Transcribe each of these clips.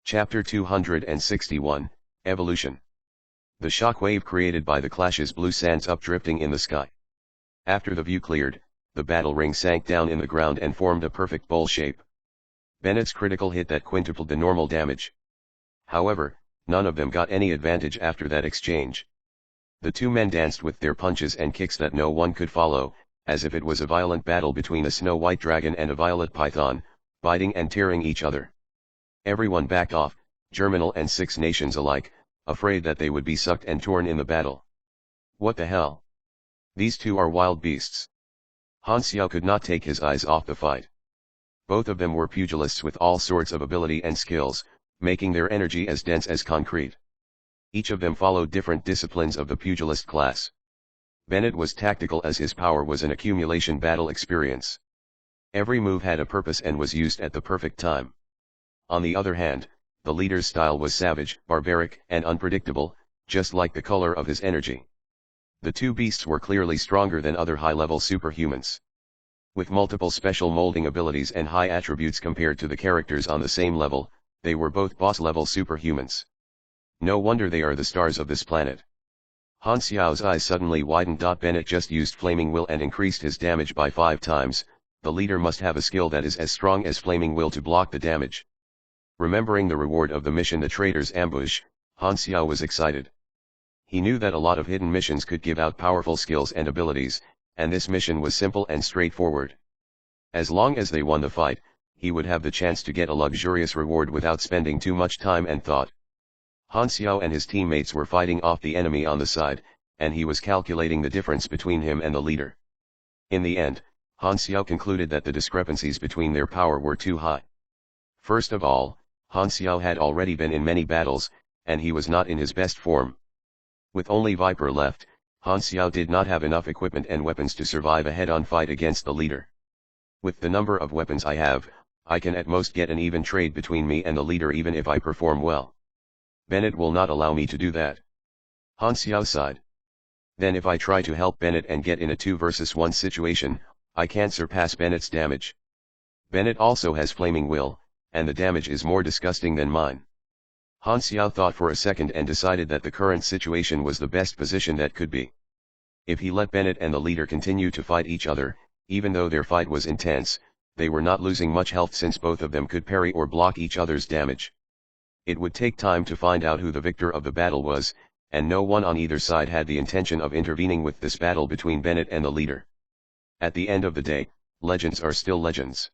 Chapter 261, Evolution. The shock wave created by the clashes blew sands up drifting in the sky. After the view cleared, the battle ring sank down in the ground and formed a perfect bowl shape. Bennett's critical hit that quintupled the normal damage. However, none of them got any advantage after that exchange. The two men danced with their punches and kicks that no one could follow, as if it was a violent battle between a snow-white dragon and a violet python, biting and tearing each other. Everyone backed off, Germinal and Six Nations alike, afraid that they would be sucked and torn in the battle. What the hell? These two are wild beasts. Han Xiao could not take his eyes off the fight. Both of them were pugilists with all sorts of ability and skills, making their energy as dense as concrete. Each of them followed different disciplines of the pugilist class. Bennett was tactical as his power was an accumulation battle experience. Every move had a purpose and was used at the perfect time. On the other hand, the leader's style was savage, barbaric, and unpredictable, just like the color of his energy. The two beasts were clearly stronger than other high-level superhumans. With multiple special molding abilities and high attributes compared to the characters on the same level, they were both boss-level superhumans. No wonder they are the stars of this planet. Han Xiao's eyes suddenly widened. Bennett just used Flaming Will and increased his damage by 5 times, the leader must have a skill that is as strong as Flaming Will to block the damage. Remembering the reward of the mission, the traitor's ambush, Han Xiao was excited. He knew that a lot of hidden missions could give out powerful skills and abilities, and this mission was simple and straightforward. As long as they won the fight, he would have the chance to get a luxurious reward without spending too much time and thought. Han Xiao and his teammates were fighting off the enemy on the side, and he was calculating the difference between him and the leader. In the end, Han Xiao concluded that the discrepancies between their power were too high. First of all, Han Xiao had already been in many battles, and he was not in his best form. With only Viper left, Han Xiao did not have enough equipment and weapons to survive a head-on fight against the leader. With the number of weapons I have, I can at most get an even trade between me and the leader even if I perform well. Bennett will not allow me to do that. Han Xiao sighed. Then if I try to help Bennett and get in a 2 versus 1 situation, I can't surpass Bennett's damage. Bennett also has Flaming Will, and the damage is more disgusting than mine. Han Xiao thought for a second and decided that the current situation was the best position that could be. If he let Bennett and the leader continue to fight each other, even though their fight was intense, they were not losing much health since both of them could parry or block each other's damage. It would take time to find out who the victor of the battle was, and no one on either side had the intention of intervening with this battle between Bennett and the leader. At the end of the day, legends are still legends.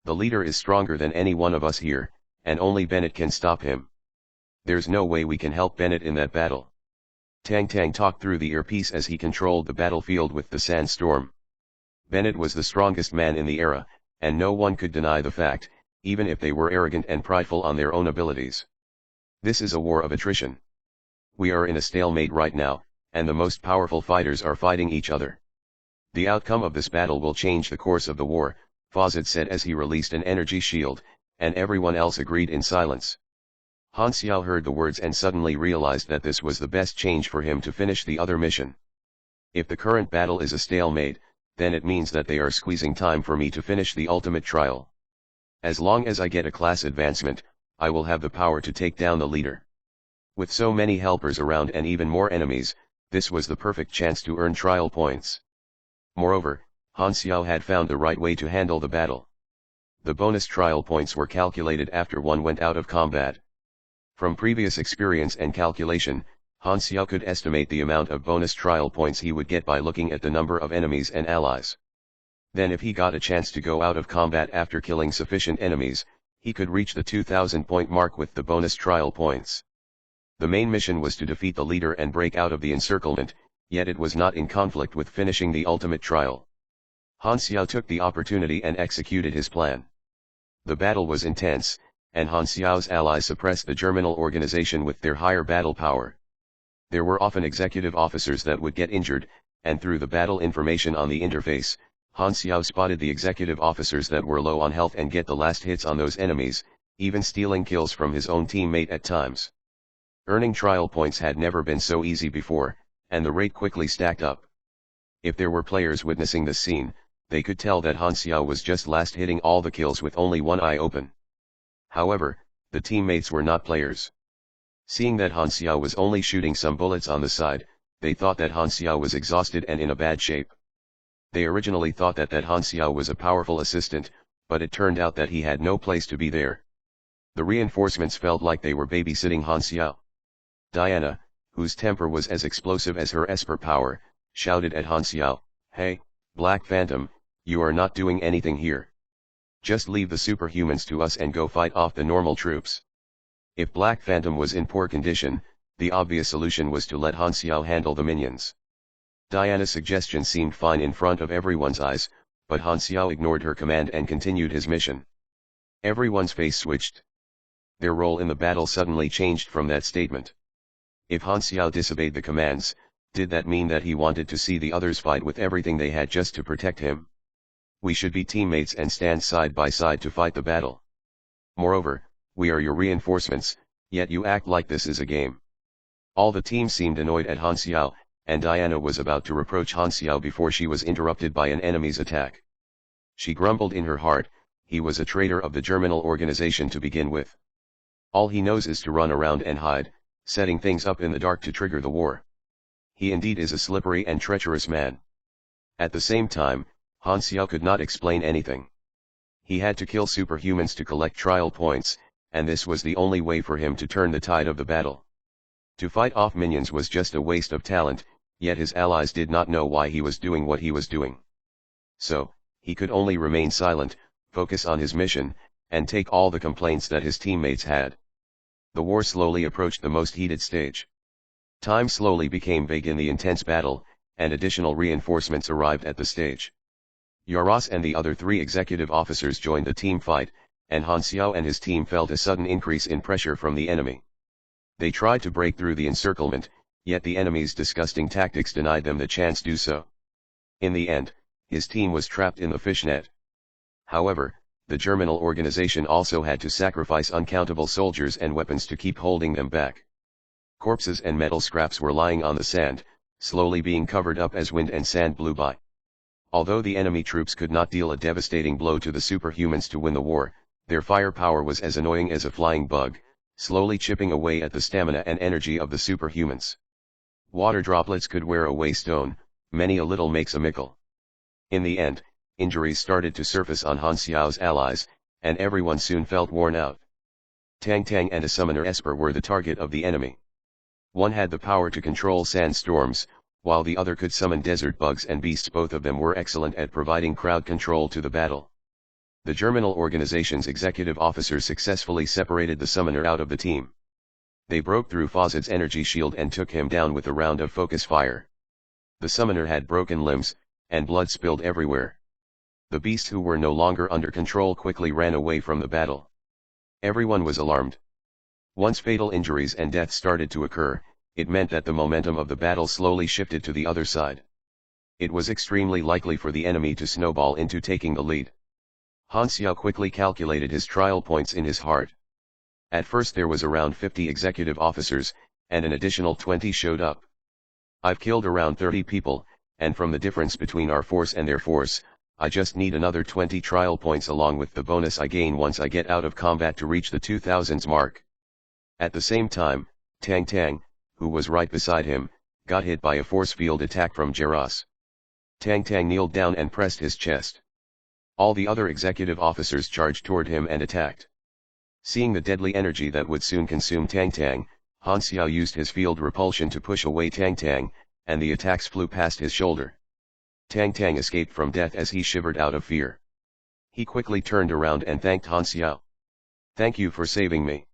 The leader is stronger than any one of us here, and only Bennett can stop him. There's no way we can help Bennett in that battle. Tang Tang talked through the earpiece as he controlled the battlefield with the sandstorm. Bennett was the strongest man in the era, and no one could deny the fact, even if they were arrogant and prideful on their own abilities. This is a war of attrition. We are in a stalemate right now, and the most powerful fighters are fighting each other. The outcome of this battle will change the course of the war, Fawcett said as he released an energy shield, and everyone else agreed in silence. Han Xiao heard the words and suddenly realized that this was the best change for him to finish the other mission. If the current battle is a stalemate, then it means that they are squeezing time for me to finish the ultimate trial. As long as I get a class advancement, I will have the power to take down the leader. With so many helpers around and even more enemies, this was the perfect chance to earn trial points. Moreover, Han Xiao had found the right way to handle the battle. The bonus trial points were calculated after one went out of combat. From previous experience and calculation, Han Xiao could estimate the amount of bonus trial points he would get by looking at the number of enemies and allies. Then if he got a chance to go out of combat after killing sufficient enemies, he could reach the 2,000 point mark with the bonus trial points. The main mission was to defeat the leader and break out of the encirclement, yet it was not in conflict with finishing the ultimate trial. Han Xiao took the opportunity and executed his plan. The battle was intense, and Han Xiao's allies suppressed the Germinal organization with their higher battle power. There were often executive officers that would get injured, and through the battle information on the interface, Han Xiao spotted the executive officers that were low on health and get the last hits on those enemies, even stealing kills from his own teammate at times. Earning trial points had never been so easy before, and the rate quickly stacked up. If there were players witnessing this scene, they could tell that Han Xiao was just last hitting all the kills with only one eye open. However, The teammates were not players. Seeing that Han Xiao was only shooting some bullets on the side, they thought that Han Xiao was exhausted and in a bad shape. They originally thought that Han Xiao was a powerful assistant, but it turned out that he had no place to be there. The reinforcements felt like they were babysitting Han Xiao. Diana, whose temper was as explosive as her esper power, shouted at Han Xiao, "Hey, Black Phantom, you are not doing anything here. Just leave the superhumans to us and go fight off the normal troops." If Black Phantom was in poor condition, the obvious solution was to let Han Xiao handle the minions. Diana's suggestion seemed fine in front of everyone's eyes, but Han Xiao ignored her command and continued his mission. Everyone's face switched. Their role in the battle suddenly changed from that statement. If Han Xiao disobeyed the commands, did that mean that he wanted to see the others fight with everything they had just to protect him? We should be teammates and stand side by side to fight the battle. Moreover, we are your reinforcements, yet you act like this is a game. All the team seemed annoyed at Han Xiao, and Diana was about to reproach Han Xiao before she was interrupted by an enemy's attack. She grumbled in her heart, he was a traitor of the Germinal organization to begin with. All he knows is to run around and hide, setting things up in the dark to trigger the war. He indeed is a slippery and treacherous man. At the same time, Han Xiao could not explain anything. He had to kill superhumans to collect trial points, and this was the only way for him to turn the tide of the battle. To fight off minions was just a waste of talent, yet his allies did not know why he was doing what he was doing. So, he could only remain silent, focus on his mission, and take all the complaints that his teammates had. The war slowly approached the most heated stage. Time slowly became vague in the intense battle, and additional reinforcements arrived at the stage. Yaras and the other 3 executive officers joined the team fight, and Han Xiao and his team felt a sudden increase in pressure from the enemy. They tried to break through the encirclement, yet the enemy's disgusting tactics denied them the chance to do so. In the end, his team was trapped in the fishnet. However, the Germinal organization also had to sacrifice uncountable soldiers and weapons to keep holding them back. Corpses and metal scraps were lying on the sand, slowly being covered up as wind and sand blew by. Although the enemy troops could not deal a devastating blow to the superhumans to win the war, their firepower was as annoying as a flying bug, slowly chipping away at the stamina and energy of the superhumans. Water droplets could wear away stone, many a little makes a mickle. In the end, injuries started to surface on Han Xiao's allies, and everyone soon felt worn out. Tang Tang and a summoner Esper were the target of the enemy. One had the power to control sandstorms, while the other could summon desert bugs and beasts. Both of them were excellent at providing crowd control to the battle. The Germinal organization's executive officers successfully separated the summoner out of the team. They broke through Fawzad's energy shield and took him down with a round of focus fire. The summoner had broken limbs, and blood spilled everywhere. The beasts who were no longer under control quickly ran away from the battle. Everyone was alarmed. Once fatal injuries and death started to occur, it meant that the momentum of the battle slowly shifted to the other side. It was extremely likely for the enemy to snowball into taking the lead. Han Xiao quickly calculated his trial points in his heart. At first there was around 50 executive officers, and an additional 20 showed up. I've killed around 30 people, and from the difference between our force and their force, I just need another 20 trial points along with the bonus I gain once I get out of combat to reach the 2000s mark. At the same time, Tang Tang, who was right beside him, got hit by a force field attack from Jaras. Tang Tang kneeled down and pressed his chest. All the other executive officers charged toward him and attacked. Seeing the deadly energy that would soon consume Tang Tang, Han Xiao used his field repulsion to push away Tang Tang, and the attacks flew past his shoulder. Tang Tang escaped from death as he shivered out of fear. He quickly turned around and thanked Han Xiao. "Thank you for saving me."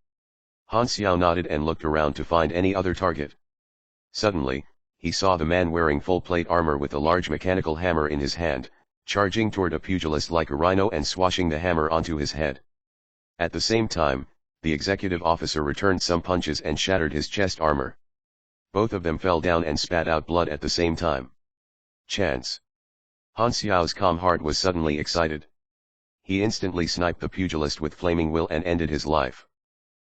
Han Xiao nodded and looked around to find any other target. Suddenly, he saw the man wearing full plate armor with a large mechanical hammer in his hand, charging toward a pugilist like a rhino and swashing the hammer onto his head. At the same time, the executive officer returned some punches and shattered his chest armor. Both of them fell down and spat out blood at the same time. Chance. Han Xiao's calm heart was suddenly excited. He instantly sniped the pugilist with flaming will and ended his life.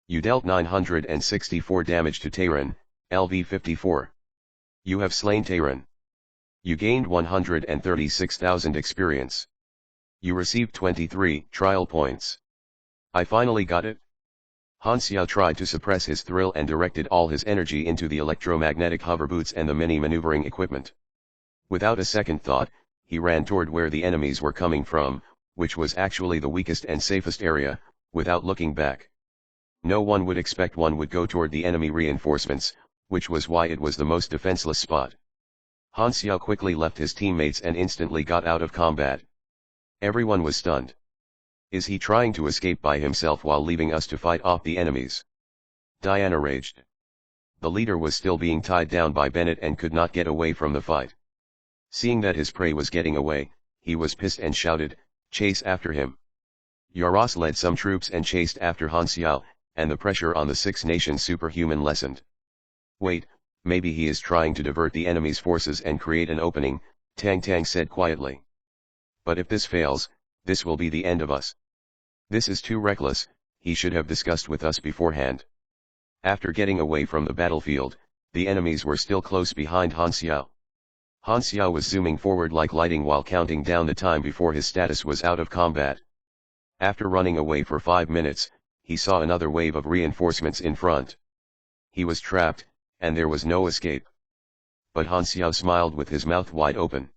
You dealt 964 damage to Tayran, LV54. You have slain Tayran. You gained 136,000 experience. You received 23 trial points. I finally got it. Han Xiao tried to suppress his thrill and directed all his energy into the electromagnetic hoverboots and the many maneuvering equipment. Without a second thought, he ran toward where the enemies were coming from, which was actually the weakest and safest area, without looking back. No one would expect one would go toward the enemy reinforcements, which was why it was the most defenseless spot. Han Xiao quickly left his teammates and instantly got out of combat. Everyone was stunned. Is he trying to escape by himself while leaving us to fight off the enemies? Diana raged. The leader was still being tied down by Bennett and could not get away from the fight. Seeing that his prey was getting away, he was pissed and shouted, "Chase after him." Yaros led some troops and chased after Han Xiao, and the pressure on the Six Nations superhuman lessened. "Wait, maybe he is trying to divert the enemy's forces and create an opening," Tang Tang said quietly. "But if this fails, this will be the end of us. This is too reckless, he should have discussed with us beforehand." After getting away from the battlefield, the enemies were still close behind Han Xiao. Han Xiao was zooming forward like lighting while counting down the time before his status was out of combat. After running away for 5 minutes, he saw another wave of reinforcements in front. He was trapped, and there was no escape. But Han Xiao smiled with his mouth wide open.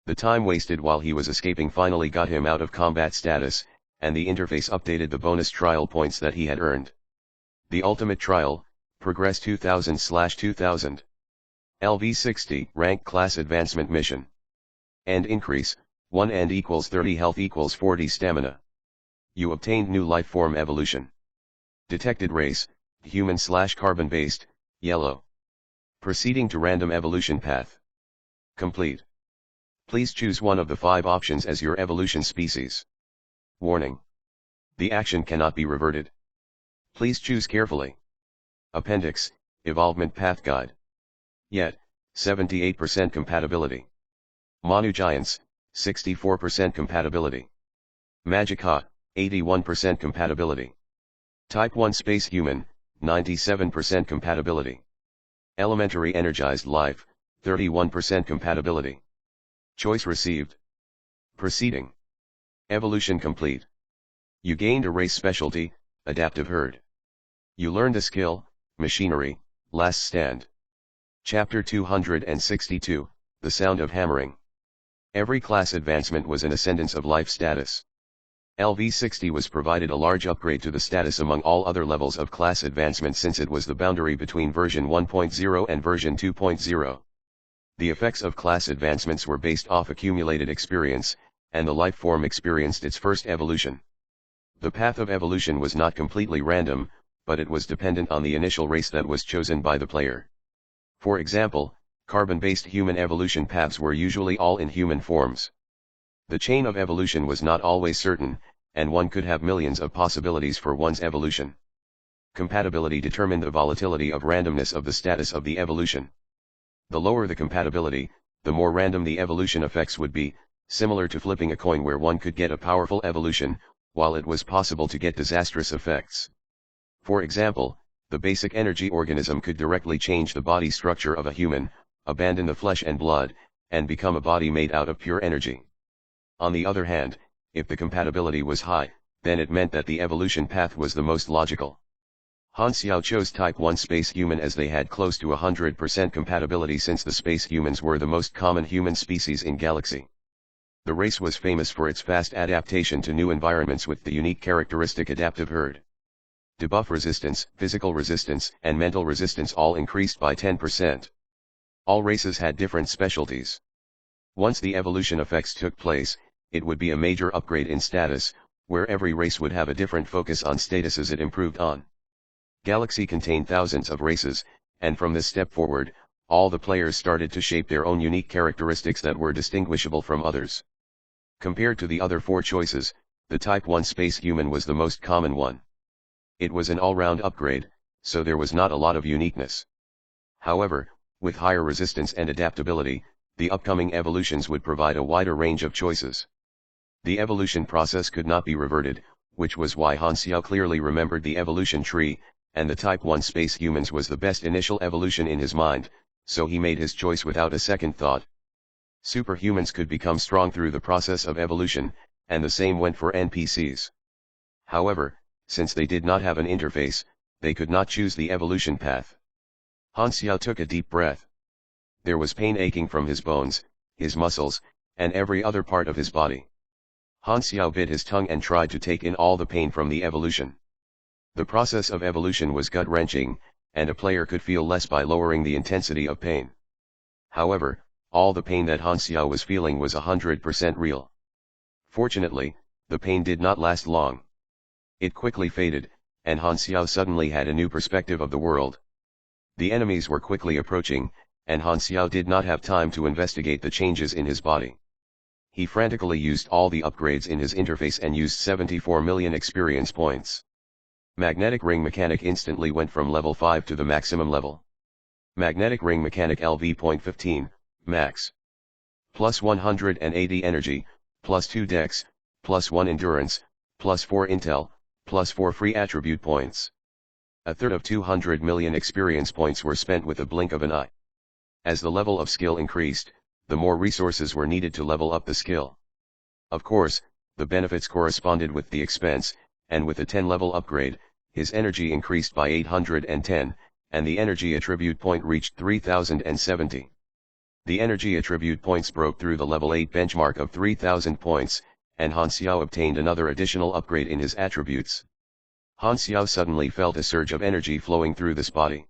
The time wasted while he was escaping finally got him out of combat status, and the interface updated the bonus trial points that he had earned. The ultimate trial, progress 2000/2000. LV60, rank class advancement mission. End increase, 1 and equals 30 health equals 40 stamina. You obtained new life form evolution. Detected race, human/carbon based, yellow. Proceeding to random evolution path. Complete. Please choose one of the 5 options as your evolution species. Warning. The action cannot be reverted. Please choose carefully. Appendix, Evolvement Path Guide. Yet, 78% compatibility. Manu Giants, 64% compatibility. Magica, 81% compatibility. Type 1 Space Human, 97% compatibility. Elementary Energized Life, 31% compatibility. Choice received. Proceeding. Evolution complete. You gained a race specialty, Adaptive Herd. You learned a skill, Machinery, Last Stand. Chapter 262, The Sound of Hammering. Every class advancement was an ascendance of life status. LV60 was provided a large upgrade to the status among all other levels of class advancement since it was the boundary between version 1.0 and version 2.0. The effects of class advancements were based off accumulated experience, and the life form experienced its first evolution. The path of evolution was not completely random, but it was dependent on the initial race that was chosen by the player. For example, carbon-based human evolution paths were usually all in human forms. The chain of evolution was not always certain, and one could have millions of possibilities for one's evolution. Compatibility determined the volatility of randomness of the status of the evolution. The lower the compatibility, the more random the evolution effects would be, similar to flipping a coin where one could get a powerful evolution, while it was possible to get disastrous effects. For example, the basic energy organism could directly change the body structure of a human, abandon the flesh and blood, and become a body made out of pure energy. On the other hand, if the compatibility was high, then it meant that the evolution path was the most logical. Han Xiao chose Type 1 Space Human as they had close to 100% compatibility since the Space Humans were the most common human species in Galaxy. The race was famous for its fast adaptation to new environments with the unique characteristic Adaptive Herd. Debuff resistance, physical resistance, and mental resistance all increased by 10%. All races had different specialties. Once the evolution effects took place, it would be a major upgrade in status, where every race would have a different focus on statuses it improved on. Galaxy contained thousands of races, and from this step forward, all the players started to shape their own unique characteristics that were distinguishable from others. Compared to the other 4 choices, the Type 1 Space Human was the most common one. It was an all-round upgrade, so there was not a lot of uniqueness. However, with higher resistance and adaptability, the upcoming evolutions would provide a wider range of choices. The evolution process could not be reverted, which was why Han Xiao clearly remembered the evolution tree, and the Type 1 Space Humans was the best initial evolution in his mind, so he made his choice without a second thought. Superhumans could become strong through the process of evolution, and the same went for NPCs. However, Since they did not have an interface, they could not choose the evolution path. Han Xiao took a deep breath. There was pain aching from his bones, his muscles, and every other part of his body. Han Xiao bit his tongue and tried to take in all the pain from the evolution. The process of evolution was gut-wrenching, and a player could feel less by lowering the intensity of pain. However, all the pain that Han Xiao was feeling was 100% real. Fortunately, the pain did not last long. It quickly faded, and Han Xiao suddenly had a new perspective of the world. The enemies were quickly approaching, and Han Xiao did not have time to investigate the changes in his body. He frantically used all the upgrades in his interface and used 74 million experience points. Magnetic Ring Mechanic instantly went from level 5 to the maximum level. Magnetic Ring Mechanic LV.15, Max. Plus 180 energy, plus 2 dex, plus 1 endurance, plus 4 intel, plus 4 free attribute points. A third of 200 million experience points were spent with a blink of an eye. As the level of skill increased, the more resources were needed to level up the skill. Of course, the benefits corresponded with the expense, and with a 10-level upgrade, his energy increased by 810, and the energy attribute point reached 3070. The energy attribute points broke through the level 8 benchmark of 3000 points, and Han Xiao obtained another additional upgrade in his attributes. Han Xiao suddenly felt a surge of energy flowing through this body.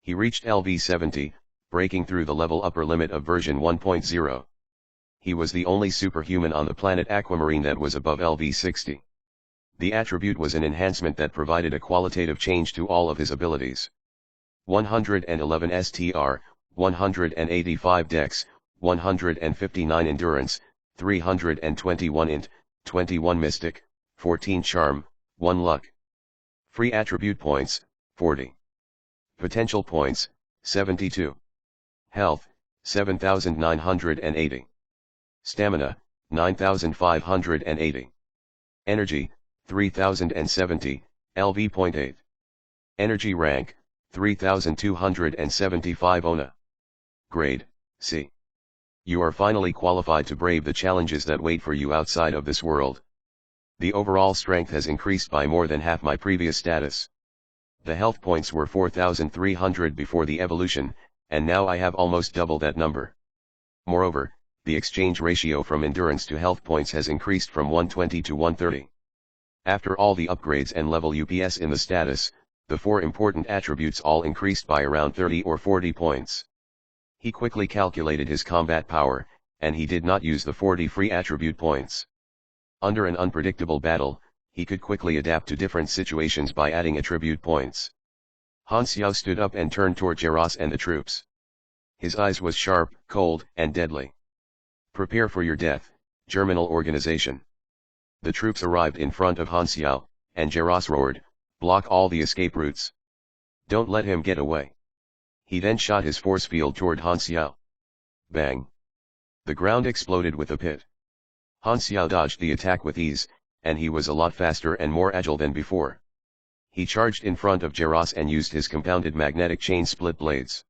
He reached LV70, breaking through the level upper limit of version 1.0. He was the only superhuman on the planet Aquamarine that was above LV60. The attribute was an enhancement that provided a qualitative change to all of his abilities. 111 STR, 185 dex, 159 endurance, 321 int, 21 mystic, 14 charm, 1 luck. Free attribute points, 40. Potential points, 72. Health, 7,980. Stamina, 9,580. Energy, 3,070, LV.8. Energy rank, 3,275 ONA. Grade, C. You are finally qualified to brave the challenges that wait for you outside of this world. The overall strength has increased by more than half my previous status. The health points were 4,300 before the evolution, and now I have almost double that number. Moreover, the exchange ratio from endurance to health points has increased from 120 to 130. After all the upgrades and level UPS in the status, the 4 important attributes all increased by around 30 or 40 points. He quickly calculated his combat power, and he did not use the 40 free attribute points. Under an unpredictable battle, he could quickly adapt to different situations by adding attribute points. Han Xiao stood up and turned toward Jaros and the troops. His eyes was sharp, cold, and deadly. Prepare for your death, Germinal organization. The troops arrived in front of Han Xiao, and Jaros roared, block all the escape routes. Don't let him get away. He then shot his force field toward Han Xiao. Bang! The ground exploded with a pit. Han Xiao dodged the attack with ease, and he was a lot faster and more agile than before. He charged in front of Jaros and used his compounded magnetic chain split blades.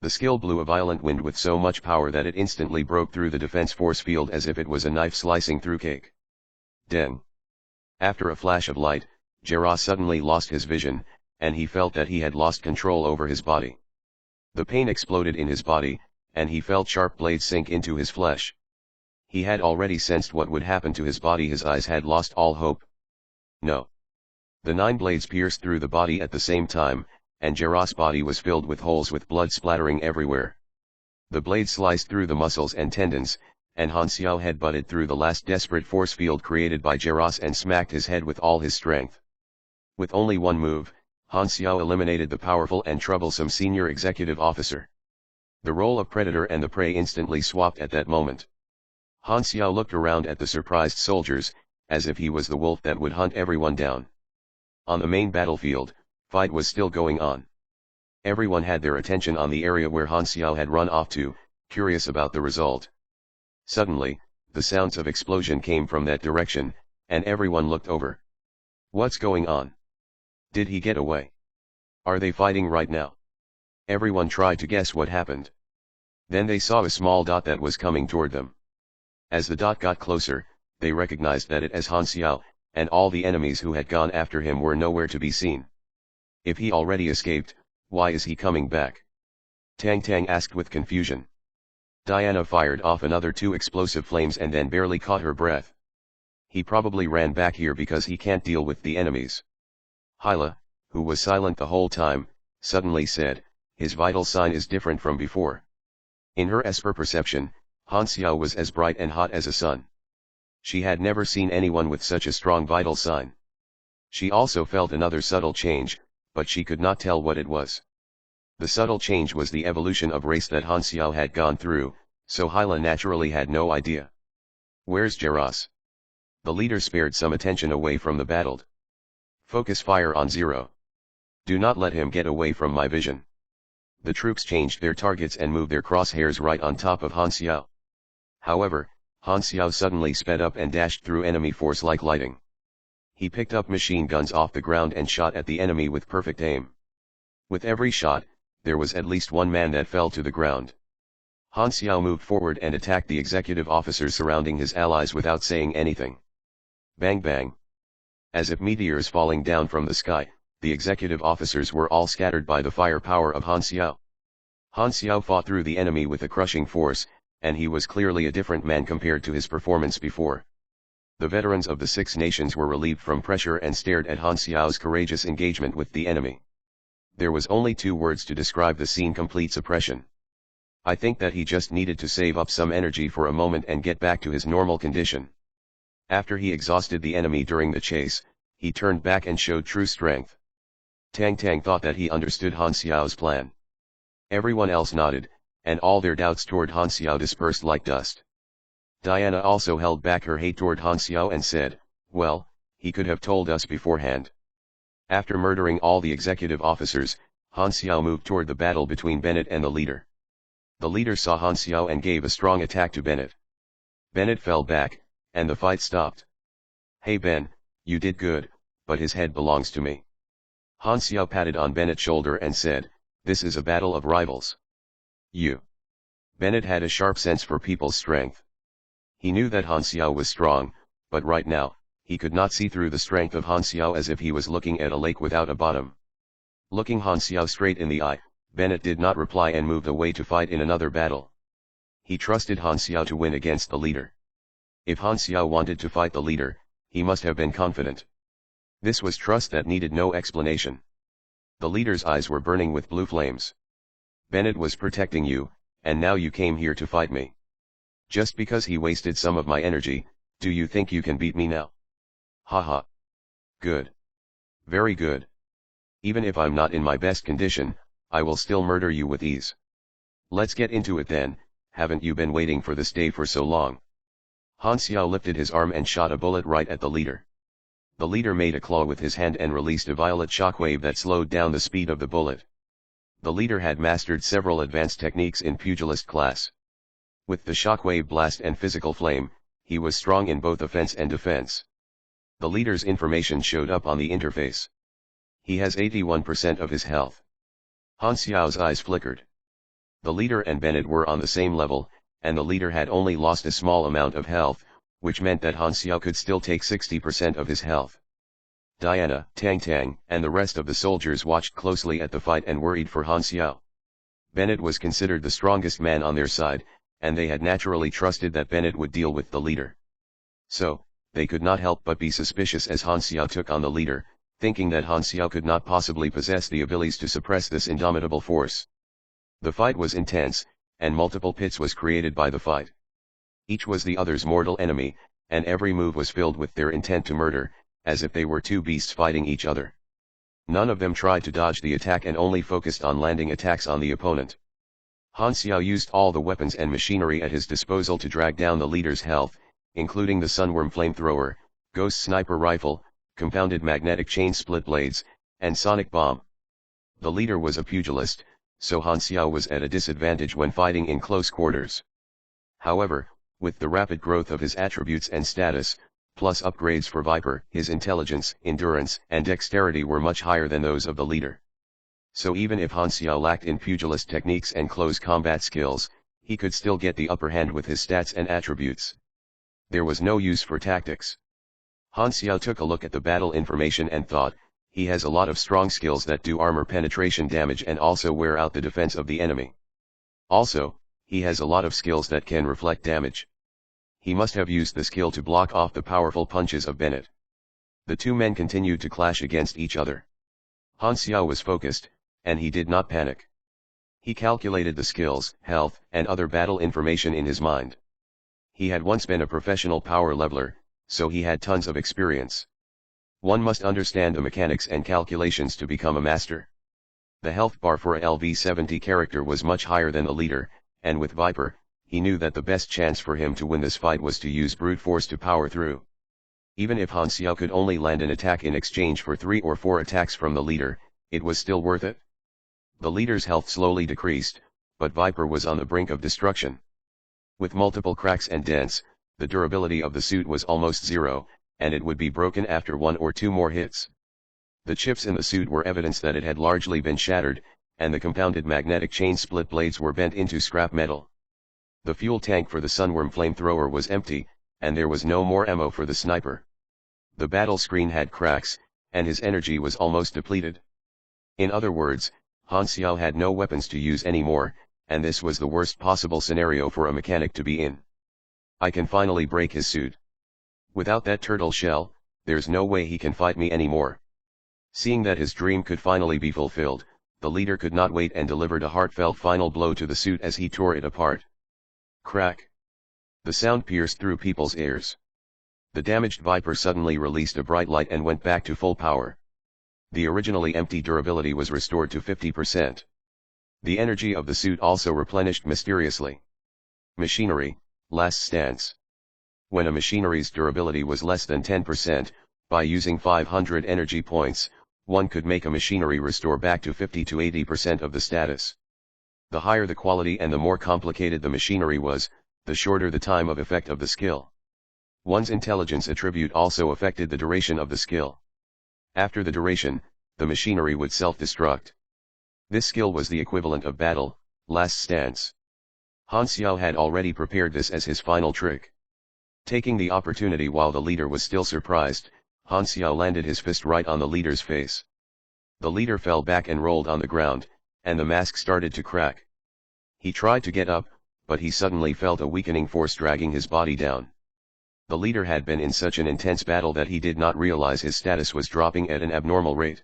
The skill blew a violent wind with so much power that it instantly broke through the defense force field as if it was a knife slicing through cake. Deng! After a flash of light, Jaros suddenly lost his vision, and he felt that he had lost control over his body. The pain exploded in his body, and he felt sharp blades sink into his flesh. He had already sensed what would happen to his body. His eyes had lost all hope. No. The 9 blades pierced through the body at the same time, and Jaros' body was filled with holes with blood splattering everywhere. The blade sliced through the muscles and tendons, and Han Xiao had butted through the last desperate force field created by Jaros and smacked his head with all his strength. With only one move, Han Xiao eliminated the powerful and troublesome senior executive officer. The role of predator and the prey instantly swapped at that moment. Han Xiao looked around at the surprised soldiers, as if he was the wolf that would hunt everyone down. On the main battlefield, fight was still going on. Everyone had their attention on the area where Han Xiao had run off to, curious about the result. Suddenly, the sounds of explosion came from that direction, and everyone looked over. What's going on? Did he get away? Are they fighting right now? Everyone tried to guess what happened. Then they saw a small dot that was coming toward them. As the dot got closer, they recognized that it as Han Xiao, and all the enemies who had gone after him were nowhere to be seen. If he already escaped, why is he coming back? Tang Tang asked with confusion. Diana fired off another 2 explosive flames and then barely caught her breath. He probably ran back here because he can't deal with the enemies. Hyla, who was silent the whole time, suddenly said, his vital sign is different from before. In her esper perception, Han Xiao was as bright and hot as a sun. She had never seen anyone with such a strong vital sign. She also felt another subtle change, but she could not tell what it was. The subtle change was the evolution of race that Han Xiao had gone through, so Hyla naturally had no idea. Where's Jaros? The leader spared some attention away from the battle. Focus fire on 0. Do not let him get away from my vision. The troops changed their targets and moved their crosshairs right on top of Han Xiao. However, Han Xiao suddenly sped up and dashed through enemy force like lightning. He picked up machine guns off the ground and shot at the enemy with perfect aim. With every shot, there was at least one man that fell to the ground. Han Xiao moved forward and attacked the executive officers surrounding his allies without saying anything. Bang bang. As if meteors falling down from the sky, the executive officers were all scattered by the firepower of Han Xiao. Han Xiao fought through the enemy with a crushing force, and he was clearly a different man compared to his performance before. The veterans of the 6 nations were relieved from pressure and stared at Han Xiao's courageous engagement with the enemy. There was only 2 words to describe the scene: complete suppression. I think that he just needed to save up some energy for a moment and get back to his normal condition. After he exhausted the enemy during the chase, he turned back and showed true strength. Tang Tang thought that he understood Han Xiao's plan. Everyone else nodded, and all their doubts toward Han Xiao dispersed like dust. Diana also held back her hate toward Han Xiao and said, well, he could have told us beforehand. After murdering all the executive officers, Han Xiao moved toward the battle between Bennett and the leader. The leader saw Han Xiao and gave a strong attack to Bennett. Bennett fell back, and the fight stopped. Hey Ben, you did good, but his head belongs to me. Han Xiao patted on Bennett's shoulder and said, this is a battle of rivals. You. Bennett had a sharp sense for people's strength. He knew that Han Xiao was strong, but right now, he could not see through the strength of Han Xiao as if he was looking at a lake without a bottom. Looking Han Xiao straight in the eye, Bennett did not reply and moved away to fight in another battle. He trusted Han Xiao to win against the leader. If Han Xiao wanted to fight the leader, he must have been confident. This was trust that needed no explanation. The leader's eyes were burning with blue flames. Bennett was protecting you, and now you came here to fight me. Just because he wasted some of my energy, do you think you can beat me now? Haha. Good. Very good. Even if I'm not in my best condition, I will still murder you with ease. Let's get into it then, haven't you been waiting for this day for so long? Han Xiao lifted his arm and shot a bullet right at the leader. The leader made a claw with his hand and released a violet shockwave that slowed down the speed of the bullet. The leader had mastered several advanced techniques in pugilist class. With the shockwave blast and physical flame, he was strong in both offense and defense. The leader's information showed up on the interface. He has 81% of his health. Han Xiao's eyes flickered. The leader and Bennett were on the same level, and the leader had only lost a small amount of health, which meant that Han Xiao could still take 60% of his health. Diana, Tang Tang, and the rest of the soldiers watched closely at the fight and worried for Han Xiao. Bennett was considered the strongest man on their side, and they had naturally trusted that Bennett would deal with the leader. So, they could not help but be suspicious as Han Xiao took on the leader, thinking that Han Xiao could not possibly possess the abilities to suppress this indomitable force. The fight was intense, and multiple pits was created by the fight. Each was the other's mortal enemy, and every move was filled with their intent to murder, as if they were 2 beasts fighting each other. None of them tried to dodge the attack and only focused on landing attacks on the opponent. Han Xiao used all the weapons and machinery at his disposal to drag down the leader's health, including the Sunworm flamethrower, Ghost sniper rifle, compounded magnetic chain split blades, and sonic bomb. The leader was a pugilist, so Han Xiao was at a disadvantage when fighting in close quarters. However, with the rapid growth of his attributes and status, plus upgrades for Viper, his intelligence, endurance, and dexterity were much higher than those of the leader. So even if Han Xiao lacked in pugilist techniques and close combat skills, he could still get the upper hand with his stats and attributes. There was no use for tactics. Han Xiao took a look at the battle information and thought, he has a lot of strong skills that do armor penetration damage and also wear out the defense of the enemy. Also, he has a lot of skills that can reflect damage. He must have used the skill to block off the powerful punches of Bennett. The two men continued to clash against each other. Han Xiao was focused, and he did not panic. He calculated the skills, health, and other battle information in his mind. He had once been a professional power leveler, so he had tons of experience. One must understand the mechanics and calculations to become a master. The health bar for a LV-70 character was much higher than the leader, and with Viper, he knew that the best chance for him to win this fight was to use brute force to power through. Even if Han Xiao could only land an attack in exchange for 3 or 4 attacks from the leader, it was still worth it. The leader's health slowly decreased, but Viper was on the brink of destruction. With multiple cracks and dents, the durability of the suit was almost zero, and it would be broken after 1 or 2 more hits. The chips in the suit were evidence that it had largely been shattered, and the compounded magnetic chain split blades were bent into scrap metal. The fuel tank for the Sunworm flamethrower was empty, and there was no more ammo for the sniper. The battle screen had cracks, and his energy was almost depleted. In other words, Han Xiao had no weapons to use anymore, and this was the worst possible scenario for a mechanic to be in. I can finally break his suit. Without that turtle shell, there's no way he can fight me anymore. Seeing that his dream could finally be fulfilled, the leader could not wait and delivered a heartfelt final blow to the suit as he tore it apart. Crack! The sound pierced through people's ears. The damaged Viper suddenly released a bright light and went back to full power. The originally empty durability was restored to 50%. The energy of the suit also replenished mysteriously. Machinery, last stance. When a machinery's durability was less than 10%, by using 500 energy points, one could make a machinery restore back to 50 to 80% of the status. The higher the quality and the more complicated the machinery was, the shorter the time of effect of the skill. One's intelligence attribute also affected the duration of the skill. After the duration, the machinery would self-destruct. This skill was the equivalent of battle, last stance. Han Xiao had already prepared this as his final trick. Taking the opportunity while the leader was still surprised, Han Xiao landed his fist right on the leader's face. The leader fell back and rolled on the ground, and the mask started to crack. He tried to get up, but he suddenly felt a weakening force dragging his body down. The leader had been in such an intense battle that he did not realize his status was dropping at an abnormal rate.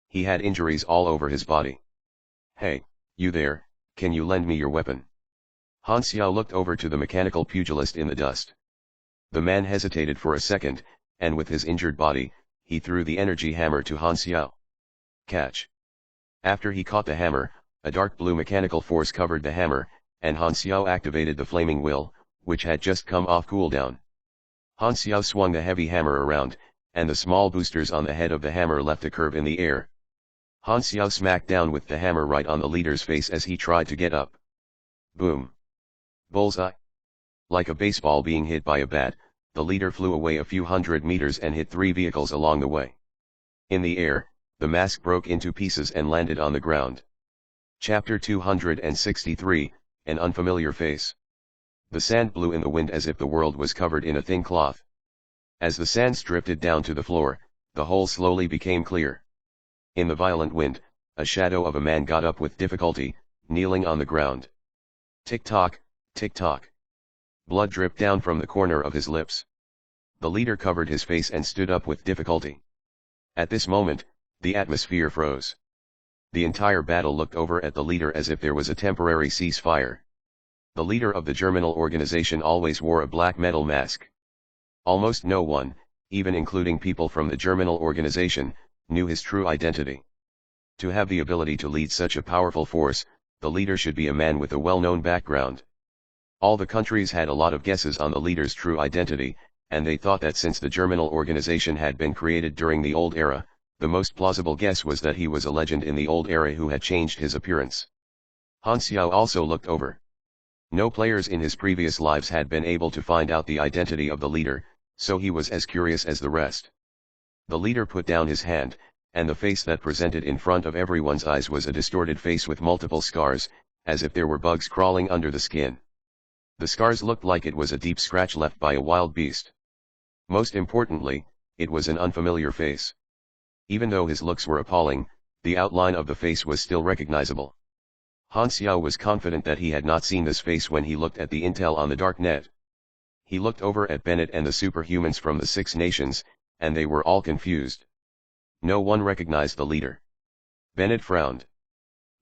He had injuries all over his body. "Hey, you there, can you lend me your weapon?" Han Xiao looked over to the mechanical pugilist in the dust. The man hesitated for a second, and with his injured body, he threw the energy hammer to Han Xiao. Catch! After he caught the hammer, a dark blue mechanical force covered the hammer, and Han Xiao activated the flaming will, which had just come off cooldown. Han Xiao swung the heavy hammer around, and the small boosters on the head of the hammer left a curve in the air. Han Xiao smacked down with the hammer right on the leader's face as he tried to get up. Boom! Bullseye! Like a baseball being hit by a bat, the leader flew away a few hundred meters and hit 3 vehicles along the way. In the air, the mask broke into pieces and landed on the ground. Chapter 263, An Unfamiliar Face. The sand blew in the wind as if the world was covered in a thin cloth. As the sand drifted down to the floor, the hole slowly became clear. In the violent wind, a shadow of a man got up with difficulty, kneeling on the ground. Tick-tock, tick-tock. Blood dripped down from the corner of his lips. The leader covered his face and stood up with difficulty. At this moment, the atmosphere froze. The entire battle looked over at the leader as if there was a temporary ceasefire. The leader of the Germinal organization always wore a black metal mask. Almost no one, even including people from the Germinal organization, knew his true identity. To have the ability to lead such a powerful force, the leader should be a man with a well-known background. All the countries had a lot of guesses on the leader's true identity, and they thought that since the Germinal organization had been created during the Old Era, the most plausible guess was that he was a legend in the Old Era who had changed his appearance. Han Xiao also looked over. No players in his previous lives had been able to find out the identity of the leader, so he was as curious as the rest. The leader put down his hand, and the face that presented in front of everyone's eyes was a distorted face with multiple scars, as if there were bugs crawling under the skin. The scars looked like it was a deep scratch left by a wild beast. Most importantly, It was an unfamiliar face. Even though his looks were appalling, the outline of the face was still recognizable. Han Xiao was confident that he had not seen this face when he looked at the intel on the dark net. He looked over at Bennett and the superhumans from the 6 nations, and they were all confused. No one recognized the leader. Bennett frowned.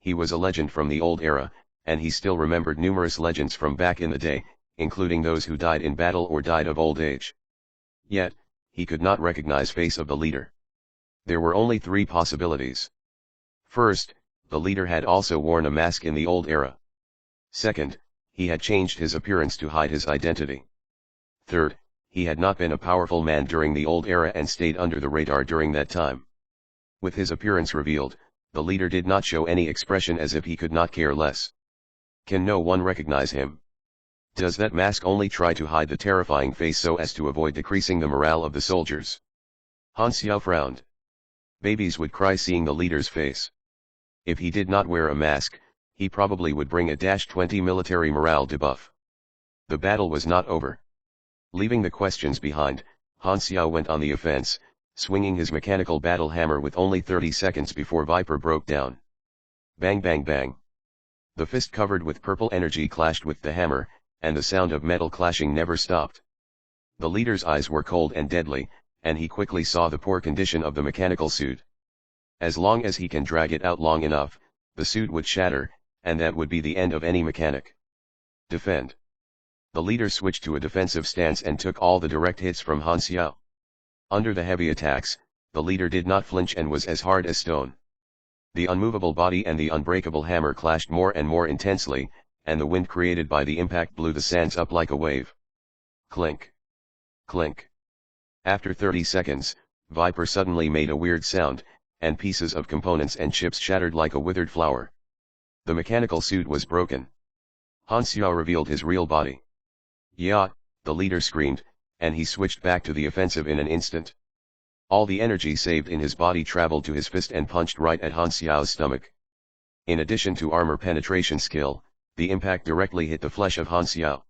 He was a legend from the old era, and he still remembered numerous legends from back in the day, including those who died in battle or died of old age. Yet, he could not recognize face of the leader. There were only 3 possibilities. First, the leader had also worn a mask in the old era. Second, he had changed his appearance to hide his identity. Third, he had not been a powerful man during the old era and stayed under the radar during that time. With his appearance revealed, the leader did not show any expression, as if he could not care less. Can no one recognize him? Does that mask only try to hide the terrifying face so as to avoid decreasing the morale of the soldiers? Han Xiao frowned. Babies would cry seeing the leader's face. If he did not wear a mask, he probably would bring a -20 military morale debuff. The battle was not over. Leaving the questions behind, Han Xiao went on the offense, swinging his mechanical battle hammer with only 30 seconds before Viper broke down. Bang bang bang. The fist covered with purple energy clashed with the hammer, and the sound of metal clashing never stopped. The leader's eyes were cold and deadly, and he quickly saw the poor condition of the mechanical suit. As long as he can drag it out long enough, the suit would shatter, and that would be the end of any mechanic. Defend. The leader switched to a defensive stance and took all the direct hits from Han Xiao. Under the heavy attacks, the leader did not flinch and was as hard as stone. The unmovable body and the unbreakable hammer clashed more and more intensely, and the wind created by the impact blew the sands up like a wave. Clink. Clink. After 30 seconds, Viper suddenly made a weird sound, and pieces of components and chips shattered like a withered flower. The mechanical suit was broken. Han Xiao revealed his real body. Yeah, the leader screamed, and he switched back to the offensive in an instant. All the energy saved in his body traveled to his fist and punched right at Han Xiao's stomach. In addition to armor penetration skill, the impact directly hit the flesh of Han Xiao.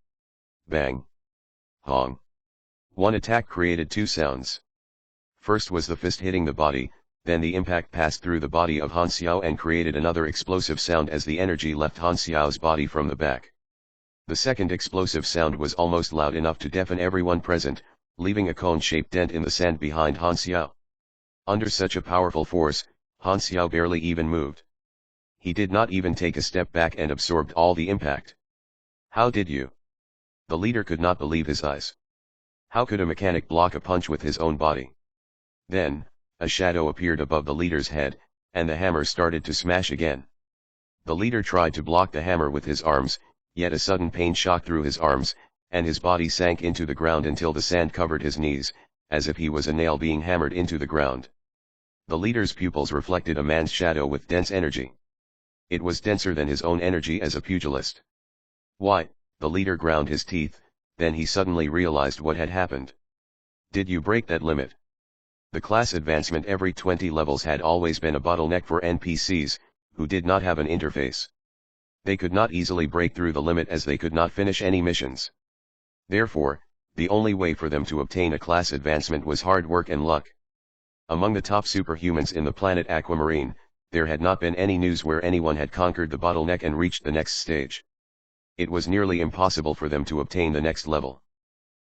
Bang. Hong. One attack created 2 sounds. First was the fist hitting the body, then the impact passed through the body of Han Xiao and created another explosive sound as the energy left Han Xiao's body from the back. The second explosive sound was almost loud enough to deafen everyone present, leaving a cone-shaped dent in the sand behind Han Xiao. Under such a powerful force, Han Xiao barely even moved. He did not even take a step back and absorbed all the impact. How did you? The leader could not believe his eyes. How could a mechanic block a punch with his own body? Then, a shadow appeared above the leader's head, and the hammer started to smash again. The leader tried to block the hammer with his arms, yet a sudden pain shot through his arms, and his body sank into the ground until the sand covered his knees, as if he was a nail being hammered into the ground. The leader's pupils reflected a man's shadow with dense energy. It was denser than his own energy as a pugilist. Why? The leader ground his teeth, then he suddenly realized what had happened. Did you break that limit? The class advancement every 20 levels had always been a bottleneck for NPCs, who did not have an interface. They could not easily break through the limit as they could not finish any missions. Therefore, the only way for them to obtain a class advancement was hard work and luck. Among the top superhumans in the planet Aquamarine, there had not been any news where anyone had conquered the bottleneck and reached the next stage. It was nearly impossible for them to obtain the next level.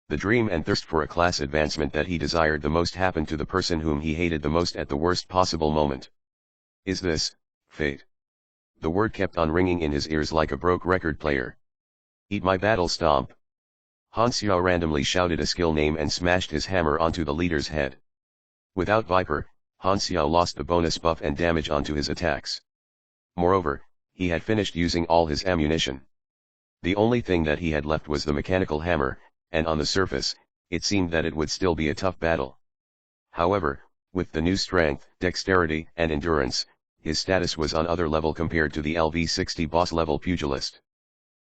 The dream and thirst for a class advancement that he desired the most happened to the person whom he hated the most at the worst possible moment. Is this fate? The word kept on ringing in his ears like a broke record player. Eat my battle stomp. Han Xiao randomly shouted a skill name and smashed his hammer onto the leader's head. Without Viper, Han Xiao lost the bonus buff and damage onto his attacks. Moreover, he had finished using all his ammunition. The only thing that he had left was the mechanical hammer, and on the surface, it seemed that it would still be a tough battle. However, with the new strength, dexterity, and endurance, his status was on other level compared to the LV-60 boss level pugilist.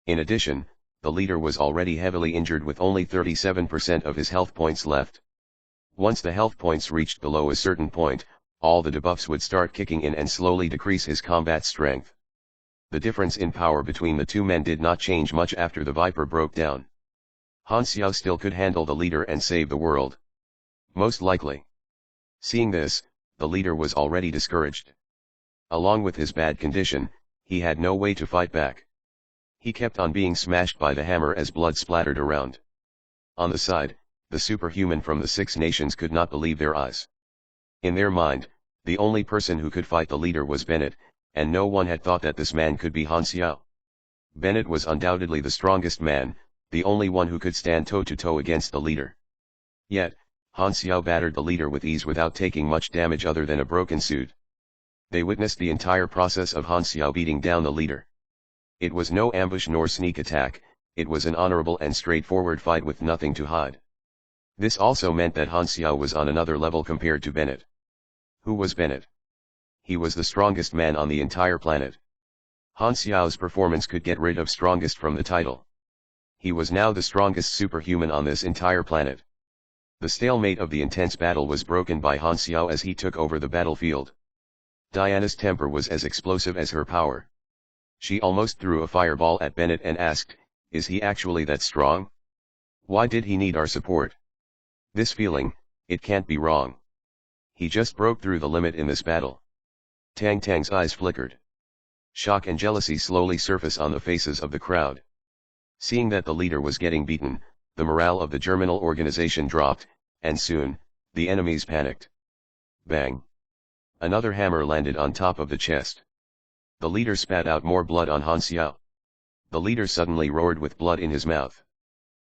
In addition, the leader was already heavily injured with only 37% of his health points left. Once the health points reached below a certain point, all the debuffs would start kicking in and slowly decrease his combat strength. The difference in power between the two men did not change much after the Viper broke down. Han Xiao still could handle the leader and save the world. Most likely. Seeing this, the leader was already discouraged. Along with his bad condition, he had no way to fight back. He kept on being smashed by the hammer as blood splattered around. On the side, the superhuman from the Six Nations could not believe their eyes. In their mind, the only person who could fight the leader was Bennett, and no one had thought that this man could be Han Xiao. Bennett was undoubtedly the strongest man, the only one who could stand toe-to-toe against the leader. Yet, Han Xiao battered the leader with ease without taking much damage other than a broken suit. They witnessed the entire process of Han Xiao beating down the leader. It was no ambush nor sneak attack, it was an honorable and straightforward fight with nothing to hide. This also meant that Han Xiao was on another level compared to Bennett. Who was Bennett? He was the strongest man on the entire planet. Han Xiao's performance could get rid of strongest from the title. He was now the strongest superhuman on this entire planet. The stalemate of the intense battle was broken by Han Xiao as he took over the battlefield. Diana's temper was as explosive as her power. She almost threw a fireball at Bennett and asked, "Is he actually that strong? Why did he need our support? This feeling, it can't be wrong. He just broke through the limit in this battle." Tang Tang's eyes flickered. Shock and jealousy slowly surface on the faces of the crowd. Seeing that the leader was getting beaten, the morale of the Germinal organization dropped, and soon, the enemies panicked. Bang! Another hammer landed on top of the chest. The leader spat out more blood on Han Xiao. The leader suddenly roared with blood in his mouth.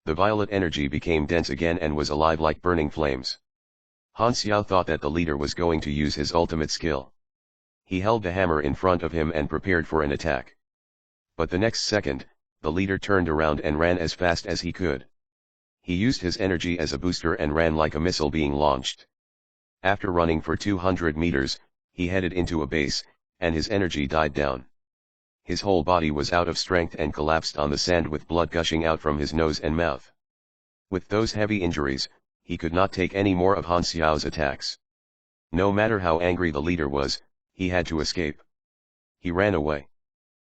The violet energy became dense again and was alive like burning flames. Han Xiao thought that the leader was going to use his ultimate skill. He held the hammer in front of him and prepared for an attack. But the next second, the leader turned around and ran as fast as he could. He used his energy as a booster and ran like a missile being launched. After running for 200 meters, he headed into a base, and his energy died down. His whole body was out of strength and collapsed on the sand with blood gushing out from his nose and mouth. With those heavy injuries, he could not take any more of Han Xiao's attacks. No matter how angry the leader was, he had to escape. He ran away.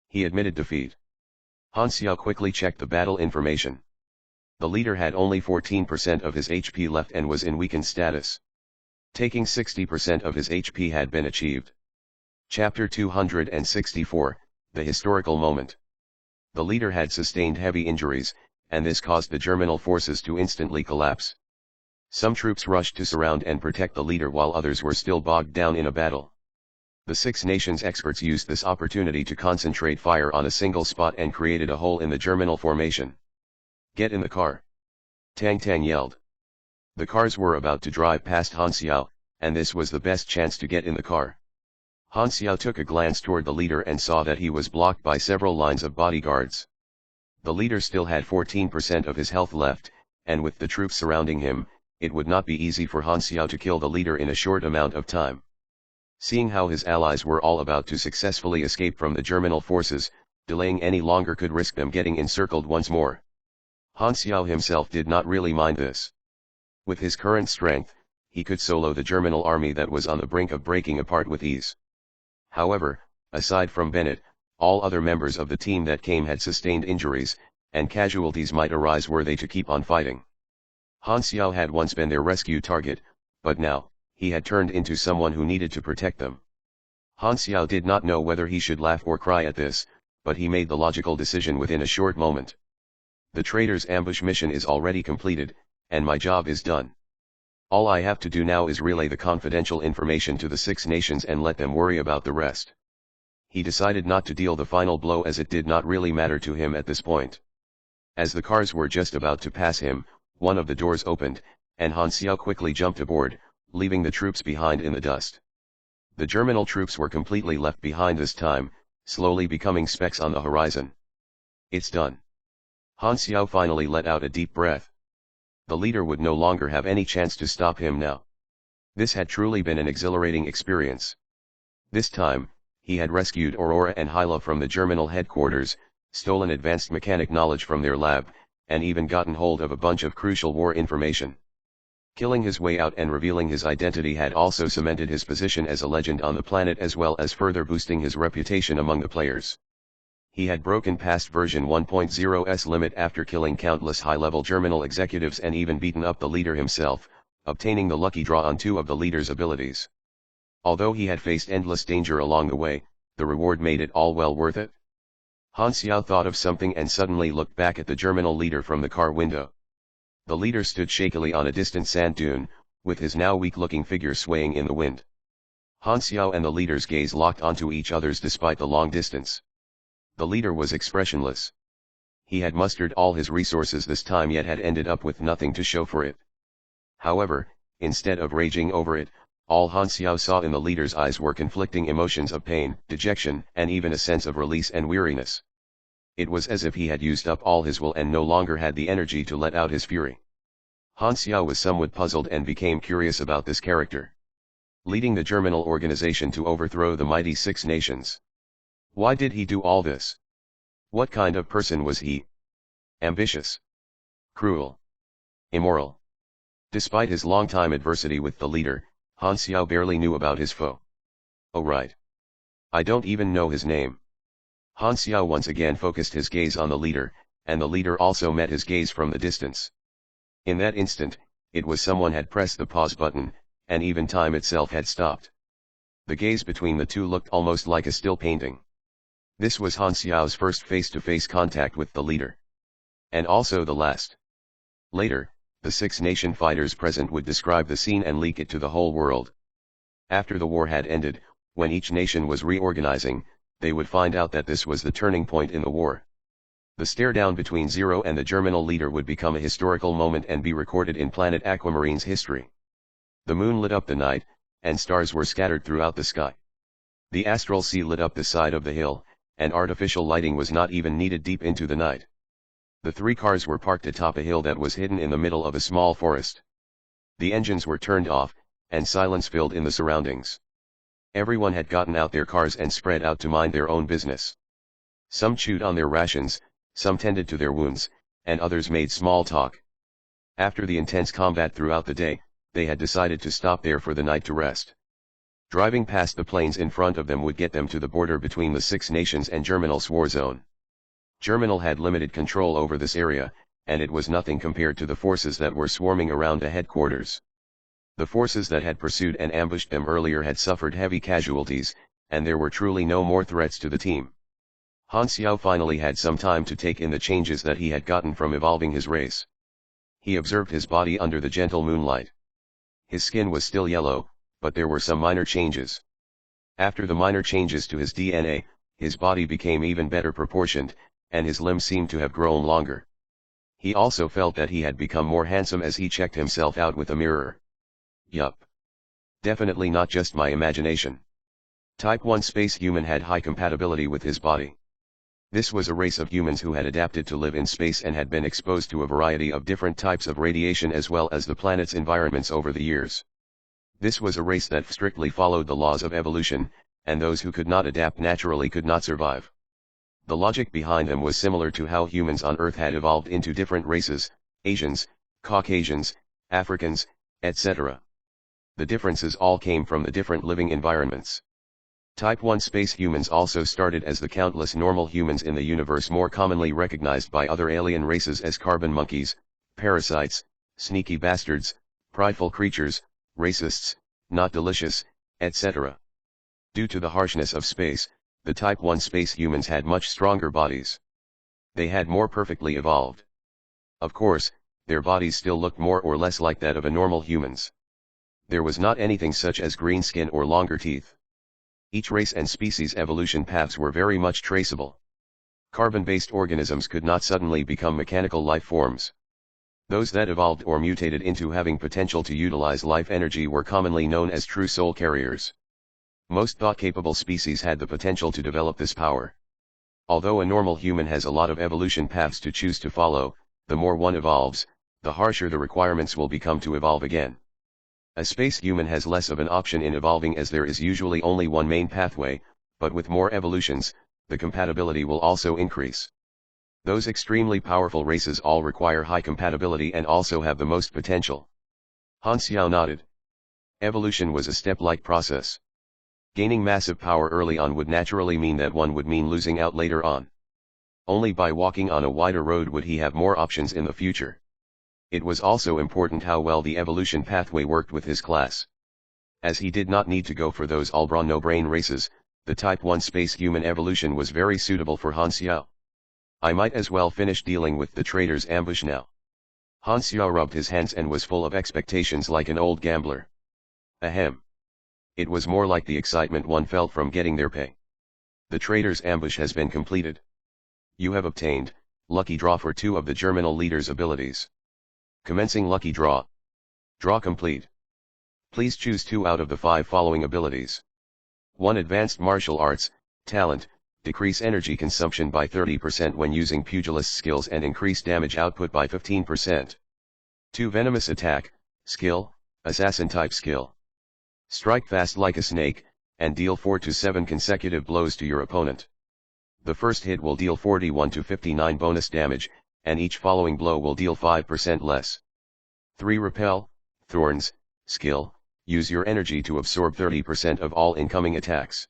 He admitted defeat. Han Xiao quickly checked the battle information. The leader had only 14% of his HP left and was in weakened status. Taking 60% of his HP had been achieved. Chapter 264, The Historical Moment. The leader had sustained heavy injuries, and this caused the Germinal forces to instantly collapse. Some troops rushed to surround and protect the leader while others were still bogged down in a battle. The Six Nations experts used this opportunity to concentrate fire on a single spot and created a hole in the Germinal formation. "Get in the car!" Tang Tang yelled. The cars were about to drive past Han Xiao, and this was the best chance to get in the car. Han Xiao took a glance toward the leader and saw that he was blocked by several lines of bodyguards. The leader still had 14% of his health left, and with the troops surrounding him, it would not be easy for Han Xiao to kill the leader in a short amount of time. Seeing how his allies were all about to successfully escape from the Germinal forces, delaying any longer could risk them getting encircled once more. Han Xiao himself did not really mind this. With his current strength, he could solo the Germinal army that was on the brink of breaking apart with ease. However, aside from Bennett, all other members of the team that came had sustained injuries, and casualties might arise were they to keep on fighting. Han Xiao had once been their rescue target, but now, he had turned into someone who needed to protect them. Han Xiao did not know whether he should laugh or cry at this, but he made the logical decision within a short moment. The traitor's ambush mission is already completed, and my job is done. All I have to do now is relay the confidential information to the Six Nations and let them worry about the rest. He decided not to deal the final blow as it did not really matter to him at this point. As the cars were just about to pass him, one of the doors opened, and Han Xiao quickly jumped aboard, leaving the troops behind in the dust. The Germinal troops were completely left behind this time, slowly becoming specks on the horizon. It's done. Han Xiao finally let out a deep breath. The leader would no longer have any chance to stop him now. This had truly been an exhilarating experience. This time, he had rescued Aurora and Hyla from the Germinal headquarters, stolen advanced mechanic knowledge from their lab, and even gotten hold of a bunch of crucial war information. Killing his way out and revealing his identity had also cemented his position as a legend on the planet as well as further boosting his reputation among the players. He had broken past version 1.0's limit after killing countless high-level Germinal executives and even beaten up the leader himself, obtaining the lucky draw on 2 of the leader's abilities. Although he had faced endless danger along the way, the reward made it all well worth it. Han Xiao thought of something and suddenly looked back at the germinal leader from the car window. The leader stood shakily on a distant sand dune, with his now weak-looking figure swaying in the wind. Han Xiao and the leader's gaze locked onto each other's despite the long distance. The leader was expressionless. He had mustered all his resources this time yet had ended up with nothing to show for it. However, instead of raging over it, all Han Xiao saw in the leader's eyes were conflicting emotions of pain, dejection, and even a sense of release and weariness. It was as if he had used up all his will and no longer had the energy to let out his fury. Han Xiao was somewhat puzzled and became curious about this character. Leading the germinal organization to overthrow the mighty 6 nations. Why did he do all this? What kind of person was he? Ambitious? Cruel? Immoral? Despite his long-time adversity with the leader, Han Xiao barely knew about his foe. Oh right. I don't even know his name. Han Xiao once again focused his gaze on the leader, and the leader also met his gaze from the distance. In that instant, it was someone had pressed the pause button, and even time itself had stopped. The gaze between the two looked almost like a still painting. This was Han Xiao's first face-to-face contact with the leader. And also the last. Later, the 6 nation fighters present would describe the scene and leak it to the whole world. After the war had ended, when each nation was reorganizing, they would find out that this was the turning point in the war. The stare-down between Zero and the germinal leader would become a historical moment and be recorded in planet Aquamarine's history. The moon lit up the night, and stars were scattered throughout the sky. The astral sea lit up the side of the hill, and artificial lighting was not even needed deep into the night. The 3 cars were parked atop a hill that was hidden in the middle of a small forest. The engines were turned off, and silence filled in the surroundings. Everyone had gotten out their cars and spread out to mind their own business. Some chewed on their rations, some tended to their wounds, and others made small talk. After the intense combat throughout the day, they had decided to stop there for the night to rest. Driving past the plains in front of them would get them to the border between the 6 nations and Germinal's war zone. Germinal had limited control over this area, and it was nothing compared to the forces that were swarming around the headquarters. The forces that had pursued and ambushed them earlier had suffered heavy casualties, and there were truly no more threats to the team. Han Xiao finally had some time to take in the changes that he had gotten from evolving his race. He observed his body under the gentle moonlight. His skin was still yellow, but there were some minor changes. After the minor changes to his DNA, his body became even better proportioned, and his limbs seemed to have grown longer. He also felt that he had become more handsome as he checked himself out with a mirror. Yup. Definitely not just my imagination. Type 1 space human had high compatibility with his body. This was a race of humans who had adapted to live in space and had been exposed to a variety of different types of radiation as well as the planet's environments over the years. This was a race that strictly followed the laws of evolution, and those who could not adapt naturally could not survive. The logic behind them was similar to how humans on Earth had evolved into different races, Asians, Caucasians, Africans, etc. The differences all came from the different living environments. Type 1 space humans also started as the countless normal humans in the universe more commonly recognized by other alien races as carbon monkeys, parasites, sneaky bastards, prideful creatures, racists, not delicious, etc. Due to the harshness of space, the Type 1 space humans had much stronger bodies. They had more perfectly evolved. Of course, their bodies still looked more or less like that of a normal humans. There was not anything such as green skin or longer teeth. Each race and species evolution paths were very much traceable. Carbon-based organisms could not suddenly become mechanical life forms. Those that evolved or mutated into having potential to utilize life energy were commonly known as true soul carriers. Most thought-capable species had the potential to develop this power. Although a normal human has a lot of evolution paths to choose to follow, the more one evolves, the harsher the requirements will become to evolve again. A space human has less of an option in evolving as there is usually only one main pathway, but with more evolutions, the compatibility will also increase. Those extremely powerful races all require high compatibility and also have the most potential. Han Xiao nodded. Evolution was a step-like process. Gaining massive power early on would naturally mean that one would mean losing out later on. Only by walking on a wider road would he have more options in the future. It was also important how well the evolution pathway worked with his class. As he did not need to go for those all-brawn no-brain races, the Type 1 space human evolution was very suitable for Han Xiao. I might as well finish dealing with the traitor's ambush now. Han Xiao rubbed his hands and was full of expectations like an old gambler. Ahem. It was more like the excitement one felt from getting their pay. The traitor's ambush has been completed. You have obtained lucky draw for 2 of the Germinal leader's abilities. Commencing lucky draw. Draw complete. Please choose 2 out of the 5 following abilities. 1. Advanced martial arts, talent, decrease energy consumption by 30% when using pugilist skills and increase damage output by 15%. 2. Venomous attack, skill, assassin type skill. Strike fast like a snake, and deal 4 to 7 consecutive blows to your opponent. The first hit will deal 41 to 59 bonus damage, and each following blow will deal 5% less. 3. Repel, thorns, skill, use your energy to absorb 30% of all incoming attacks.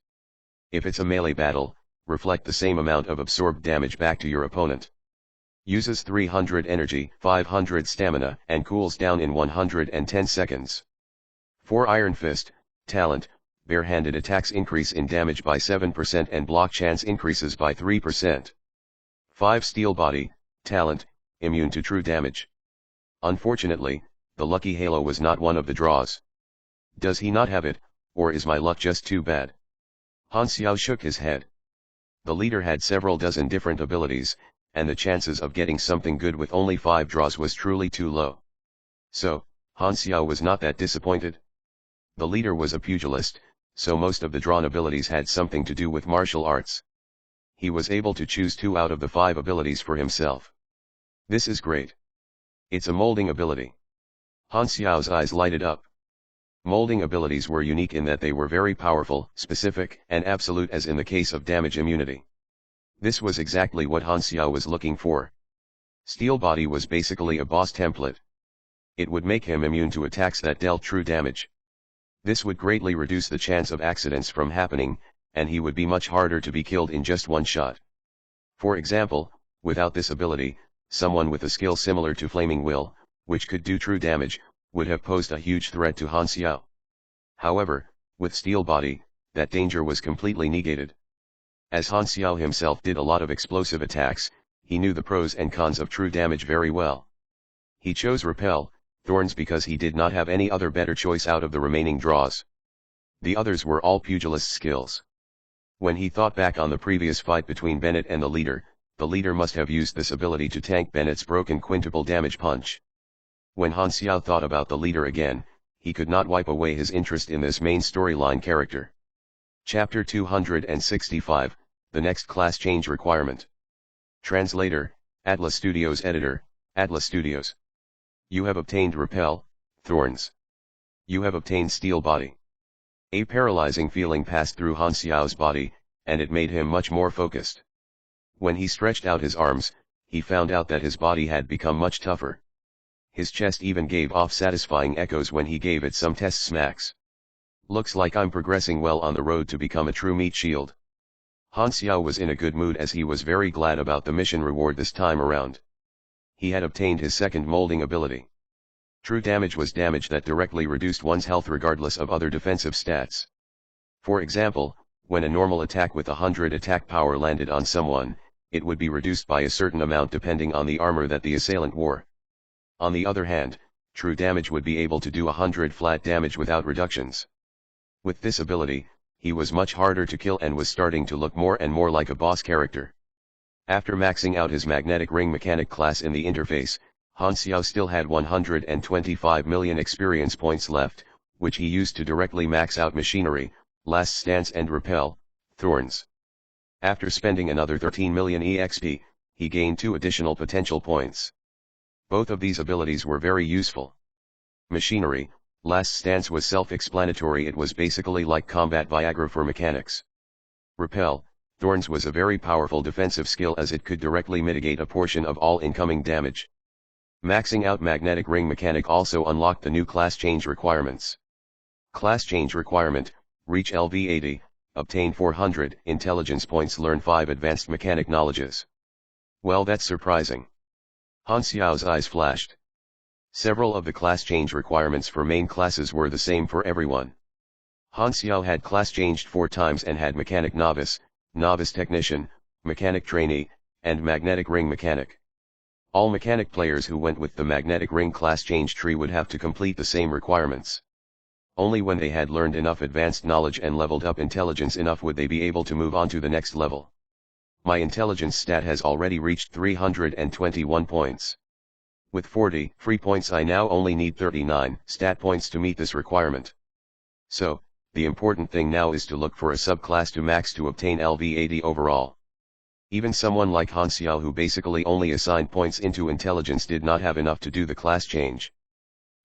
If it's a melee battle, reflect the same amount of absorbed damage back to your opponent. Uses 300 energy, 500 stamina, and cools down in 110 seconds. 4. Iron Fist, talent, bare-handed attacks increase in damage by 7% and block chance increases by 3%. 5. Steel Body, talent, immune to true damage. Unfortunately, the lucky halo was not one of the draws. Does he not have it, or is my luck just too bad? Han Xiao shook his head. The leader had several dozen different abilities, and the chances of getting something good with only 5 draws was truly too low. So, Han Xiao was not that disappointed. The leader was a pugilist, so most of the drawn abilities had something to do with martial arts. He was able to choose 2 out of the 5 abilities for himself. This is great. It's a molding ability. Han Xiao's eyes lighted up. Molding abilities were unique in that they were very powerful, specific, and absolute as in the case of damage immunity. This was exactly what Han Xiao was looking for. Steel Body was basically a boss template. It would make him immune to attacks that dealt true damage. This would greatly reduce the chance of accidents from happening, and he would be much harder to be killed in just one shot. For example, without this ability, someone with a skill similar to Flaming Will, which could do true damage, would have posed a huge threat to Han Xiao. However, with Steel Body, that danger was completely negated. As Han Xiao himself did a lot of explosive attacks, he knew the pros and cons of true damage very well. He chose Repel, Thorns because he did not have any other better choice out of the remaining draws. The others were all pugilist skills. When he thought back on the previous fight between Bennett and the leader must have used this ability to tank Bennett's broken quintuple damage punch. When Han Xiao thought about the leader again, he could not wipe away his interest in this main storyline character. Chapter 265, The Next Class Change Requirement. Translator, Atlas Studios. Editor, Atlas Studios. You have obtained Repel, Thorns. You have obtained Steel Body. A paralyzing feeling passed through Han Xiao's body, and it made him much more focused. When he stretched out his arms, he found out that his body had become much tougher. His chest even gave off satisfying echoes when he gave it some test smacks. Looks like I'm progressing well on the road to become a true meat shield. Han Xiao was in a good mood as he was very glad about the mission reward this time around. He had obtained his second molding ability. True damage was damage that directly reduced one's health regardless of other defensive stats. For example, when a normal attack with 100 attack power landed on someone, it would be reduced by a certain amount depending on the armor that the assailant wore. On the other hand, true damage would be able to do 100 flat damage without reductions. With this ability, he was much harder to kill and was starting to look more and more like a boss character. After maxing out his magnetic ring mechanic class in the interface, Han Xiao still had 125 million experience points left, which he used to directly max out machinery, last stance and repel, thorns. After spending another 13 million EXP, he gained 2 additional potential points. Both of these abilities were very useful. Machinery, last stance was self-explanatory. It was basically like combat Viagra for mechanics. Repel, Thorns was a very powerful defensive skill as it could directly mitigate a portion of all incoming damage. Maxing out magnetic ring mechanic also unlocked the new class change requirements. Class change requirement, reach LV80, obtain 400 intelligence points, learn 5 advanced mechanic knowledges. Well, that's surprising. Han Xiao's eyes flashed. Several of the class change requirements for main classes were the same for everyone. Han Xiao had class changed 4 times and had Mechanic Novice, Novice Technician, Mechanic Trainee, and Magnetic Ring Mechanic. All mechanic players who went with the Magnetic Ring class change tree would have to complete the same requirements. Only when they had learned enough advanced knowledge and leveled up intelligence enough would they be able to move on to the next level. My intelligence stat has already reached 321 points. With 40 free points I now only need 39 stat points to meet this requirement. So, the important thing now is to look for a subclass to max to obtain LV80 overall. Even someone like Han Xiao who basically only assigned points into intelligence did not have enough to do the class change.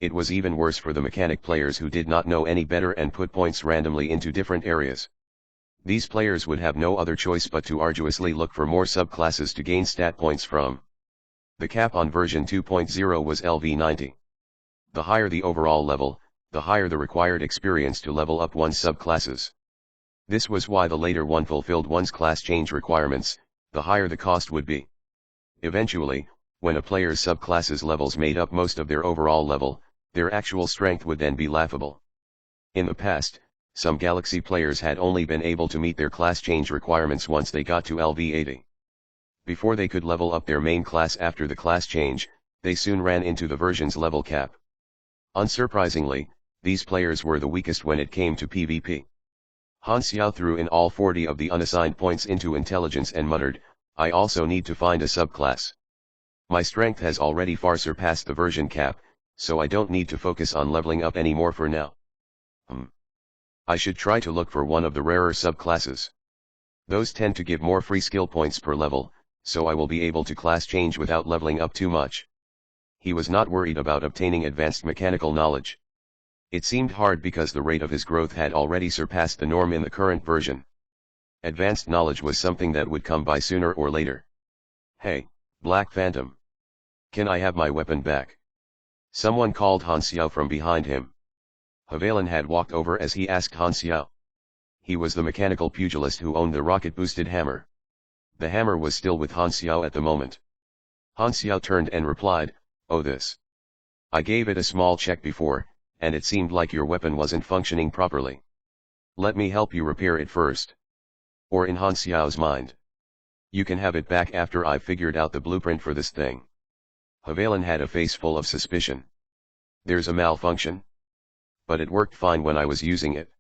It was even worse for the mechanic players who did not know any better and put points randomly into different areas. These players would have no other choice but to arduously look for more subclasses to gain stat points from. The cap on version 2.0 was LV90. The higher the overall level, the higher the required experience to level up one's subclasses. This was why the later one fulfilled one's class change requirements, the higher the cost would be. Eventually, when a player's subclasses levels made up most of their overall level, their actual strength would then be laughable. In the past, some Galaxy players had only been able to meet their class change requirements once they got to LV80. Before they could level up their main class after the class change, they soon ran into the version's level cap. Unsurprisingly, these players were the weakest when it came to PvP. Han Xiao threw in all 40 of the unassigned points into intelligence and muttered, "I also need to find a subclass. My strength has already far surpassed the version cap, so I don't need to focus on leveling up anymore for now. I should try to look for one of the rarer subclasses. Those tend to give more free skill points per level, so I will be able to class change without leveling up too much." He was not worried about obtaining advanced mechanical knowledge. It seemed hard because the rate of his growth had already surpassed the norm in the current version. Advanced knowledge was something that would come by sooner or later. "Hey, Black Phantom. Can I have my weapon back?" Someone called Han Xiao from behind him. Havilan had walked over as he asked Han Xiao. He was the mechanical pugilist who owned the rocket-boosted hammer. The hammer was still with Han Xiao at the moment. Han Xiao turned and replied, "Oh, this. I gave it a small check before, and it seemed like your weapon wasn't functioning properly. Let me help you repair it first." Or in Han Xiao's mind, "You can have it back after I've figured out the blueprint for this thing." Havilan had a face full of suspicion. "There's a malfunction? But it worked fine when I was using it."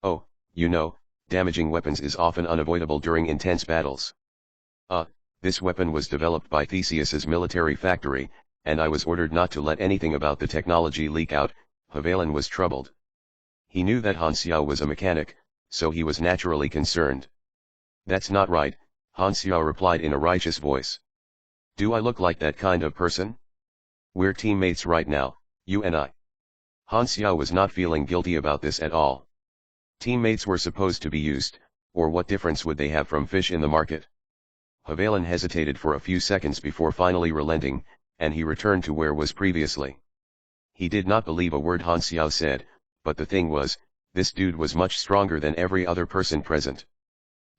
"Oh, you know, damaging weapons is often unavoidable during intense battles. This weapon was developed by Theseus's military factory, and I was ordered not to let anything about the technology leak out." Havilan was troubled. He knew that Han Xiao was a mechanic, so he was naturally concerned. "That's not right," Han Xiao replied in a righteous voice. "Do I look like that kind of person? We're teammates right now, you and I." Han Xiao was not feeling guilty about this at all. Teammates were supposed to be used, or what difference would they have from fish in the market? Havilan hesitated for a few seconds before finally relenting, and he returned to where was previously. He did not believe a word Han Xiao said, but the thing was, this dude was much stronger than every other person present.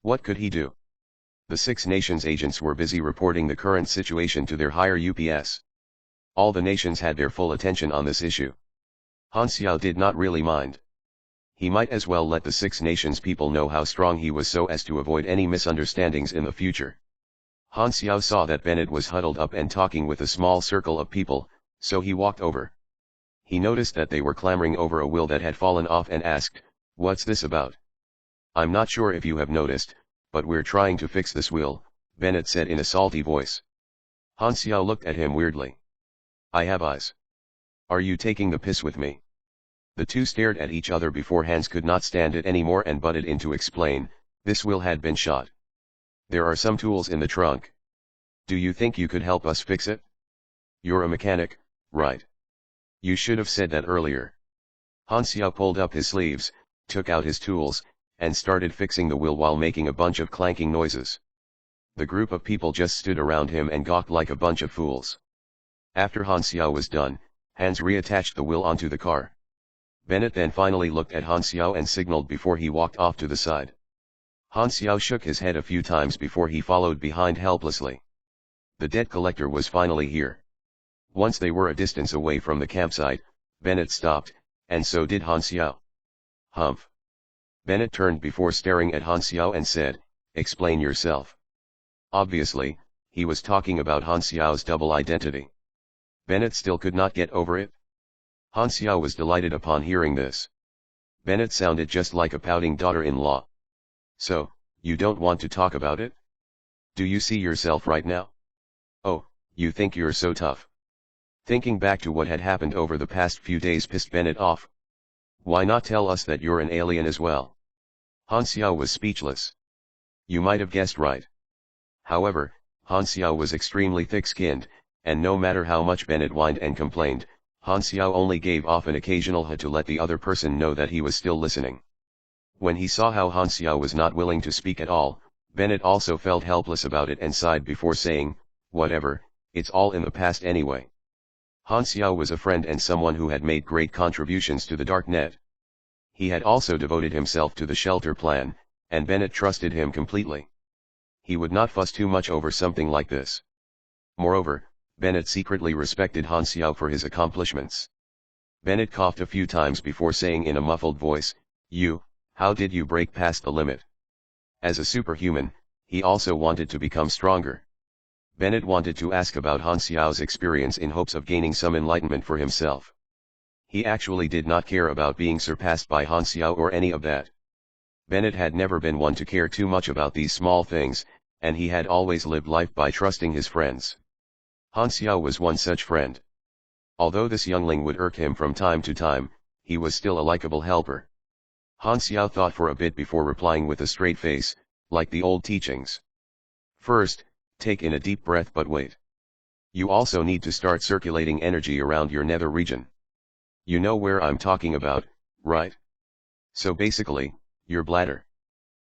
What could he do? The Six Nations agents were busy reporting the current situation to their higher UPS. All the nations had their full attention on this issue. Han Xiao did not really mind. He might as well let the Six Nations people know how strong he was so as to avoid any misunderstandings in the future. Han Xiao saw that Bennett was huddled up and talking with a small circle of people, so he walked over. He noticed that they were clamoring over a wheel that had fallen off and asked, "What's this about?" "I'm not sure if you have noticed, but we're trying to fix this wheel," Bennett said in a salty voice. Han Xiao looked at him weirdly. "I have eyes. Are you taking the piss with me?" The two stared at each other before Hans could not stand it anymore and butted in to explain, "This wheel had been shot. There are some tools in the trunk. Do you think you could help us fix it? You're a mechanic, right? You should have said that earlier." Han Xiao pulled up his sleeves, took out his tools, and started fixing the wheel while making a bunch of clanking noises. The group of people just stood around him and gawked like a bunch of fools. After Han Xiao was done, Hans reattached the wheel onto the car. Bennett then finally looked at Han Xiao and signaled before he walked off to the side. Han Xiao shook his head a few times before he followed behind helplessly. The debt collector was finally here. Once they were a distance away from the campsite, Bennett stopped, and so did Han Xiao. Humph. Bennett turned before staring at Han Xiao and said, "Explain yourself." Obviously, he was talking about Han Xiao's double identity. Bennett still could not get over it. Han Xiao was delighted upon hearing this. Bennett sounded just like a pouting daughter-in-law. "So, you don't want to talk about it? Do you see yourself right now? Oh, you think you're so tough." Thinking back to what had happened over the past few days pissed Bennett off. "Why not tell us that you're an alien as well?" Han Xiao was speechless. "You might have guessed right." However, Han Xiao was extremely thick-skinned, and no matter how much Bennett whined and complained, Han Xiao only gave off an occasional "huh" to let the other person know that he was still listening. When he saw how Han Xiao was not willing to speak at all, Bennett also felt helpless about it and sighed before saying, "Whatever, it's all in the past anyway." Han Xiao was a friend and someone who had made great contributions to the darknet. He had also devoted himself to the shelter plan, and Bennett trusted him completely. He would not fuss too much over something like this. Moreover, Bennett secretly respected Han Xiao for his accomplishments. Bennett coughed a few times before saying in a muffled voice, How did you break past the limit?" As a superhuman, he also wanted to become stronger. Bennett wanted to ask about Han Xiao's experience in hopes of gaining some enlightenment for himself. He actually did not care about being surpassed by Han Xiao or any of that. Bennett had never been one to care too much about these small things, and he had always lived life by trusting his friends. Han Xiao was one such friend. Although this youngling would irk him from time to time, he was still a likable helper. Han Xiao thought for a bit before replying with a straight face, like the old teachings. "First, take in a deep breath but wait. You also need to start circulating energy around your nether region. You know where I'm talking about, right? So basically, your bladder.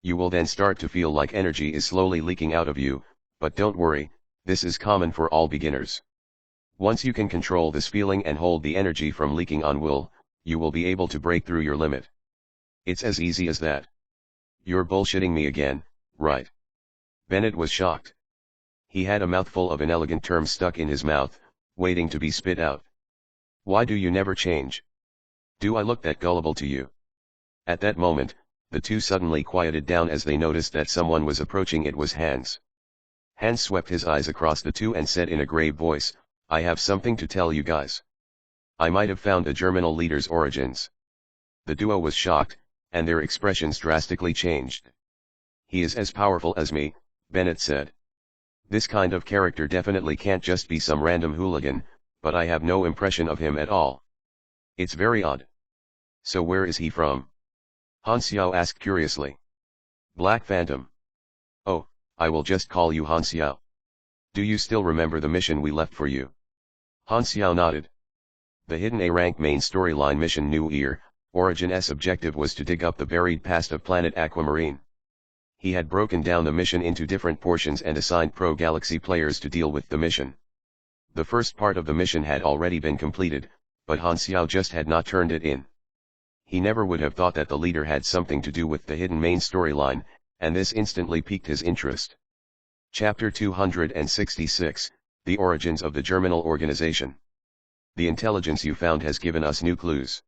You will then start to feel like energy is slowly leaking out of you, but don't worry, this is common for all beginners. Once you can control this feeling and hold the energy from leaking on will, you will be able to break through your limit. It's as easy as that." "You're bullshitting me again, right?" Bennett was shocked. He had a mouthful of inelegant terms stuck in his mouth, waiting to be spit out. "Why do you never change? Do I look that gullible to you?" At that moment, the two suddenly quieted down as they noticed that someone was approaching. It was Hans. Hans swept his eyes across the two and said in a grave voice, "I have something to tell you guys. I might have found a germinal leader's origins." The duo was shocked, and their expressions drastically changed. "He is as powerful as me," Bennett said. "This kind of character definitely can't just be some random hooligan, but I have no impression of him at all. It's very odd." "So where is he from?" Han Xiao asked curiously. "Black Phantom. Oh, I will just call you Han Xiao. Do you still remember the mission we left for you?" Han Xiao nodded. The hidden A-rank main storyline mission New Year, Origin's objective was to dig up the buried past of planet Aquamarine. He had broken down the mission into different portions and assigned pro-galaxy players to deal with the mission. The first part of the mission had already been completed, but Han Xiao just had not turned it in. He never would have thought that the leader had something to do with the hidden main storyline, and this instantly piqued his interest. Chapter 266, The Origins of the Germinal Organization. The intelligence you found has given us new clues.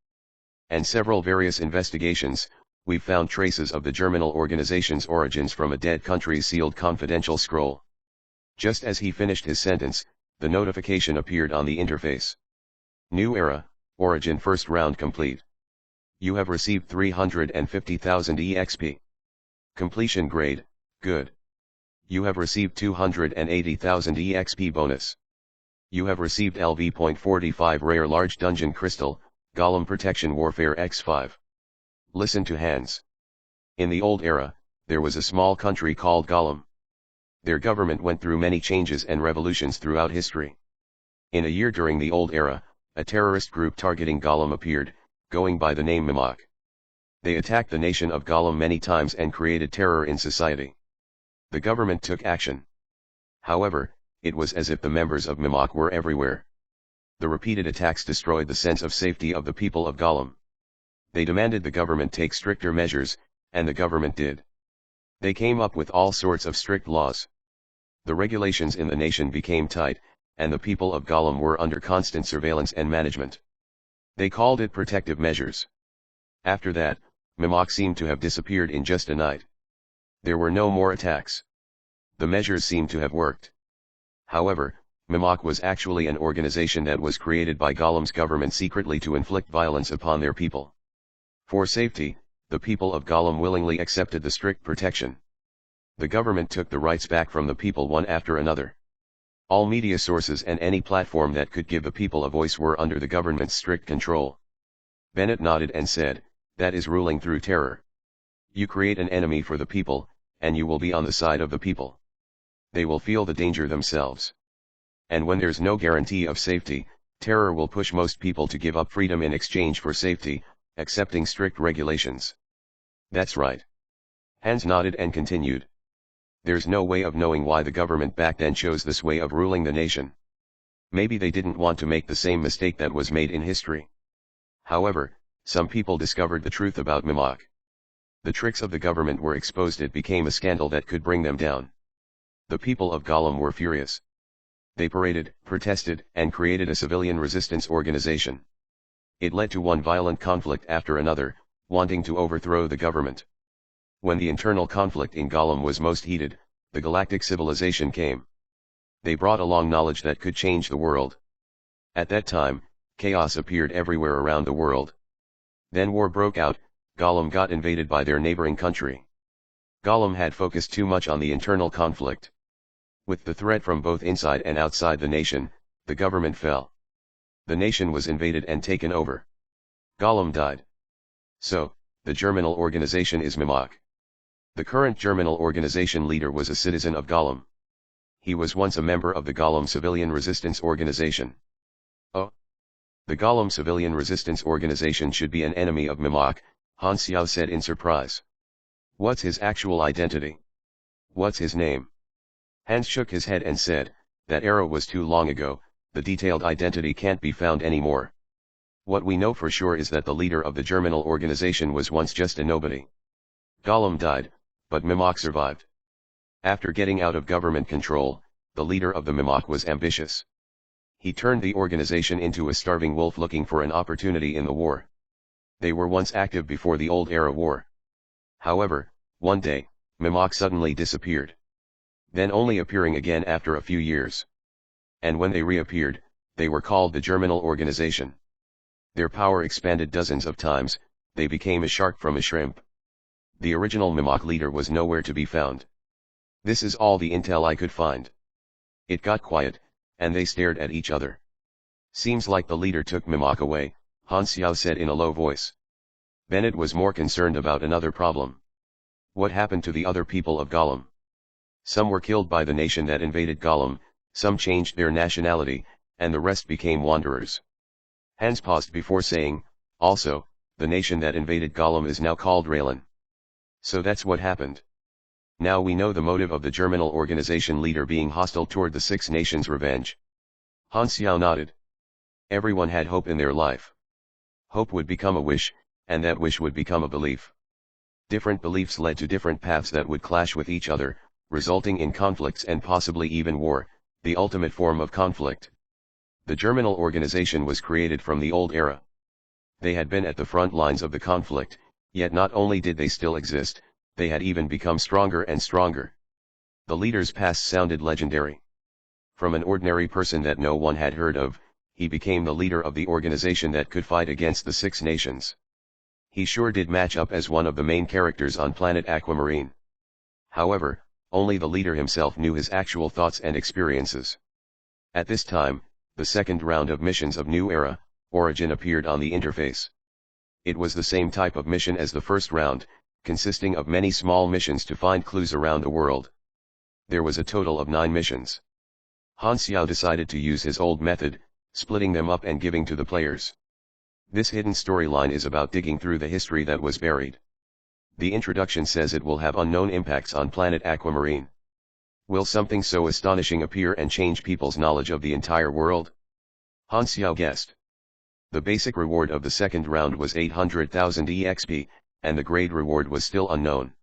And several various investigations, we've found traces of the Germinal Organization's origins from a dead country's sealed confidential scroll. Just as he finished his sentence, the notification appeared on the interface. New era, origin first round complete. You have received 350,000 EXP. Completion grade, good. You have received 280,000 EXP bonus. You have received LV.45 rare large dungeon crystal, Golem protection warfare X5. Listen to Hans. In the old era, there was a small country called Golem. Their government went through many changes and revolutions throughout history. In a year during the old era, a terrorist group targeting Golem appeared, going by the name Mimok. They attacked the nation of Golem many times and created terror in society. The government took action. However, it was as if the members of Mimok were everywhere. The repeated attacks destroyed the sense of safety of the people of Golem. They demanded the government take stricter measures, and the government did. They came up with all sorts of strict laws. The regulations in the nation became tight, and the people of Gollum were under constant surveillance and management. They called it protective measures. After that, Mimok seemed to have disappeared in just a night. There were no more attacks. The measures seemed to have worked. However, Mimok was actually an organization that was created by Gollum's government secretly to inflict violence upon their people. For safety, the people of Gollum willingly accepted the strict protection. The government took the rights back from the people one after another. All media sources and any platform that could give the people a voice were under the government's strict control. Bennett nodded and said, "That is ruling through terror. You create an enemy for the people, and you will be on the side of the people. They will feel the danger themselves. And when there's no guarantee of safety, terror will push most people to give up freedom in exchange for safety, accepting strict regulations." "That's right." Hans nodded and continued. "There's no way of knowing why the government back then chose this way of ruling the nation. Maybe they didn't want to make the same mistake that was made in history. However, some people discovered the truth about Mimok. The tricks of the government were exposed. It became a scandal that could bring them down. The people of Gollum were furious. They paraded, protested, and created a civilian resistance organization. It led to one violent conflict after another, wanting to overthrow the government. When the internal conflict in Gollum was most heated, the galactic civilization came. They brought along knowledge that could change the world. At that time, chaos appeared everywhere around the world. Then war broke out. Gollum got invaded by their neighboring country. Gollum had focused too much on the internal conflict. With the threat from both inside and outside the nation, the government fell. The nation was invaded and taken over. Gollum died. So, the Germinal organization is Mimok. The current Germinal organization leader was a citizen of Gollum. He was once a member of the Gollum Civilian Resistance Organization. Oh. The Gollum Civilian Resistance Organization should be an enemy of Mimok, Han Xiao said in surprise. What's his actual identity? What's his name? Hans shook his head and said, that era was too long ago, the detailed identity can't be found anymore. What we know for sure is that the leader of the Germinal organization was once just a nobody. Gollum died, but Mimok survived. After getting out of government control, the leader of the Mimok was ambitious. He turned the organization into a starving wolf looking for an opportunity in the war. They were once active before the Old Era War. However, one day, Mimok suddenly disappeared. Then only appearing again after a few years. And when they reappeared, they were called the Germinal Organization. Their power expanded dozens of times. They became a shark from a shrimp. The original Mimok leader was nowhere to be found. This is all the intel I could find. It got quiet, and they stared at each other. Seems like the leader took Mimok away, Han Xiao said in a low voice. Bennett was more concerned about another problem. What happened to the other people of Gollum? Some were killed by the nation that invaded Gollum, some changed their nationality, and the rest became wanderers. Hans paused before saying, also, the nation that invaded Gollum is now called Raylan. So that's what happened. Now we know the motive of the Germinal organization leader being hostile toward the Six Nations' revenge. Han Xiao nodded. Everyone had hope in their life. Hope would become a wish, and that wish would become a belief. Different beliefs led to different paths that would clash with each other, resulting in conflicts and possibly even war, the ultimate form of conflict. The Germinal organization was created from the old era. They had been at the front lines of the conflict, yet not only did they still exist, they had even become stronger and stronger. The leader's past sounded legendary. From an ordinary person that no one had heard of, he became the leader of the organization that could fight against the Six Nations. He sure did match up as one of the main characters on planet Aquamarine. However, only the leader himself knew his actual thoughts and experiences. At this time, the second round of missions of New Era, Origin appeared on the interface. It was the same type of mission as the first round, consisting of many small missions to find clues around the world. There was a total of 9 missions. Han Xiao decided to use his old method, splitting them up and giving to the players. This hidden storyline is about digging through the history that was buried. The introduction says it will have unknown impacts on planet Aquamarine. Will something so astonishing appear and change people's knowledge of the entire world? Han Xiao guessed. The basic reward of the second round was 800,000 EXP, and the grade reward was still unknown.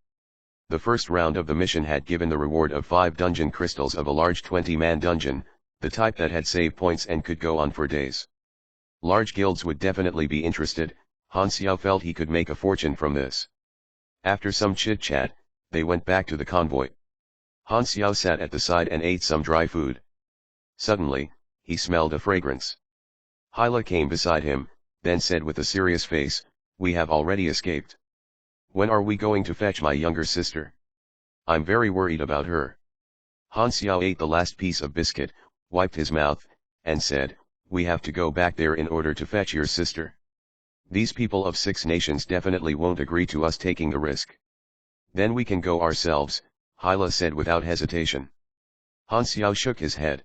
The first round of the mission had given the reward of 5 dungeon crystals of a large 20-man dungeon, The type that had save points and could go on for days. Large guilds would definitely be interested. Han Xiao felt he could make a fortune from this. After some chit-chat, they went back to the convoy. Han Xiao sat at the side and ate some dry food. Suddenly, he smelled a fragrance. Hyla came beside him, then said with a serious face, "We have already escaped. When are we going to fetch my younger sister? I'm very worried about her." Han Xiao ate the last piece of biscuit, wiped his mouth, and said, "We have to go back there in order to fetch your sister. These people of 6 nations definitely won't agree to us taking the risk." "Then we can go ourselves," Hyla said without hesitation. Han Xiao shook his head.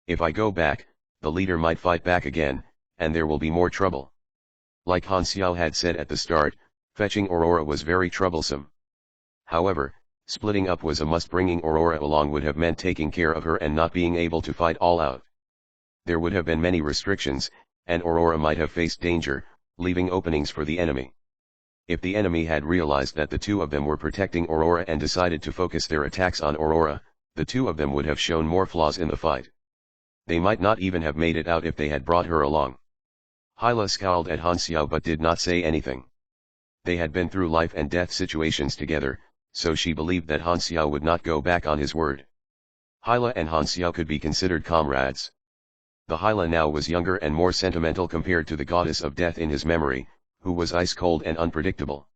"If I go back, the leader might fight back again, and there will be more trouble." Like Han Xiao had said at the start, fetching Aurora was very troublesome. However, splitting up was a must. Bringing Aurora along would have meant taking care of her and not being able to fight all out. There would have been many restrictions, and Aurora might have faced danger, leaving openings for the enemy. If the enemy had realized that the two of them were protecting Aurora and decided to focus their attacks on Aurora, the two of them would have shown more flaws in the fight. They might not even have made it out if they had brought her along. Hyla scowled at Han Xiao but did not say anything. They had been through life and death situations together, so she believed that Han Xiao would not go back on his word. Hyla and Han Xiao could be considered comrades. The Hyla now was younger and more sentimental compared to the goddess of death in his memory, who was ice-cold and unpredictable.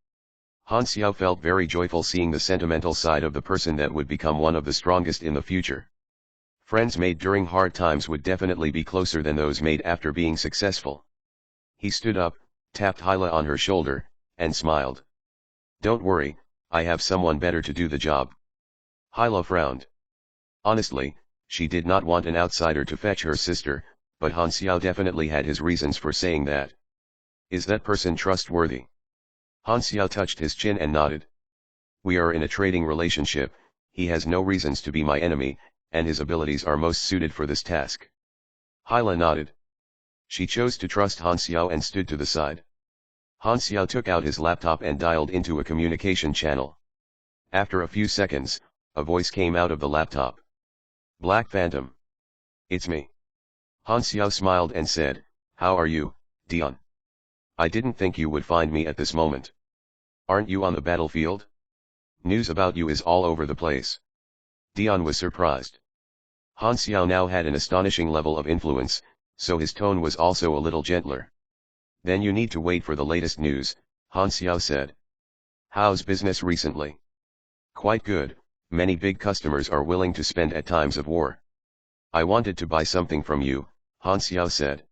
Han Xiao felt very joyful seeing the sentimental side of the person that would become one of the strongest in the future. Friends made during hard times would definitely be closer than those made after being successful. He stood up, tapped Hyla on her shoulder, and smiled. "Don't worry, I have someone better to do the job." Hyla frowned. Honestly, she did not want an outsider to fetch her sister, but Han Xiao definitely had his reasons for saying that. "Is that person trustworthy?" Han Xiao touched his chin and nodded. "We are in a trading relationship, he has no reasons to be my enemy, and his abilities are most suited for this task." Hyla nodded. She chose to trust Han Xiao and stood to the side. Han Xiao took out his laptop and dialed into a communication channel. After a few seconds, a voice came out of the laptop. "Black Phantom. It's me." Han Xiao smiled and said, "How are you, Dion? I didn't think you would find me at this moment. Aren't you on the battlefield? News about you is all over the place." Dion was surprised. Han Xiao now had an astonishing level of influence, so his tone was also a little gentler. "Then you need to wait for the latest news," Han Xiao said. "How's business recently?" "Quite good, many big customers are willing to spend at times of war." "I wanted to buy something from you," Han Xiao said.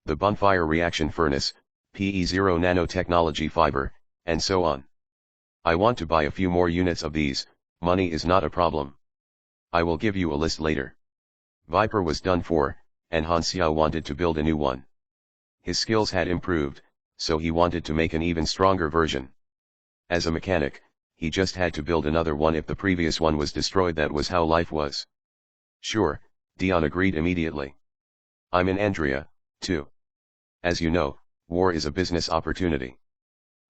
"The bonfire reaction furnace, PE0 nanotechnology fiber, and so on. I want to buy a few more units of these. Money is not a problem. I will give you a list later." Viper was done for, and Han Xiao wanted to build a new one. His skills had improved, so he wanted to make an even stronger version. As a mechanic, he just had to build another one if the previous one was destroyed. That was how life was. "Sure," Dion agreed immediately. "I'm in Andria, too. As you know, war is a business opportunity.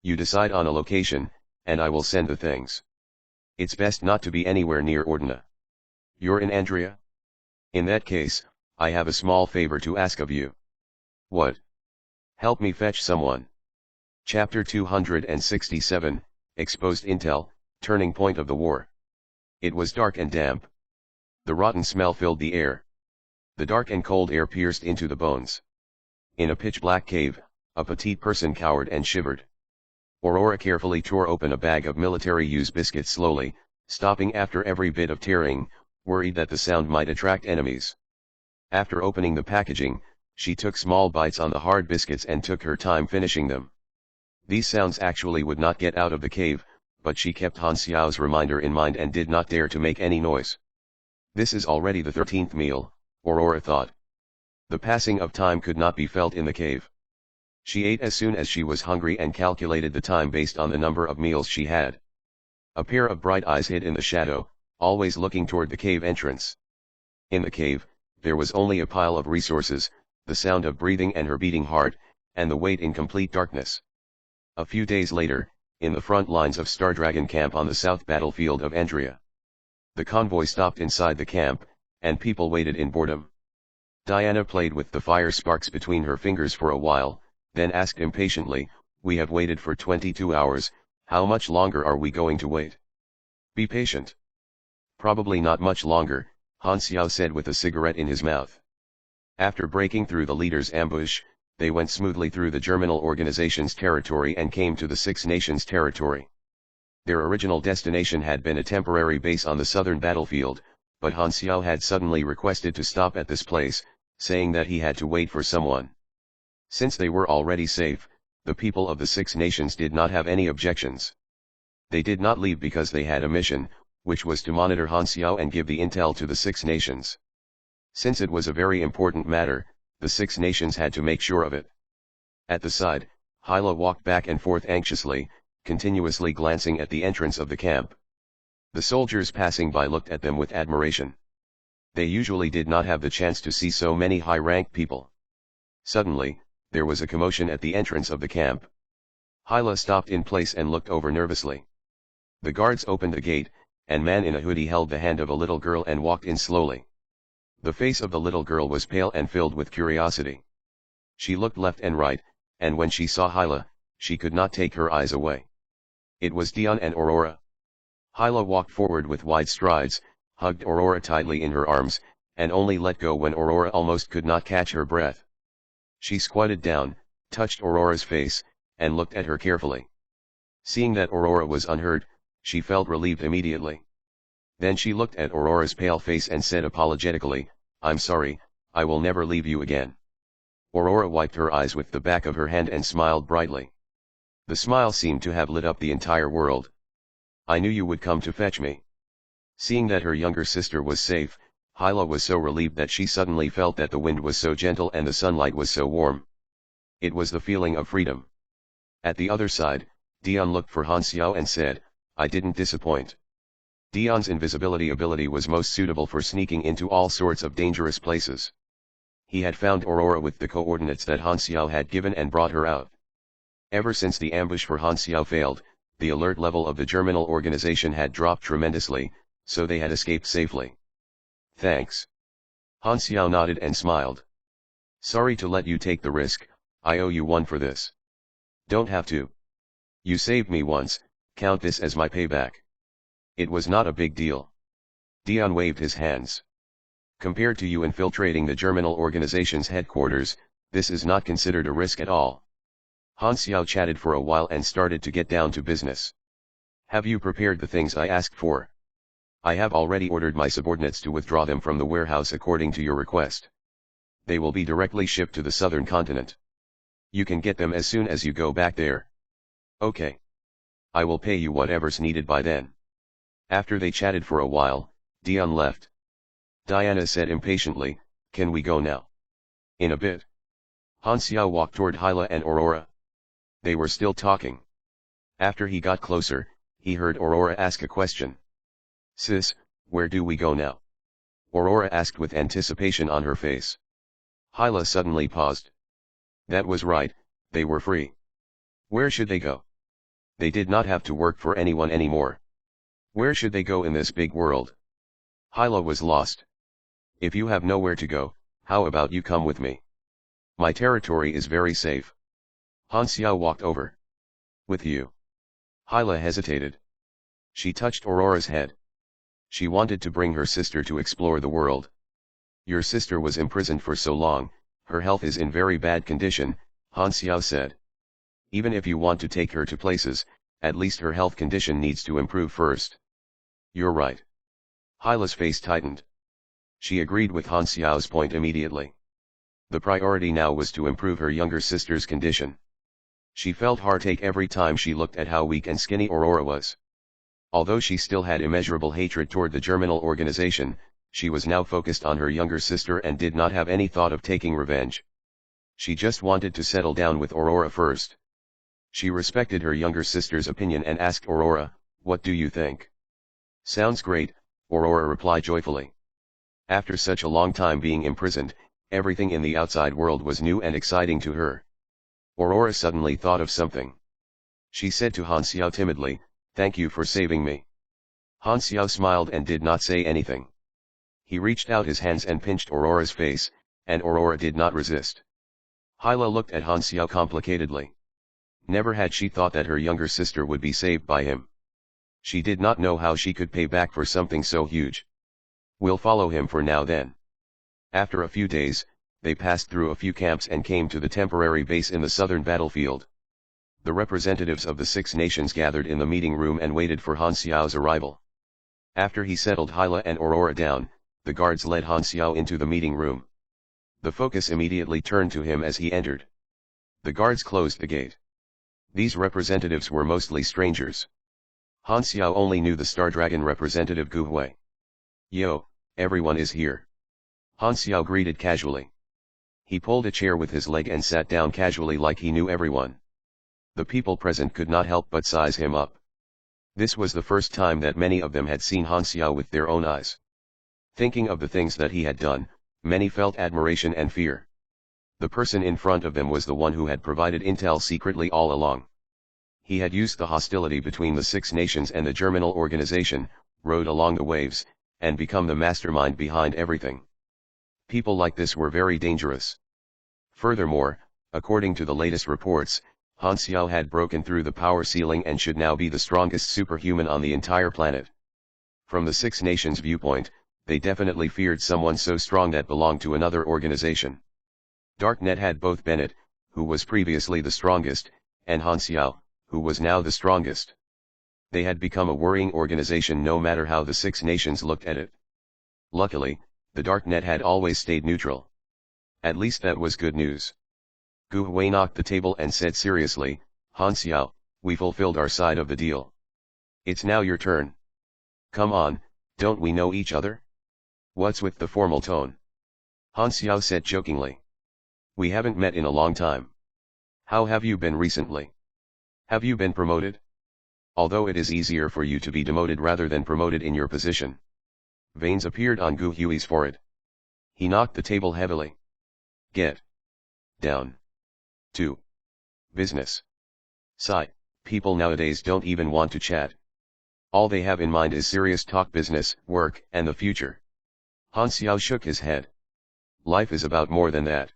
You decide on a location, and I will send the things. It's best not to be anywhere near Ordina." "You're in Andria? In that case, I have a small favor to ask of you." "What?" "Help me fetch someone." Chapter 267, Exposed Intel, Turning Point of the War. It was dark and damp. The rotten smell filled the air. The dark and cold air pierced into the bones. In a pitch-black cave, a petite person cowered and shivered. Aurora carefully tore open a bag of military-use biscuits slowly, stopping after every bit of tearing, worried that the sound might attract enemies. After opening the packaging, she took small bites on the hard biscuits and took her time finishing them. These sounds actually would not get out of the cave, but she kept Han Xiao's reminder in mind and did not dare to make any noise. This is already the 13th meal, Aurora thought. The passing of time could not be felt in the cave. She ate as soon as she was hungry and calculated the time based on the number of meals she had. A pair of bright eyes hid in the shadow, always looking toward the cave entrance. In the cave, there was only a pile of resources, the sound of breathing and her beating heart, and the wait in complete darkness. A few days later, in the front lines of Star Dragon Camp on the south battlefield of Andria. The convoy stopped inside the camp, and people waited in boredom. Diana played with the fire sparks between her fingers for a while, then asked impatiently, "We have waited for 22 hours, how much longer are we going to wait?" "Be patient." "Probably not much longer," Han Xiao said with a cigarette in his mouth. After breaking through the leader's ambush, they went smoothly through the Germinal organization's territory and came to the Six Nations territory. Their original destination had been a temporary base on the southern battlefield, but Han Xiao had suddenly requested to stop at this place, saying that he had to wait for someone. Since they were already safe, the people of the Six Nations did not have any objections. They did not leave because they had a mission, which was to monitor Han Xiao and give the intel to the Six Nations. Since it was a very important matter, the Six Nations had to make sure of it. At the side, Hyla walked back and forth anxiously, continuously glancing at the entrance of the camp. The soldiers passing by looked at them with admiration. They usually did not have the chance to see so many high-ranked people. Suddenly, there was a commotion at the entrance of the camp. Hyla stopped in place and looked over nervously. The guards opened a gate, and a man in a hoodie held the hand of a little girl and walked in slowly. The face of the little girl was pale and filled with curiosity. She looked left and right, and when she saw Hyla, she could not take her eyes away. It was Dion and Aurora. Hyla walked forward with wide strides, hugged Aurora tightly in her arms, and only let go when Aurora almost could not catch her breath. She squatted down, touched Aurora's face, and looked at her carefully. Seeing that Aurora was unhurt, she felt relieved immediately. Then she looked at Aurora's pale face and said apologetically, "I'm sorry, I will never leave you again." Aurora wiped her eyes with the back of her hand and smiled brightly. The smile seemed to have lit up the entire world. "I knew you would come to fetch me." Seeing that her younger sister was safe, Hyla was so relieved that she suddenly felt that the wind was so gentle and the sunlight was so warm. It was the feeling of freedom. At the other side, Dion looked for Han Xiao and said, "I didn't disappoint." Dion's invisibility ability was most suitable for sneaking into all sorts of dangerous places. He had found Aurora with the coordinates that Han Xiao had given and brought her out. Ever since the ambush for Han Xiao failed, the alert level of the Germinal organization had dropped tremendously, so they had escaped safely. "Thanks." Han Xiao nodded and smiled. "Sorry to let you take the risk, I owe you one for this." "Don't have to. You saved me once, count this as my payback." "It was not a big deal." Dion waved his hands. "Compared to you infiltrating the Germinal organization's headquarters, this is not considered a risk at all." Han Xiao chatted for a while and started to get down to business. "Have you prepared the things I asked for?" "I have already ordered my subordinates to withdraw them from the warehouse according to your request. They will be directly shipped to the southern continent. You can get them as soon as you go back there." "Okay. I will pay you whatever's needed by then." After they chatted for a while, Dion left. Diana said impatiently, "Can we go now?" "In a bit." Han Xiao walked toward Hyla and Aurora. They were still talking. After he got closer, he heard Aurora ask a question. "Sis, where do we go now?" Aurora asked with anticipation on her face. Hyla suddenly paused. That was right, they were free. Where should they go? They did not have to work for anyone anymore. Where should they go in this big world? Hyla was lost. "If you have nowhere to go, how about you come with me? My territory is very safe." Han Xiao walked over. "With you?" Hyla hesitated. She touched Aurora's head. She wanted to bring her sister to explore the world. "Your sister was imprisoned for so long, her health is in very bad condition," Han Xiao said. "Even if you want to take her to places, at least her health condition needs to improve first." "You're right." Hyla's face tightened. She agreed with Han Xiao's point immediately. The priority now was to improve her younger sister's condition. She felt heartache every time she looked at how weak and skinny Aurora was. Although she still had immeasurable hatred toward the Germinal organization, she was now focused on her younger sister and did not have any thought of taking revenge. She just wanted to settle down with Aurora first. She respected her younger sister's opinion and asked Aurora, "What do you think?" "Sounds great," Aurora replied joyfully. After such a long time being imprisoned, everything in the outside world was new and exciting to her. Aurora suddenly thought of something. She said to Han Xiao timidly, "Thank you for saving me." Han Xiao smiled and did not say anything. He reached out his hands and pinched Aurora's face, and Aurora did not resist. Hyla looked at Han Xiao complicatedly. Never had she thought that her younger sister would be saved by him. She did not know how she could pay back for something so huge. We'll follow him for now then. After a few days, they passed through a few camps and came to the temporary base in the southern battlefield. The representatives of the 6 nations gathered in the meeting room and waited for Han Xiao's arrival. After he settled Hyla and Aurora down, the guards led Han Xiao into the meeting room. The focus immediately turned to him as he entered. The guards closed the gate. These representatives were mostly strangers. Han Xiao only knew the Star Dragon representative Gu Hui. "Yo, everyone is here." Han Xiao greeted casually. He pulled a chair with his leg and sat down casually like he knew everyone. The people present could not help but size him up. This was the first time that many of them had seen Han Xiao with their own eyes. Thinking of the things that he had done, many felt admiration and fear. The person in front of them was the one who had provided intel secretly all along. He had used the hostility between the 6 nations and the Germinal organization, rode along the waves, and become the mastermind behind everything. People like this were very dangerous. Furthermore, according to the latest reports, Han Xiao had broken through the power ceiling and should now be the strongest superhuman on the entire planet. From the 6 nations' viewpoint, they definitely feared someone so strong that belonged to another organization. Darknet had both Bennett, who was previously the strongest, and Han Xiao, who was now the strongest. They had become a worrying organization no matter how the 6 nations looked at it. Luckily, the Darknet had always stayed neutral. At least that was good news. Gu Hui knocked the table and said seriously, "Han Xiao, we fulfilled our side of the deal. It's now your turn. Come on, don't we know each other? What's with the formal tone?" Han Xiao said jokingly. "We haven't met in a long time. How have you been recently? Have you been promoted? Although it is easier for you to be demoted rather than promoted in your position." Veins appeared on Gu Hui's forehead. He knocked the table heavily. "Get down to business. People nowadays don't even want to chat. All they have in mind is serious talk, business, work, and the future." Han Xiao shook his head. "Life is about more than that.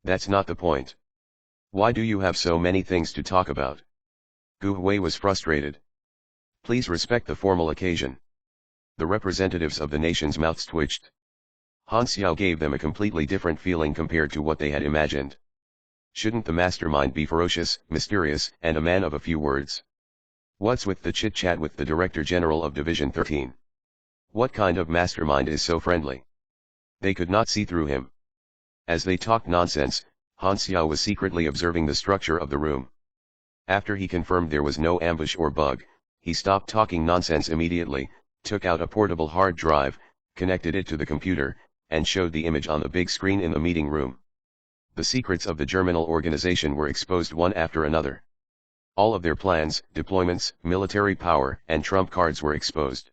That's not the point. Why do you have so many things to talk about?" Gu Hui was frustrated. "Please respect the formal occasion." The representatives of the nation's mouths twitched. Han Xiao gave them a completely different feeling compared to what they had imagined. Shouldn't the mastermind be ferocious, mysterious, and a man of a few words? What's with the chit-chat with the Director General of Division 13? What kind of mastermind is so friendly? They could not see through him. As they talked nonsense, Han Xiao was secretly observing the structure of the room. After he confirmed there was no ambush or bug, he stopped talking nonsense immediately, took out a portable hard drive, connected it to the computer, and showed the image on the big screen in the meeting room. The secrets of the Germinal organization were exposed one after another. All of their plans, deployments, military power, and trump cards were exposed.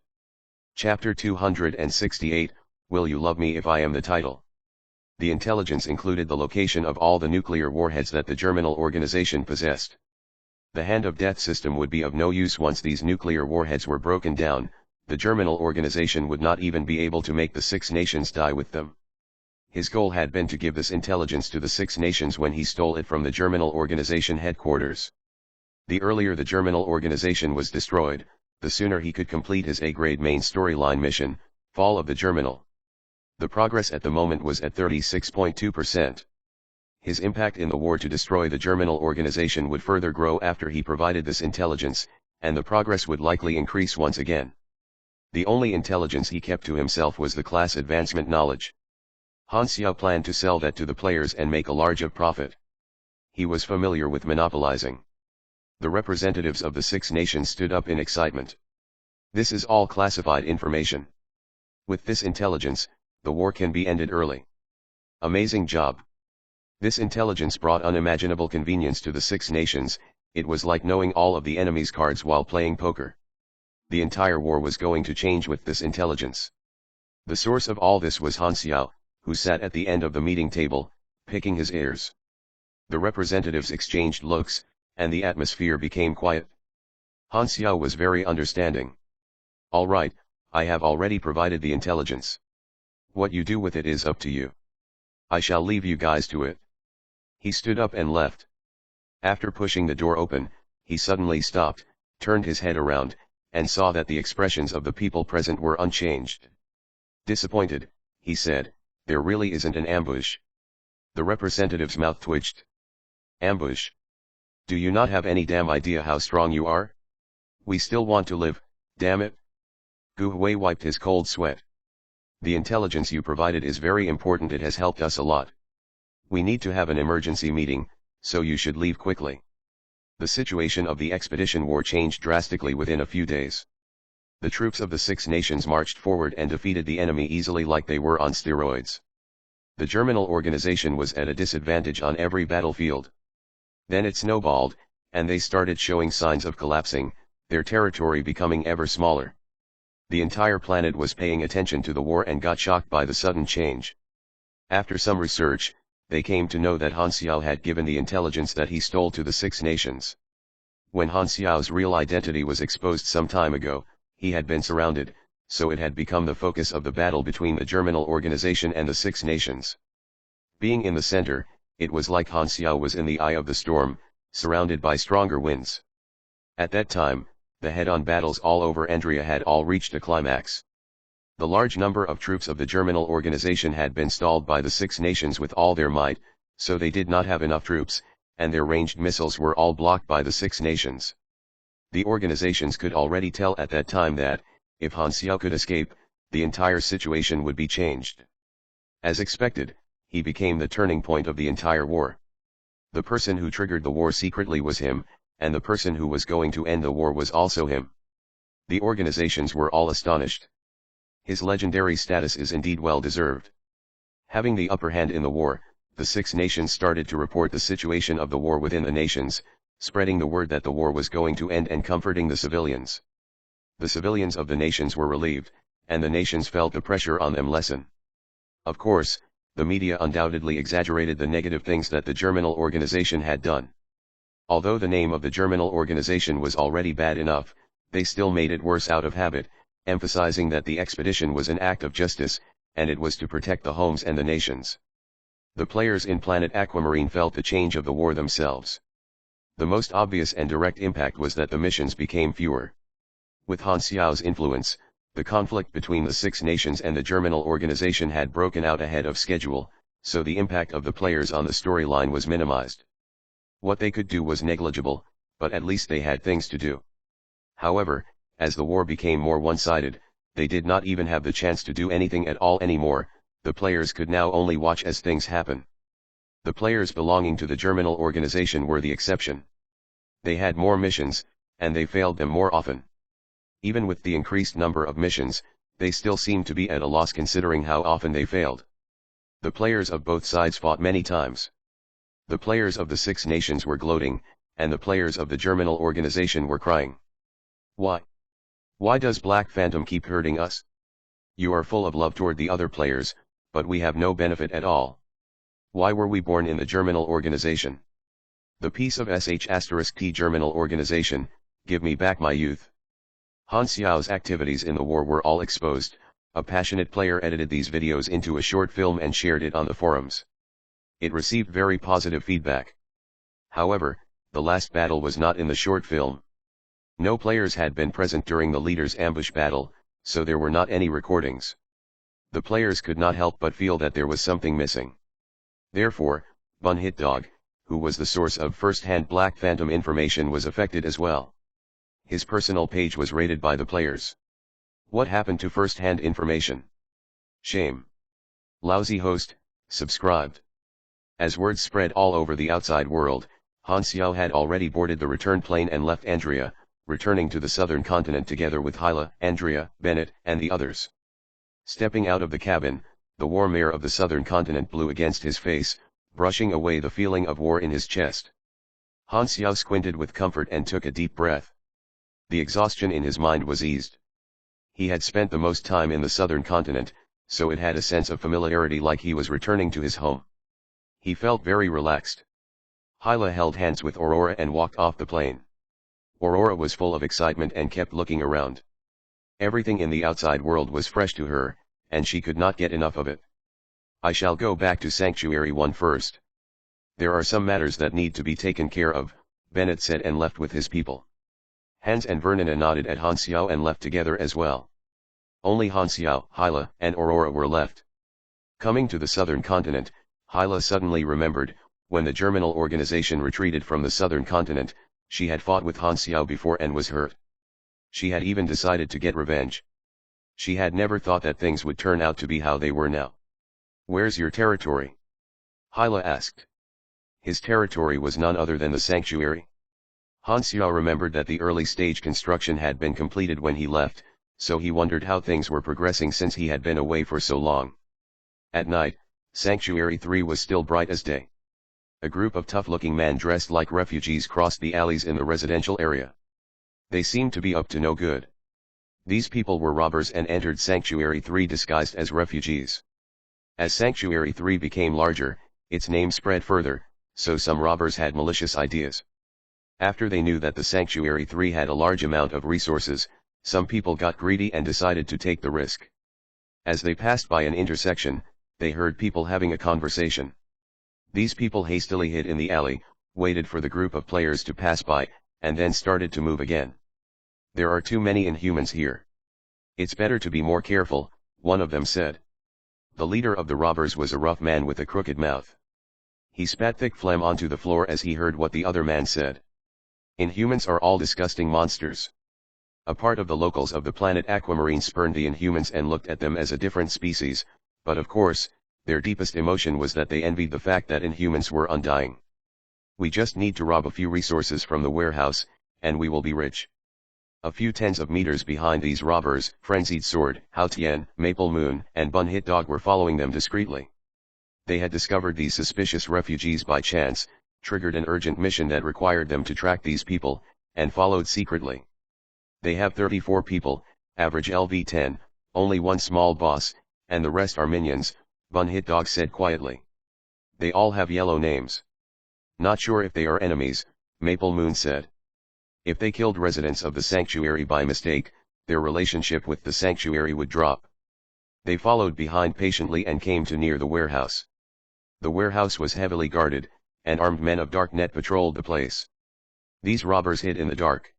Chapter 268, Will You Love Me If I Am the title. The intelligence included the location of all the nuclear warheads that the Germinal organization possessed. The Hand of Death system would be of no use once these nuclear warheads were broken down. The Germinal organization would not even be able to make the 6 nations die with them. His goal had been to give this intelligence to the 6 nations when he stole it from the Germinal organization headquarters. The earlier the Germinal organization was destroyed, the sooner he could complete his A-grade main storyline mission, Fall of the Germinal. The progress at the moment was at 36.2%. His impact in the war to destroy the Germinal organization would further grow after he provided this intelligence, and the progress would likely increase once again. The only intelligence he kept to himself was the class advancement knowledge. Han Xiao planned to sell that to the players and make a large profit. He was familiar with monopolizing. The representatives of the 6 nations stood up in excitement. This is all classified information. With this intelligence, the war can be ended early. Amazing job. This intelligence brought unimaginable convenience to the 6 nations. It was like knowing all of the enemy's cards while playing poker. The entire war was going to change with this intelligence. The source of all this was Han Xiao, who sat at the end of the meeting table, picking his ears. The representatives exchanged looks, and the atmosphere became quiet. Han Xiao was very understanding. "All right, I have already provided the intelligence. What you do with it is up to you. I shall leave you guys to it. He stood up and left. After pushing the door open, he suddenly stopped, turned his head around, and saw that the expressions of the people present were unchanged. Disappointed, he said, "There really isn't an ambush." The representative's mouth twitched. "Ambush? Do you not have any damn idea how strong you are? We still want to live, damn it." Gu Hui wiped his cold sweat. "The intelligence you provided is very important, it has helped us a lot. We need to have an emergency meeting, so you should leave quickly." The situation of the expedition war changed drastically within a few days. The troops of the Six Nations marched forward and defeated the enemy easily like they were on steroids. The Germinal organization was at a disadvantage on every battlefield. Then it snowballed, and they started showing signs of collapsing, their territory becoming ever smaller. The entire planet was paying attention to the war and got shocked by the sudden change. After some research, they came to know that Han Xiao had given the intelligence that he stole to the Six Nations. When Han Xiao's real identity was exposed some time ago, he had been surrounded, so it had become the focus of the battle between the Germinal organization and the Six Nations. Being in the center, it was like Han Xiao was in the eye of the storm, surrounded by stronger winds. At that time, the head-on battles all over Andria had all reached a climax. The large number of troops of the Germinal organization had been stalled by the Six Nations with all their might, so they did not have enough troops, and their ranged missiles were all blocked by the Six Nations. The organizations could already tell at that time that, if Han Xiao could escape, the entire situation would be changed. As expected, he became the turning point of the entire war. The person who triggered the war secretly was him, and the person who was going to end the war was also him. The organizations were all astonished. His legendary status is indeed well deserved. Having the upper hand in the war, the Six Nations started to report the situation of the war within the nations, spreading the word that the war was going to end and comforting the civilians. The civilians of the nations were relieved, and the nations felt the pressure on them lessen. Of course, the media undoubtedly exaggerated the negative things that the Germinal organization had done. Although the name of the Germinal organization was already bad enough, they still made it worse out of habit, emphasizing that the expedition was an act of justice, and it was to protect the homes and the nations. The players in Planet Aquamarine felt the change of the war themselves. The most obvious and direct impact was that the missions became fewer. With Han Xiao's influence, the conflict between the Six Nations and the Germinal organization had broken out ahead of schedule, so the impact of the players on the storyline was minimized. What they could do was negligible, but at least they had things to do. However, as the war became more one-sided, they did not even have the chance to do anything at all anymore. The players could now only watch as things happen. The players belonging to the Germinal organization were the exception. They had more missions, and they failed them more often. Even with the increased number of missions, they still seemed to be at a loss considering how often they failed. The players of both sides fought many times. The players of the Six Nations were gloating, and the players of the Germinal organization were crying. Why? Why does Black Phantom keep hurting us? You are full of love toward the other players, but we have no benefit at all. Why were we born in the Germinal organization? The piece of sh*t Germinal organization, give me back my youth. Han Xiao's activities in the war were all exposed. A passionate player edited these videos into a short film and shared it on the forums. It received very positive feedback. However, the last battle was not in the short film. No players had been present during the leader's ambush battle, so there were not any recordings. The players could not help but feel that there was something missing. Therefore, Bun Hit Dog, who was the source of first-hand Black Phantom information, was affected as well. His personal page was raided by the players. What happened to first-hand information? Shame. Lousy host, subscribed. As words spread all over the outside world, Han Xiao had already boarded the return plane and left Andria, returning to the southern continent together with Hyla, Andrea, Bennett, and the others. Stepping out of the cabin, the warm air of the southern continent blew against his face, brushing away the feeling of war in his chest. Han Xiao squinted with comfort and took a deep breath. The exhaustion in his mind was eased. He had spent the most time in the southern continent, so it had a sense of familiarity like he was returning to his home. He felt very relaxed. Hyla held hands with Aurora and walked off the plane. Aurora was full of excitement and kept looking around. Everything in the outside world was fresh to her, and she could not get enough of it. I shall go back to Sanctuary 1 first. There are some matters that need to be taken care of, Bennett said and left with his people. Hans and Vernina nodded at Han Xiao and left together as well. Only Han Xiao, Hyla, and Aurora were left. Coming to the southern continent, Hyla suddenly remembered, when the Germinal organization retreated from the southern continent, she had fought with Han Xiao before and was hurt. She had even decided to get revenge. She had never thought that things would turn out to be how they were now. Where's your territory? Hyla asked. His territory was none other than the sanctuary. Han Xiao remembered that the early stage construction had been completed when he left, so he wondered how things were progressing since he had been away for so long. At night, Sanctuary 3 was still bright as day. A group of tough-looking men dressed like refugees crossed the alleys in the residential area. They seemed to be up to no good. These people were robbers and entered Sanctuary 3 disguised as refugees. As Sanctuary 3 became larger, its name spread further, so some robbers had malicious ideas. After they knew that the Sanctuary 3 had a large amount of resources, some people got greedy and decided to take the risk. As they passed by an intersection, they heard people having a conversation. These people hastily hid in the alley, waited for the group of players to pass by, and then started to move again. There are too many Inhumans here. It's better to be more careful, one of them said. The leader of the robbers was a rough man with a crooked mouth. He spat thick phlegm onto the floor as he heard what the other man said. Inhumans are all disgusting monsters. A part of the locals of the planet Aquamarine spurned the Inhumans and looked at them as a different species, but of course, their deepest emotion was that they envied the fact that Inhumans were undying. We just need to rob a few resources from the warehouse, and we will be rich. A few tens of meters behind these robbers, Frenzied Sword, Hao Tian, Maple Moon, and Bun Hit Dog were following them discreetly. They had discovered these suspicious refugees by chance, triggered an urgent mission that required them to track these people, and followed secretly. They have 34 people, average LV10, only one small boss, and the rest are minions, Bun Hit Dog said quietly. They all have yellow names. Not sure if they are enemies, Maple Moon said. If they killed residents of the sanctuary by mistake, their relationship with the sanctuary would drop. They followed behind patiently and came to near the warehouse. The warehouse was heavily guarded, and armed men of Darknet patrolled the place. These robbers hid in the dark.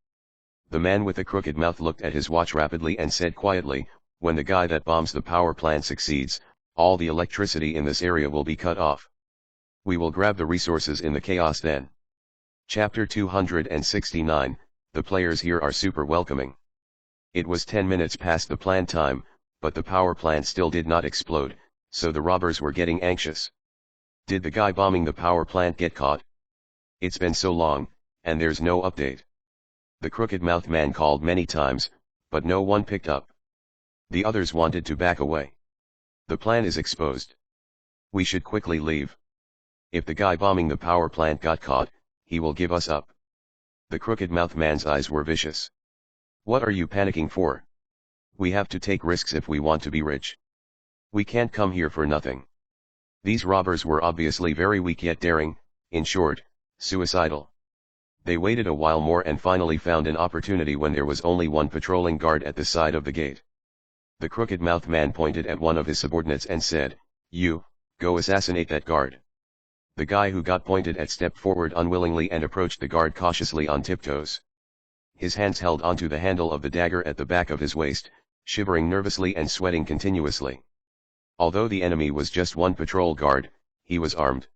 The man with the crooked mouth looked at his watch rapidly and said quietly, when the guy that bombs the power plant succeeds, all the electricity in this area will be cut off. We will grab the resources in the chaos then. Chapter 269, The players here are super welcoming. It was 10 minutes past the planned time, but the power plant still did not explode, so the robbers were getting anxious. Did the guy bombing the power plant get caught? It's been so long, and there's no update. The crooked-mouthed man called many times, but no one picked up. The others wanted to back away. The plan is exposed. We should quickly leave. If the guy bombing the power plant got caught, he will give us up. The crooked-mouthed man's eyes were vicious. What are you panicking for? We have to take risks if we want to be rich. We can't come here for nothing. These robbers were obviously very weak yet daring, in short, suicidal. They waited a while more and finally found an opportunity when there was only one patrolling guard at the side of the gate. The crooked-mouthed man pointed at one of his subordinates and said, "You, go assassinate that guard." The guy who got pointed at stepped forward unwillingly and approached the guard cautiously on tiptoes. His hands held onto the handle of the dagger at the back of his waist, shivering nervously and sweating continuously. Although the enemy was just one patrol guard, he was armed.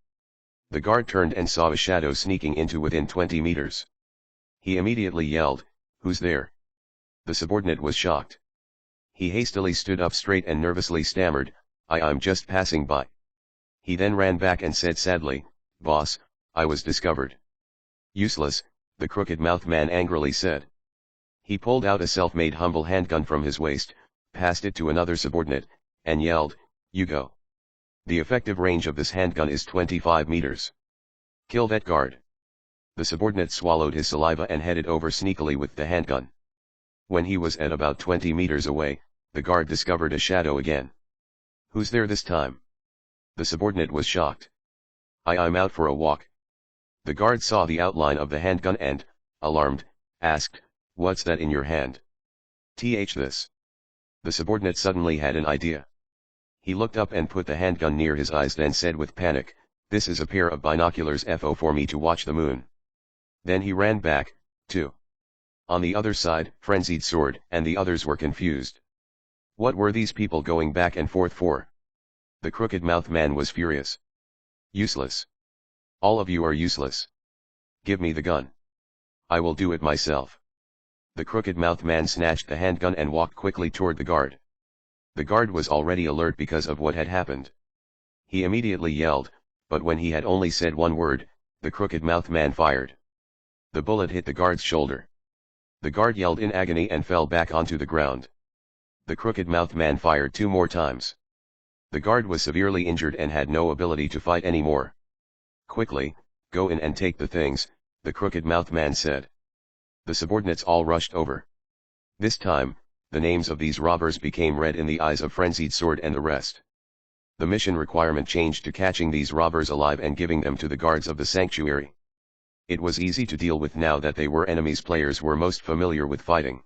The guard turned and saw a shadow sneaking into within 20 meters. He immediately yelled, "Who's there?" The subordinate was shocked. He hastily stood up straight and nervously stammered, I'm just passing by." He then ran back and said sadly, "Boss, I was discovered." "Useless," the crooked-mouthed man angrily said. He pulled out a self-made humble handgun from his waist, passed it to another subordinate, and yelled, "You go." The effective range of this handgun is 25 meters. "Kill that guard." The subordinate swallowed his saliva and headed over sneakily with the handgun. When he was at about 20 meters away, the guard discovered a shadow again. "Who's there this time?" The subordinate was shocked. I'm out for a walk." The guard saw the outline of the handgun and, alarmed, asked, "What's that in your hand?" This." The subordinate suddenly had an idea. He looked up and put the handgun near his eyes, then said with panic, "This is a pair of binoculars for me to watch the moon." Then he ran back, too. On the other side, Frenzied Sword and the others were confused. What were these people going back and forth for? The Crooked Mouth Man was furious. "Useless. All of you are useless. Give me the gun. I will do it myself." The Crooked Mouth Man snatched the handgun and walked quickly toward the guard. The guard was already alert because of what had happened. He immediately yelled, but when he had only said one word, the Crooked Mouth Man fired. The bullet hit the guard's shoulder. The guard yelled in agony and fell back onto the ground. The Crooked Mouth Man fired 2 more times. The guard was severely injured and had no ability to fight anymore. "Quickly, go in and take the things," the Crooked Mouth Man said. The subordinates all rushed over. This time, the names of these robbers became red in the eyes of Frenzied Sword and the rest. The mission requirement changed to catching these robbers alive and giving them to the guards of the sanctuary. It was easy to deal with now that they were enemies. Players were most familiar with fighting.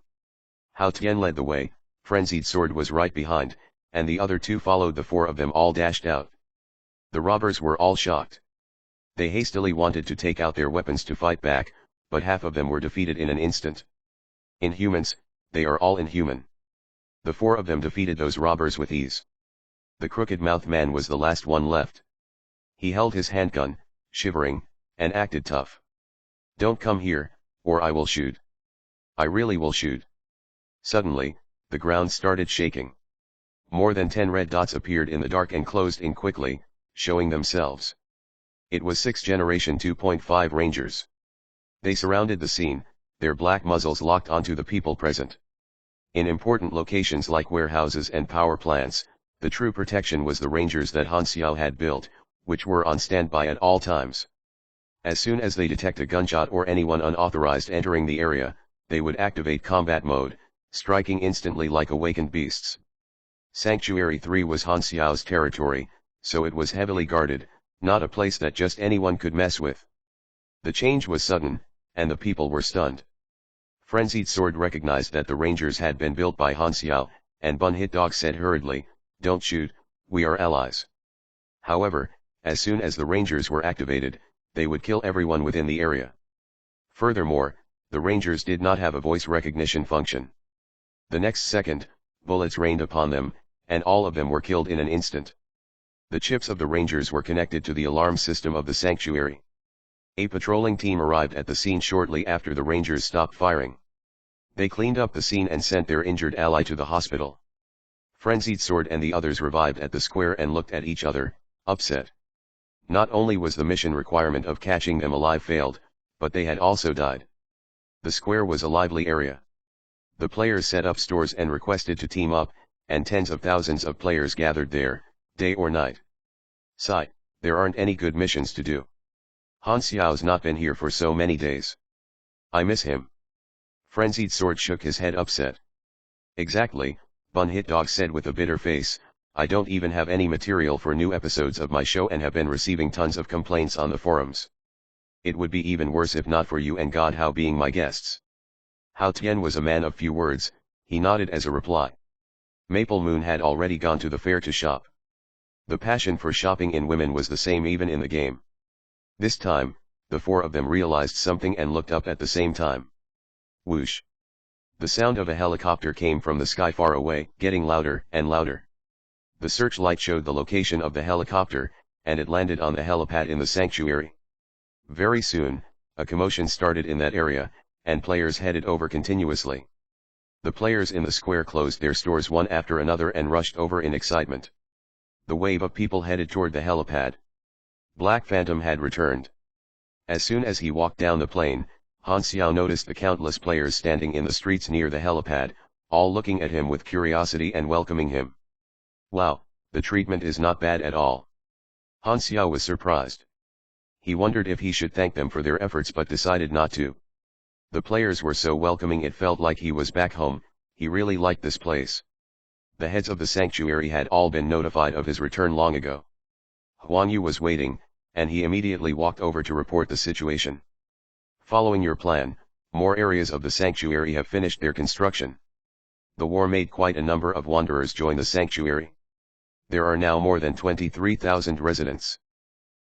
Hao Tian led the way, Frenzied Sword was right behind, and the other 2 followed. The 4 of them all dashed out. The robbers were all shocked. They hastily wanted to take out their weapons to fight back, but half of them were defeated in an instant. Inhumans, they are all inhuman. The 4 of them defeated those robbers with ease. The Crooked Mouth Man was the last one left. He held his handgun, shivering, and acted tough. "Don't come here, or I will shoot. I really will shoot." Suddenly, the ground started shaking. More than 10 red dots appeared in the dark and closed in quickly, showing themselves. It was 6th Generation 2.5 Rangers. They surrounded the scene, their black muzzles locked onto the people present. In important locations like warehouses and power plants, the true protection was the Rangers that Han Xiao had built, which were on standby at all times. As soon as they detect a gunshot or anyone unauthorized entering the area, they would activate combat mode, striking instantly like awakened beasts. Sanctuary 3 was Han Xiao's territory, so it was heavily guarded, not a place that just anyone could mess with. The change was sudden, and the people were stunned. Frenzied Sword recognized that the Rangers had been built by Han Xiao, and Bun Hit Dog said hurriedly, "Don't shoot, we are allies." However, as soon as the Rangers were activated, they would kill everyone within the area. Furthermore, the Rangers did not have a voice recognition function. The next second, bullets rained upon them, and all of them were killed in an instant. The chips of the Rangers were connected to the alarm system of the sanctuary. A patrolling team arrived at the scene shortly after the Rangers stopped firing. They cleaned up the scene and sent their injured ally to the hospital. Frenzied Sword and the others revived at the square and looked at each other, upset. Not only was the mission requirement of catching them alive failed, but they had also died. The square was a lively area. The players set up stores and requested to team up, and tens of thousands of players gathered there, day or night. "Sigh, there aren't any good missions to do. Han Xiao's not been here for so many days. I miss him." Frenzied Sword shook his head upset. "Exactly," Bun Hit Dog said with a bitter face, "I don't even have any material for new episodes of my show and have been receiving tons of complaints on the forums. It would be even worse if not for you and God Hao being my guests." Hao Tian was a man of few words, he nodded as a reply. Maple Moon had already gone to the fair to shop. The passion for shopping in women was the same even in the game. This time, the 4 of them realized something and looked up at the same time. Whoosh! The sound of a helicopter came from the sky far away, getting louder and louder. The searchlight showed the location of the helicopter, and it landed on the helipad in the sanctuary. Very soon, a commotion started in that area, and players headed over continuously. The players in the square closed their stores one after another and rushed over in excitement. The wave of people headed toward the helipad. Black Phantom had returned. As soon as he walked down the plane, Han Xiao noticed the countless players standing in the streets near the helipad, all looking at him with curiosity and welcoming him. Wow, the treatment is not bad at all. Han Xiao was surprised. He wondered if he should thank them for their efforts but decided not to. The players were so welcoming it felt like he was back home, he really liked this place. The heads of the sanctuary had all been notified of his return long ago. Huang Yu was waiting, and he immediately walked over to report the situation. "Following your plan, more areas of the sanctuary have finished their construction. The war made quite a number of wanderers join the sanctuary. There are now more than 23,000 residents.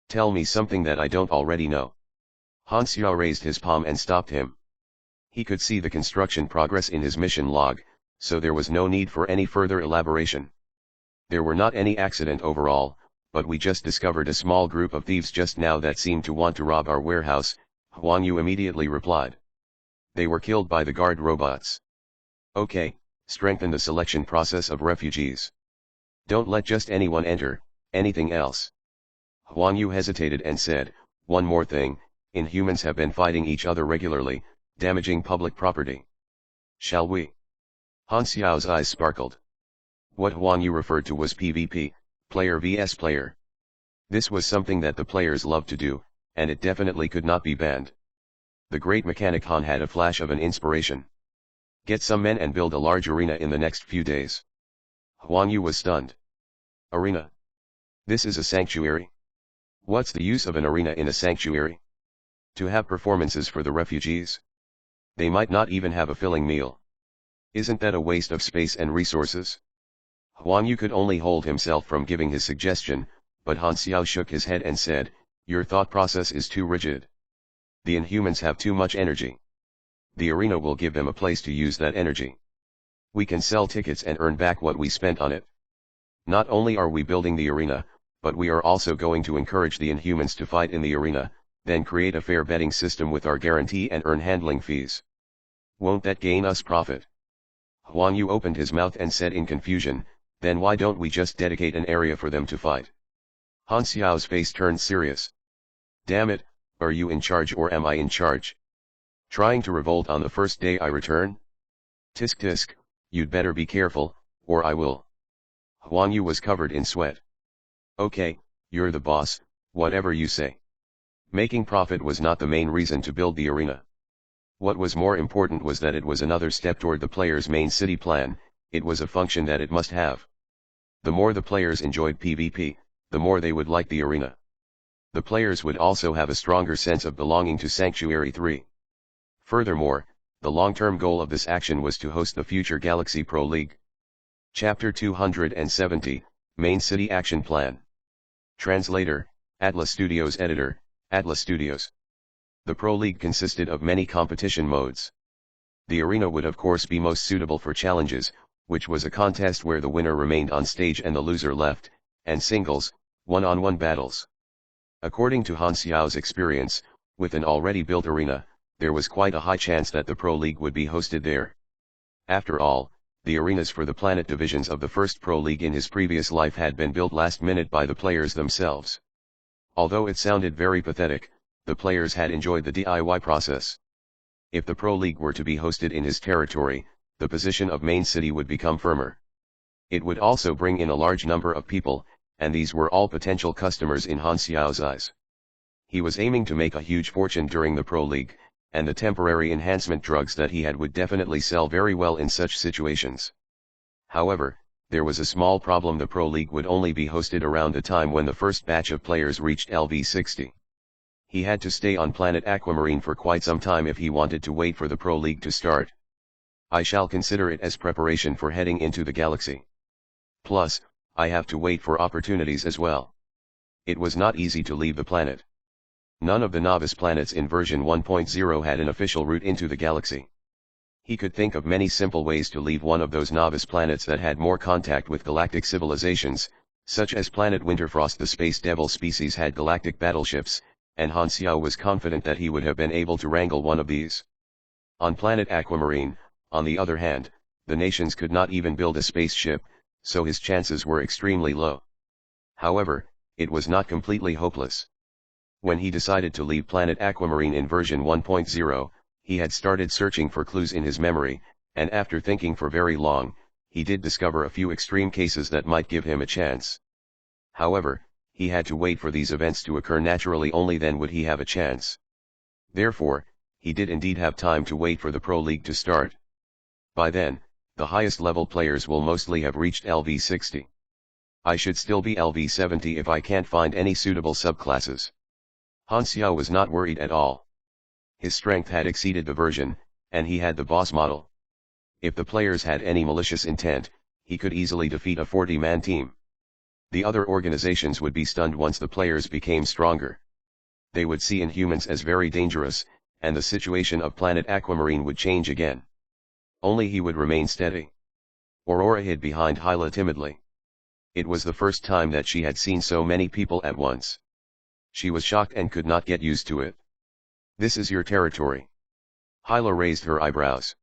Tell me something that I don't already know. Han Xiao raised his palm and stopped him. He could see the construction progress in his mission log, so there was no need for any further elaboration. There were not any accident overall, but we just discovered a small group of thieves just now that seemed to want to rob our warehouse, Huang Yu immediately replied. They were killed by the guard robots. Okay, strengthen the selection process of refugees. Don't let just anyone enter. Anything else? Huang Yu hesitated and said, one more thing, Inhumans have been fighting each other regularly, damaging public property. Shall we? Han Xiao's eyes sparkled. What Huang Yu referred to was PvP, player vs player. This was something that the players loved to do, and it definitely could not be banned. The great mechanic Han had a flash of an inspiration. Get some men and build a large arena in the next few days. Huang Yu was stunned. Arena? This is a sanctuary? What's the use of an arena in a sanctuary? To have performances for the refugees? They might not even have a filling meal. Isn't that a waste of space and resources? Huang Yu could only hold himself from giving his suggestion, but Han Xiao shook his head and said, your thought process is too rigid. The Inhumans have too much energy. The arena will give them a place to use that energy. We can sell tickets and earn back what we spent on it. Not only are we building the arena, but we are also going to encourage the Inhumans to fight in the arena, then create a fair betting system with our guarantee and earn handling fees. Won't that gain us profit? Huang Yu opened his mouth and said in confusion, then why don't we just dedicate an area for them to fight? Han Xiao's face turned serious. Damn it, are you in charge or am I in charge? Trying to revolt on the first day I return? Tisk tisk, you'd better be careful, or I will. Huang Yu was covered in sweat. Okay, you're the boss, whatever you say. Making profit was not the main reason to build the arena. What was more important was that it was another step toward the player's main city plan, it was a function that it must have. The more the players enjoyed PvP, the more they would like the arena. The players would also have a stronger sense of belonging to Sanctuary 3. Furthermore, the long-term goal of this action was to host the future Galaxy Pro League. Chapter 270, Main City Action Plan. Translator, Atlas Studios Editor, Atlas Studios. The Pro League consisted of many competition modes. The arena would of course be most suitable for challenges, which was a contest where the winner remained on stage and the loser left, and singles, one-on-one battles. According to Han Xiao's experience, with an already built arena, there was quite a high chance that the Pro League would be hosted there. After all, the arenas for the planet divisions of the first Pro League in his previous life had been built last minute by the players themselves. Although it sounded very pathetic, the players had enjoyed the DIY process. If the Pro League were to be hosted in his territory, the position of main city would become firmer. It would also bring in a large number of people, and these were all potential customers in Han Xiao's eyes. He was aiming to make a huge fortune during the Pro League, and the temporary enhancement drugs that he had would definitely sell very well in such situations. However, there was a small problem: the Pro League would only be hosted around the time when the first batch of players reached LV60. He had to stay on planet Aquamarine for quite some time if he wanted to wait for the Pro League to start. I shall consider it as preparation for heading into the galaxy. Plus, I have to wait for opportunities as well. It was not easy to leave the planet. None of the novice planets in version 1.0 had an official route into the galaxy. He could think of many simple ways to leave one of those novice planets that had more contact with galactic civilizations, such as planet Winterfrost. The Space Devil species had galactic battleships, and Han Xiao was confident that he would have been able to wrangle one of these. On planet Aquamarine, on the other hand, the nations could not even build a spaceship, so his chances were extremely low. However, it was not completely hopeless. When he decided to leave planet Aquamarine in version 1.0, he had started searching for clues in his memory, and after thinking for very long, he did discover a few extreme cases that might give him a chance. However, he had to wait for these events to occur naturally, only then would he have a chance. Therefore, he did indeed have time to wait for the Pro League to start. By then, the highest level players will mostly have reached LV60. I should still be LV70 if I can't find any suitable subclasses. Han Xiao was not worried at all. His strength had exceeded the version, and he had the boss model. If the players had any malicious intent, he could easily defeat a 40-man team. The other organizations would be stunned once the players became stronger. They would see Inhumans as very dangerous, and the situation of planet Aquamarine would change again. Only he would remain steady. Aurora hid behind Hyla timidly. It was the first time that she had seen so many people at once. She was shocked and could not get used to it. "This is your territory." Hyla raised her eyebrows.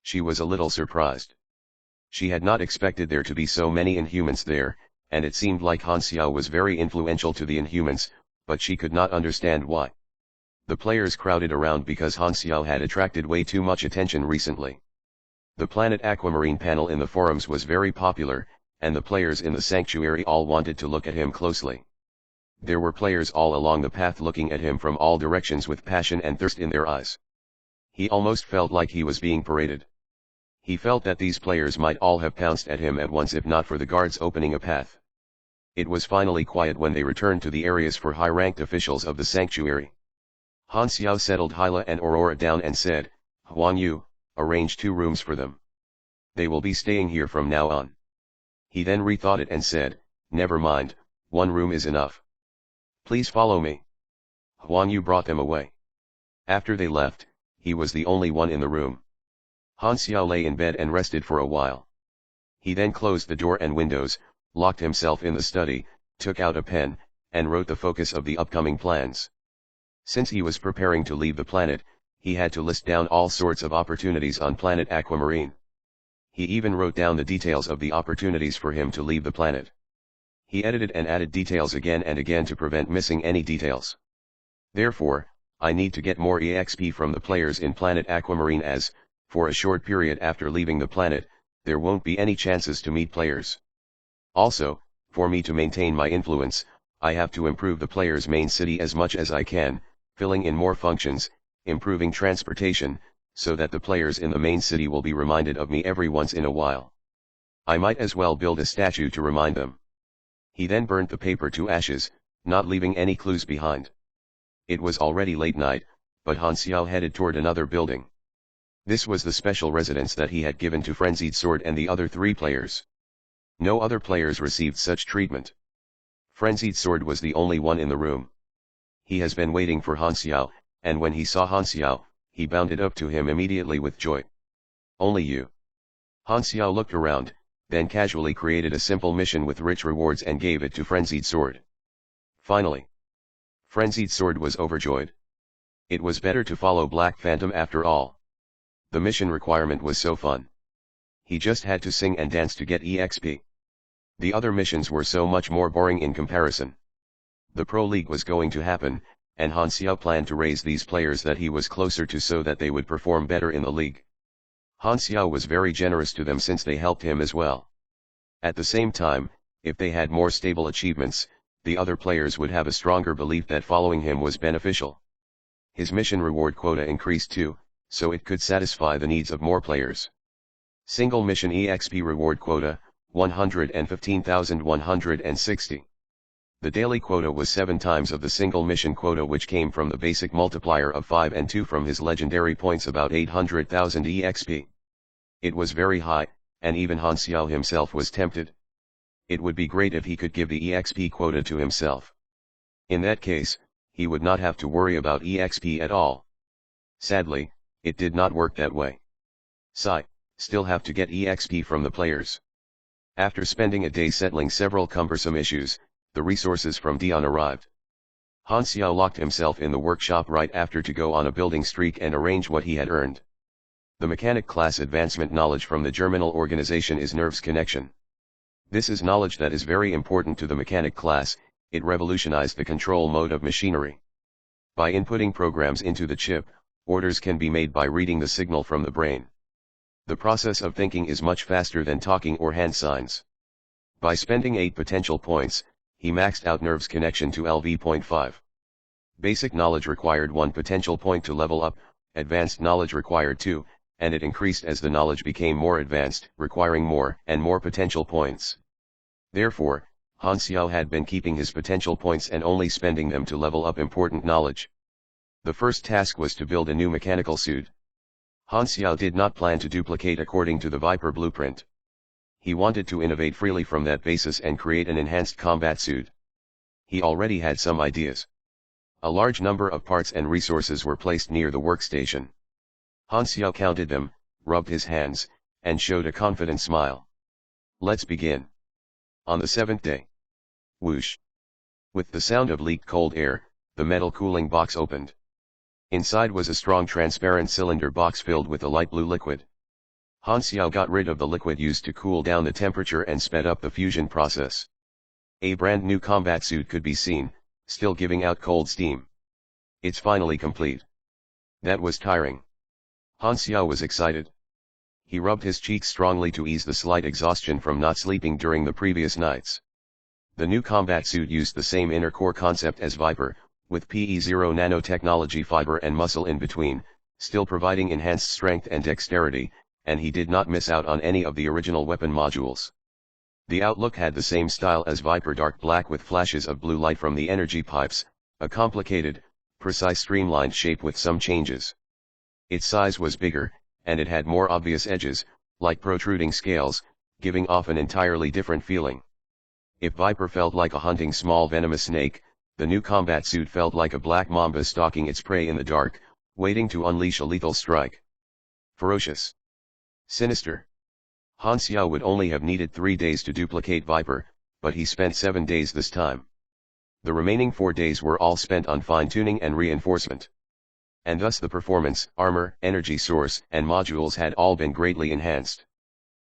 She was a little surprised. She had not expected there to be so many Inhumans there, and it seemed like Han Xiao was very influential to the Inhumans, but she could not understand why. The players crowded around because Han Xiao had attracted way too much attention recently. The Planet Aquamarine panel in the forums was very popular, and the players in the sanctuary all wanted to look at him closely. There were players all along the path looking at him from all directions with passion and thirst in their eyes. He almost felt like he was being paraded. He felt that these players might all have pounced at him at once if not for the guards opening a path. It was finally quiet when they returned to the areas for high-ranked officials of the sanctuary. Han Xiao settled Hyla and Aurora down and said, "Huang Yu, arrange 2 rooms for them. They will be staying here from now on." He then rethought it and said, "Never mind, 1 room is enough. Please follow me." Huang Yu brought them away. After they left, he was the only one in the room. Han Xiao lay in bed and rested for a while. He then closed the door and windows, locked himself in the study, took out a pen, and wrote the focus of the upcoming plans. Since he was preparing to leave the planet, he had to list down all sorts of opportunities on planet Aquamarine. He even wrote down the details of the opportunities for him to leave the planet. He edited and added details again and again to prevent missing any details. "Therefore, I need to get more EXP from the players in planet Aquamarine as, for a short period after leaving the planet, there won't be any chances to meet players. Also, for me to maintain my influence, I have to improve the players' main city as much as I can, filling in more functions, improving transportation, so that the players in the main city will be reminded of me every once in a while. I might as well build a statue to remind them." He then burnt the paper to ashes, not leaving any clues behind. It was already late night, but Han Xiao headed toward another building. This was the special residence that he had given to Frenzied Sword and the other 3 players. No other players received such treatment. Frenzied Sword was the only one in the room. He has been waiting for Han Xiao, and when he saw Han Xiao, he bounded up to him immediately with joy. "Only you." Han Xiao looked around, then casually created a simple mission with rich rewards and gave it to Frenzied Sword. Finally, Frenzied Sword was overjoyed. It was better to follow Black Phantom after all. The mission requirement was so fun. He just had to sing and dance to get EXP. The other missions were so much more boring in comparison. The Pro League was going to happen, and Han Xiao planned to raise these players that he was closer to so that they would perform better in the league. Han Xiao was very generous to them since they helped him as well. At the same time, if they had more stable achievements, the other players would have a stronger belief that following him was beneficial. His mission reward quota increased too, so it could satisfy the needs of more players. Single mission EXP reward quota, 115,160. The daily quota was 7 times of the single mission quota, which came from the basic multiplier of 5 and 2 from his legendary points, about 800,000 EXP. It was very high, and even Han Xiao himself was tempted. It would be great if he could give the EXP quota to himself. In that case, he would not have to worry about EXP at all. Sadly, it did not work that way. Sigh, still have to get EXP from the players. After spending a day settling several cumbersome issues, the resources from Dion arrived. Han Xiao locked himself in the workshop right after to go on a building streak and arrange what he had earned. The mechanic class advancement knowledge from the Germinal organization is nerves connection. This is knowledge that is very important to the mechanic class. It revolutionized the control mode of machinery. By inputting programs into the chip, orders can be made by reading the signal from the brain. The process of thinking is much faster than talking or hand signs. By spending 8 potential points, he maxed out nerves connection to LV.5. Basic knowledge required 1 potential point to level up, advanced knowledge required 2, and it increased as the knowledge became more advanced, requiring more and more potential points. Therefore, Han Xiao had been keeping his potential points and only spending them to level up important knowledge. The first task was to build a new mechanical suit. Han Xiao did not plan to duplicate according to the Viper blueprint. He wanted to innovate freely from that basis and create an enhanced combat suit. He already had some ideas. A large number of parts and resources were placed near the workstation. Han Xiao counted them, rubbed his hands, and showed a confident smile. Let's begin. On the 7th day. Whoosh. With the sound of leaked cold air, the metal cooling box opened. Inside was a strong transparent cylinder box filled with a light blue liquid. Han Xiao got rid of the liquid used to cool down the temperature and sped up the fusion process. A brand new combat suit could be seen, still giving out cold steam. It's finally complete. That was tiring. Han Xiao was excited. He rubbed his cheeks strongly to ease the slight exhaustion from not sleeping during the previous nights. The new combat suit used the same inner core concept as Viper, with PE0 nanotechnology fiber and muscle in between, still providing enhanced strength and dexterity, and he did not miss out on any of the original weapon modules. The outlook had the same style as Viper, dark black with flashes of blue light from the energy pipes, a complicated, precise streamlined shape with some changes. Its size was bigger, and it had more obvious edges, like protruding scales, giving off an entirely different feeling. If Viper felt like a hunting small venomous snake, the new combat suit felt like a black mamba stalking its prey in the dark, waiting to unleash a lethal strike. Ferocious. Sinister. Han Xiao would only have needed 3 days to duplicate Viper, but he spent 7 days this time. The remaining 4 days were all spent on fine-tuning and reinforcement. And thus the performance, armor, energy source, and modules had all been greatly enhanced.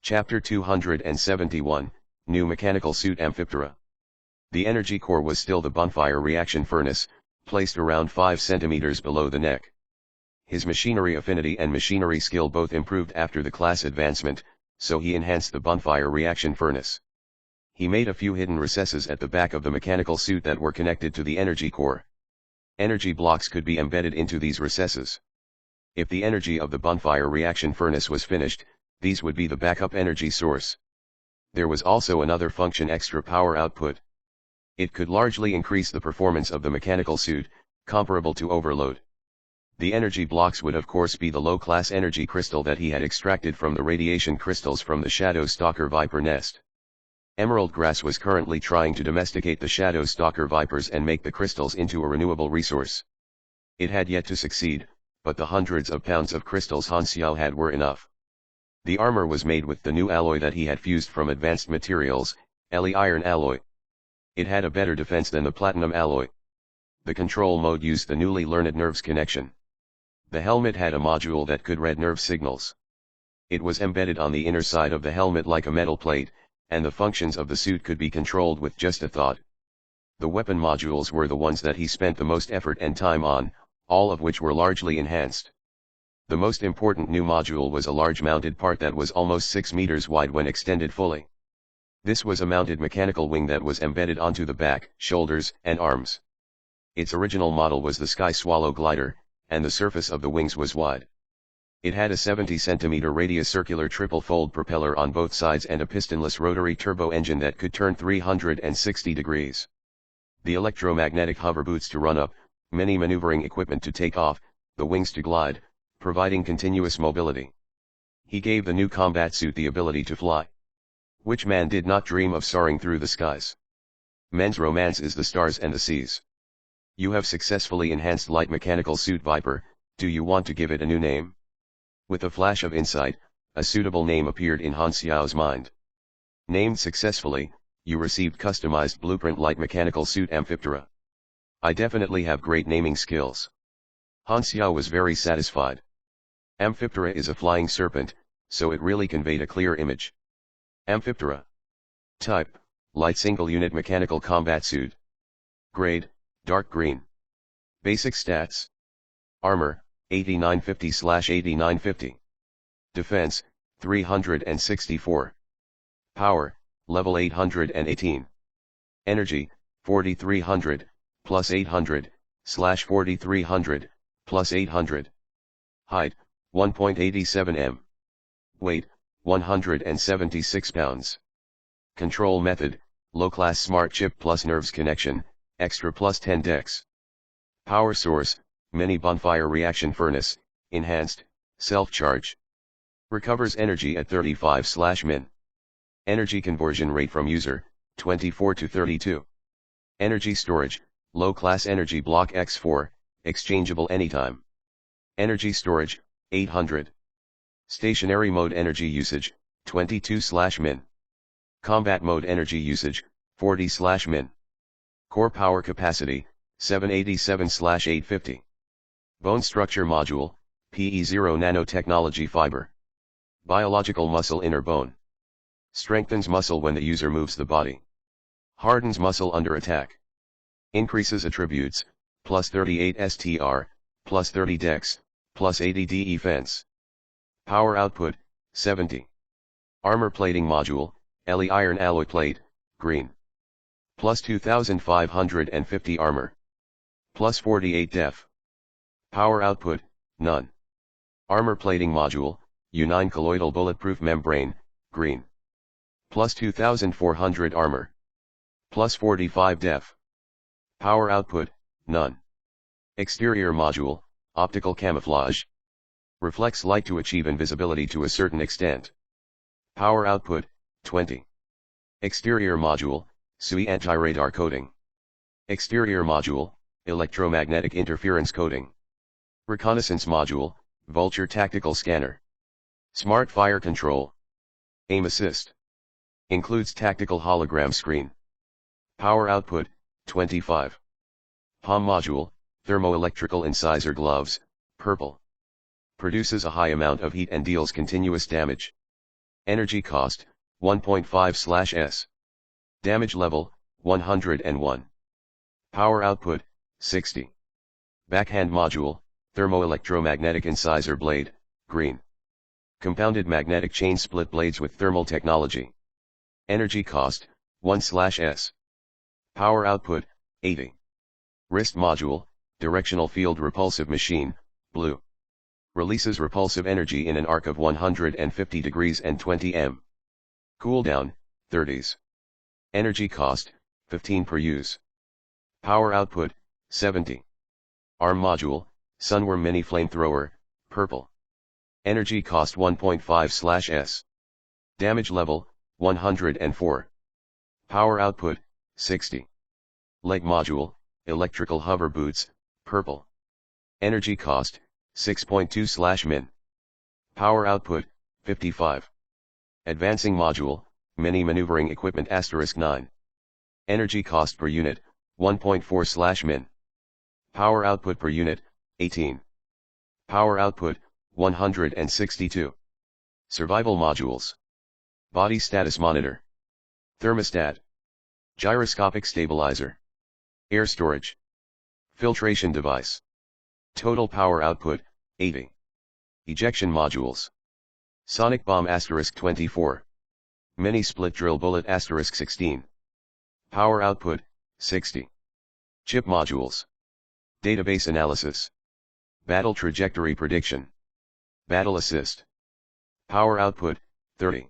Chapter 271, New Mechanical Suit Amphiptera. The energy core was still the bonfire reaction furnace, placed around 5 centimeters below the neck. His machinery affinity and machinery skill both improved after the class advancement, so he enhanced the bonfire reaction furnace. He made a few hidden recesses at the back of the mechanical suit that were connected to the energy core. Energy blocks could be embedded into these recesses. If the energy of the bonfire reaction furnace was finished, these would be the backup energy source. There was also another function: extra power output. It could largely increase the performance of the mechanical suit, comparable to overload. The energy blocks would of course be the low-class energy crystal that he had extracted from the radiation crystals from the Shadow Stalker Viper nest. Emerald Grass was currently trying to domesticate the Shadow Stalker Vipers and make the crystals into a renewable resource. It had yet to succeed, but the hundreds of pounds of crystals Han Xiao had were enough. The armor was made with the new alloy that he had fused from advanced materials, Li iron alloy. It had a better defense than the platinum alloy. The control mode used the newly learned nerves connection. The helmet had a module that could read nerve signals. It was embedded on the inner side of the helmet like a metal plate, and the functions of the suit could be controlled with just a thought. The weapon modules were the ones that he spent the most effort and time on, all of which were largely enhanced. The most important new module was a large mounted part that was almost 6 meters wide when extended fully. This was a mounted mechanical wing that was embedded onto the back, shoulders, and arms. Its original model was the Sky Swallow glider, and the surface of the wings was wide. It had a 70 centimeter radius circular triple-fold propeller on both sides and a pistonless rotary turbo engine that could turn 360 degrees. The electromagnetic hover boots to run up, many maneuvering equipment to take off, the wings to glide, providing continuous mobility. He gave the new combat suit the ability to fly. Which man did not dream of soaring through the skies? Men's romance is the stars and the seas. You have successfully enhanced light mechanical suit Viper, do you want to give it a new name? With a flash of insight, a suitable name appeared in Han Xiao's mind. Named successfully, you received customized blueprint light mechanical suit Amphiptera. I definitely have great naming skills. Han Xiao was very satisfied. Amphiptera is a flying serpent, so it really conveyed a clear image. Amphiptera. Type, light single unit mechanical combat suit. Grade, dark green. Basic stats. Armor, 8950/8950. Defense, 364. Power, level 818. Energy, 4300, plus 800/4300, plus 800. Height, 1.87 m. Weight, 176 pounds. Control method, low-class smart chip plus nerves connection, extra plus 10 dex. Power source, mini bonfire reaction furnace, enhanced, self-charge. Recovers energy at 35/min. Energy conversion rate from user, 24 to 32. Energy storage, low class energy block X4, exchangeable anytime. Energy storage, 800. Stationary mode energy usage, 22/min. Combat mode energy usage, 40/min. Core power capacity, 787/850. Bone structure module, PE0 nanotechnology fiber. Biological muscle inner bone. Strengthens muscle when the user moves the body. Hardens muscle under attack. Increases attributes, plus 38 STR, plus 30 dex, plus 80 defense. Power output, 70. Armor plating module, LE iron alloy plate, green. Plus 2550 armor. Plus 48 def. Power output, none. Armor plating module, U9 colloidal bulletproof membrane, green. Plus 2400 armor. Plus 45 def. Power output, none. Exterior module, optical camouflage. Reflects light to achieve invisibility to a certain extent. Power output, 20. Exterior module, SUI anti-radar coating. Exterior module, electromagnetic interference coating. Reconnaissance module, Vulture tactical scanner. Smart fire control. Aim assist. Includes tactical hologram screen. Power output, 25. POM module, thermoelectrical incisor gloves, purple. Produces a high amount of heat and deals continuous damage. Energy cost, 1.5/s. Damage level, 101. Power output, 60. Backhand module, thermoelectromagnetic incisor blade, green. Compounded magnetic chain split blades with thermal technology. Energy cost, 1/s. Power output, 80. Wrist module, directional field repulsive machine, blue. Releases repulsive energy in an arc of 150 degrees and 20 m. Cooldown, 30s. Energy cost, 15 per use. Power output, 70. Arm module, Sunworm mini flamethrower, purple. Energy cost 1.5/s. Damage level, 104. Power output, 60. Leg module, electrical hover boots, purple. Energy cost, 6.2/min. Power output, 55. Advancing module, mini maneuvering equipment *9. Energy cost per unit, 1.4/min. Power output per unit, 18. Power output, 162. Survival modules. Body status monitor. Thermostat. Gyroscopic stabilizer. Air storage. Filtration device. Total power output, 80. Ejection modules. Sonic bomb *24. Mini split drill bullet *16. Power output, 60. Chip modules. Database analysis. Battle trajectory prediction. Battle assist. Power output, 30.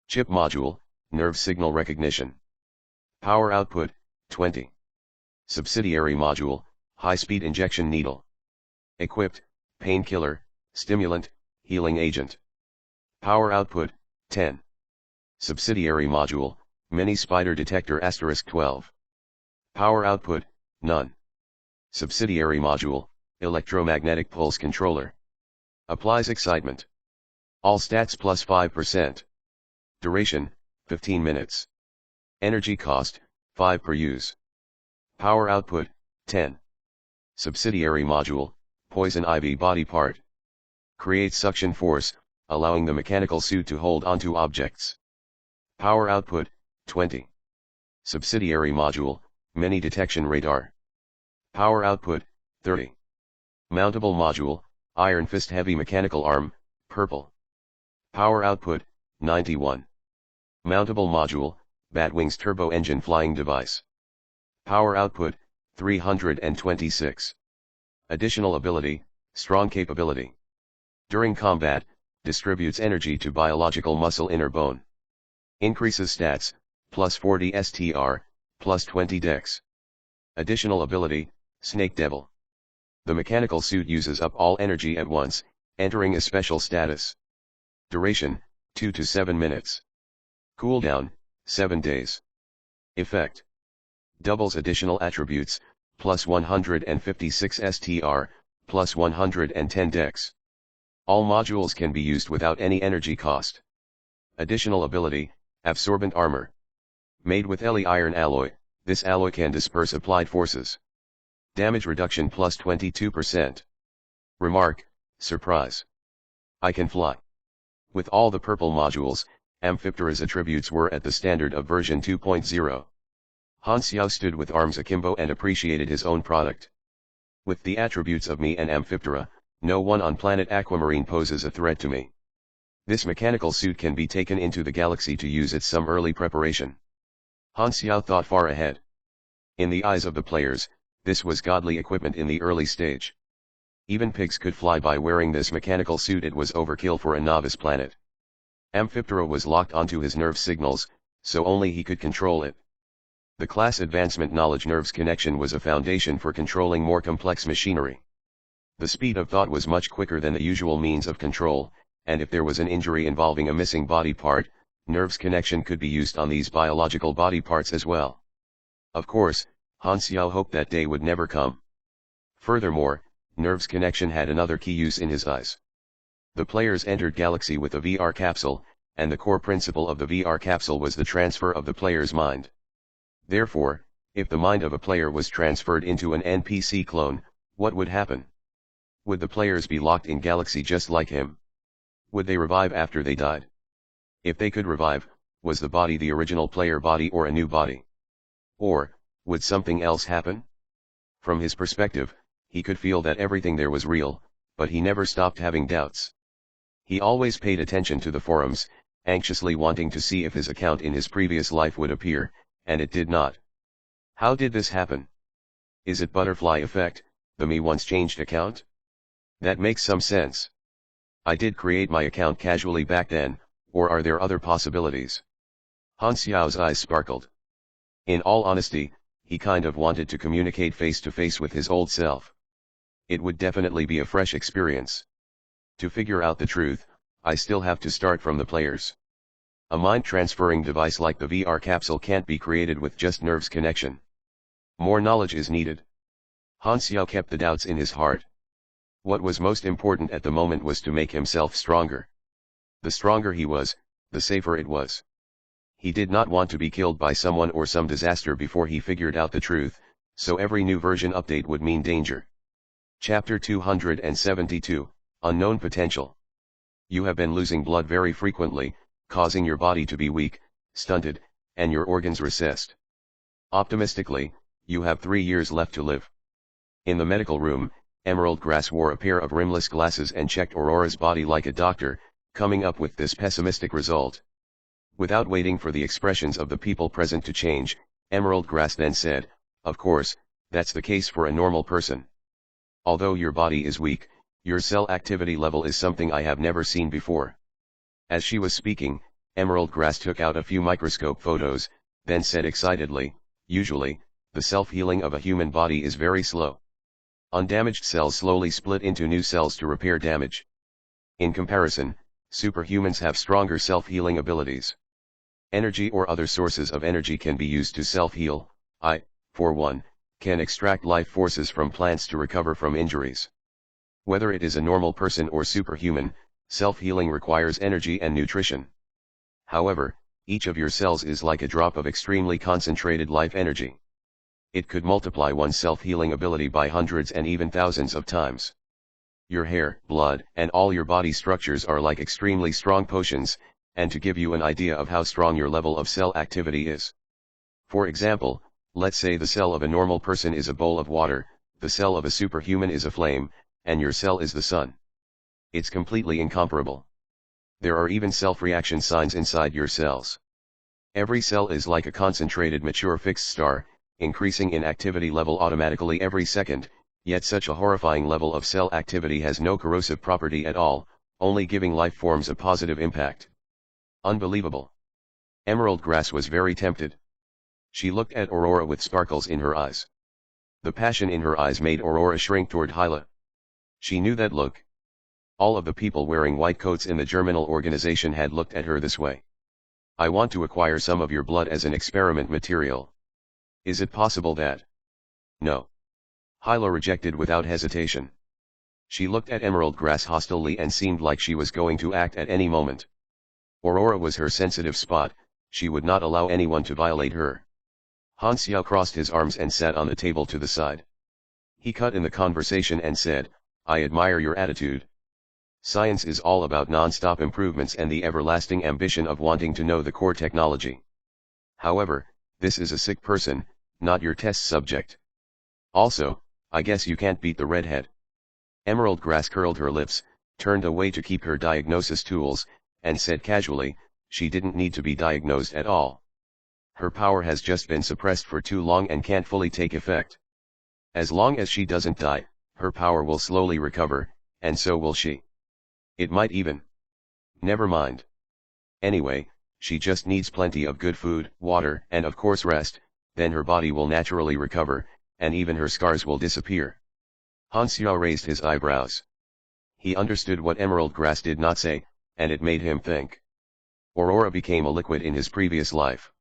Chip module, nerve signal recognition. Power output, 20. Subsidiary module, high-speed injection needle. Equipped, painkiller, stimulant, healing agent. Power output, 10. Subsidiary module, mini spider detector *12. Power output, none. Subsidiary module, electromagnetic pulse controller. Applies excitement. All stats plus 5%. Duration, 15 minutes. Energy cost, 5 per use. Power output, 10. Subsidiary module, poison ivy body part. Creates suction force, allowing the mechanical suit to hold onto objects. Power output, 20. Subsidiary module, mini detection radar. Power output, 30. Mountable module, iron fist heavy mechanical arm, purple. Power output, 91. Mountable module, Batwings turbo engine flying device. Power output, 326. Additional ability, strong capability. During combat, distributes energy to biological muscle inner bone. Increases stats, plus 40 STR, plus 20 dex. Additional ability, Snake Devil. The mechanical suit uses up all energy at once, entering a special status. Duration, 2 to 7 minutes. Cooldown, 7 days. Effect. Doubles additional attributes, plus 156 STR, plus 110 dex. All modules can be used without any energy cost. Additional ability, Absorbent Armor. Made with Ele iron alloy, this alloy can disperse applied forces. Damage reduction plus 22%. Remark, surprise. I can fly. With all the purple modules, Amphiptera's attributes were at the standard of version 2.0. Han Xiao stood with arms akimbo and appreciated his own product. With the attributes of me and Amphiptera, no one on planet Aquamarine poses a threat to me. This mechanical suit can be taken into the galaxy to use at some early preparation. Han Xiao thought far ahead. In the eyes of the players, this was godly equipment in the early stage. Even pigs could fly by wearing this mechanical suit. It was overkill for a novice planet. Amphiptera was locked onto his nerve signals, so only he could control it. The class advancement knowledge nerves connection was a foundation for controlling more complex machinery. The speed of thought was much quicker than the usual means of control, and if there was an injury involving a missing body part, nerves connection could be used on these biological body parts as well. Of course, Han Xiao hoped that day would never come. Furthermore, nerves connection had another key use in his eyes. The players entered Galaxy with a VR capsule, and the core principle of the VR capsule was the transfer of the player's mind. Therefore, if the mind of a player was transferred into an NPC clone, what would happen? Would the players be locked in Galaxy just like him? Would they revive after they died? If they could revive, was the body the original player body or a new body? Or, would something else happen? From his perspective, he could feel that everything there was real, but he never stopped having doubts. He always paid attention to the forums, anxiously wanting to see if his account in his previous life would appear, and it did not. How did this happen? Is it butterfly effect, the me once changed account? That makes some sense. I did create my account casually back then, or are there other possibilities? Han Xiao's eyes sparkled. In all honesty, he kind of wanted to communicate face to face with his old self. It would definitely be a fresh experience. To figure out the truth, I still have to start from the players. A mind-transferring device like the VR capsule can't be created with just nerves connection. More knowledge is needed. Han Xiao kept the doubts in his heart. What was most important at the moment was to make himself stronger. The stronger he was, the safer it was. He did not want to be killed by someone or some disaster before he figured out the truth, so every new version update would mean danger. Chapter 272, Unknown Potential. You have been losing blood very frequently, causing your body to be weak, stunted, and your organs recessed. Optimistically, you have 3 years left to live. In the medical room, Emerald Grass wore a pair of rimless glasses and checked Aurora's body like a doctor, coming up with this pessimistic result. Without waiting for the expressions of the people present to change, Emerald Grass then said, "Of course, that's the case for a normal person. Although your body is weak, your cell activity level is something I have never seen before." As she was speaking, Emerald Grass took out a few microscope photos, then said excitedly, "Usually, the self-healing of a human body is very slow. Undamaged cells slowly split into new cells to repair damage. In comparison, superhumans have stronger self-healing abilities. Energy or other sources of energy can be used to self-heal. I, for one, can extract life forces from plants to recover from injuries. Whether it is a normal person or superhuman, self-healing requires energy and nutrition. However, each of your cells is like a drop of extremely concentrated life energy. It could multiply one's self-healing ability by hundreds and even thousands of times. Your hair, blood, and all your body structures are like extremely strong potions, and to give you an idea of how strong your level of cell activity is. For example, let's say the cell of a normal person is a bowl of water, the cell of a superhuman is a flame, and your cell is the sun. It's completely incomparable. There are even self-reaction signs inside your cells. Every cell is like a concentrated mature fixed star, increasing in activity level automatically every second, yet such a horrifying level of cell activity has no corrosive property at all, only giving life forms a positive impact. Unbelievable. Emerald Grass was very tempted. She looked at Aurora with sparkles in her eyes. The passion in her eyes made Aurora shrink toward Hyla. She knew that look. All of the people wearing white coats in the Germinal organization had looked at her this way. I want to acquire some of your blood as an experiment material. Is it possible that? No. Hyla rejected without hesitation. She looked at Emerald Grass hostilely and seemed like she was going to act at any moment. Aurora was her sensitive spot, she would not allow anyone to violate her. Han Xiao crossed his arms and sat on the table to the side. He cut in the conversation and said, I admire your attitude. Science is all about non-stop improvements and the everlasting ambition of wanting to know the core technology. However, this is a sick person, not your test subject. Also, I guess you can't beat the redhead. Emerald Grass curled her lips, turned away to keep her diagnosis tools, and said casually, she didn't need to be diagnosed at all. Her power has just been suppressed for too long and can't fully take effect. As long as she doesn't die, her power will slowly recover, and so will she. It might even. Never mind. Anyway, she just needs plenty of good food, water, and of course rest, then her body will naturally recover, and even her scars will disappear. Han Xiao raised his eyebrows. He understood what Emerald Grass did not say, and it made him think. Aurora became a liquid in his previous life.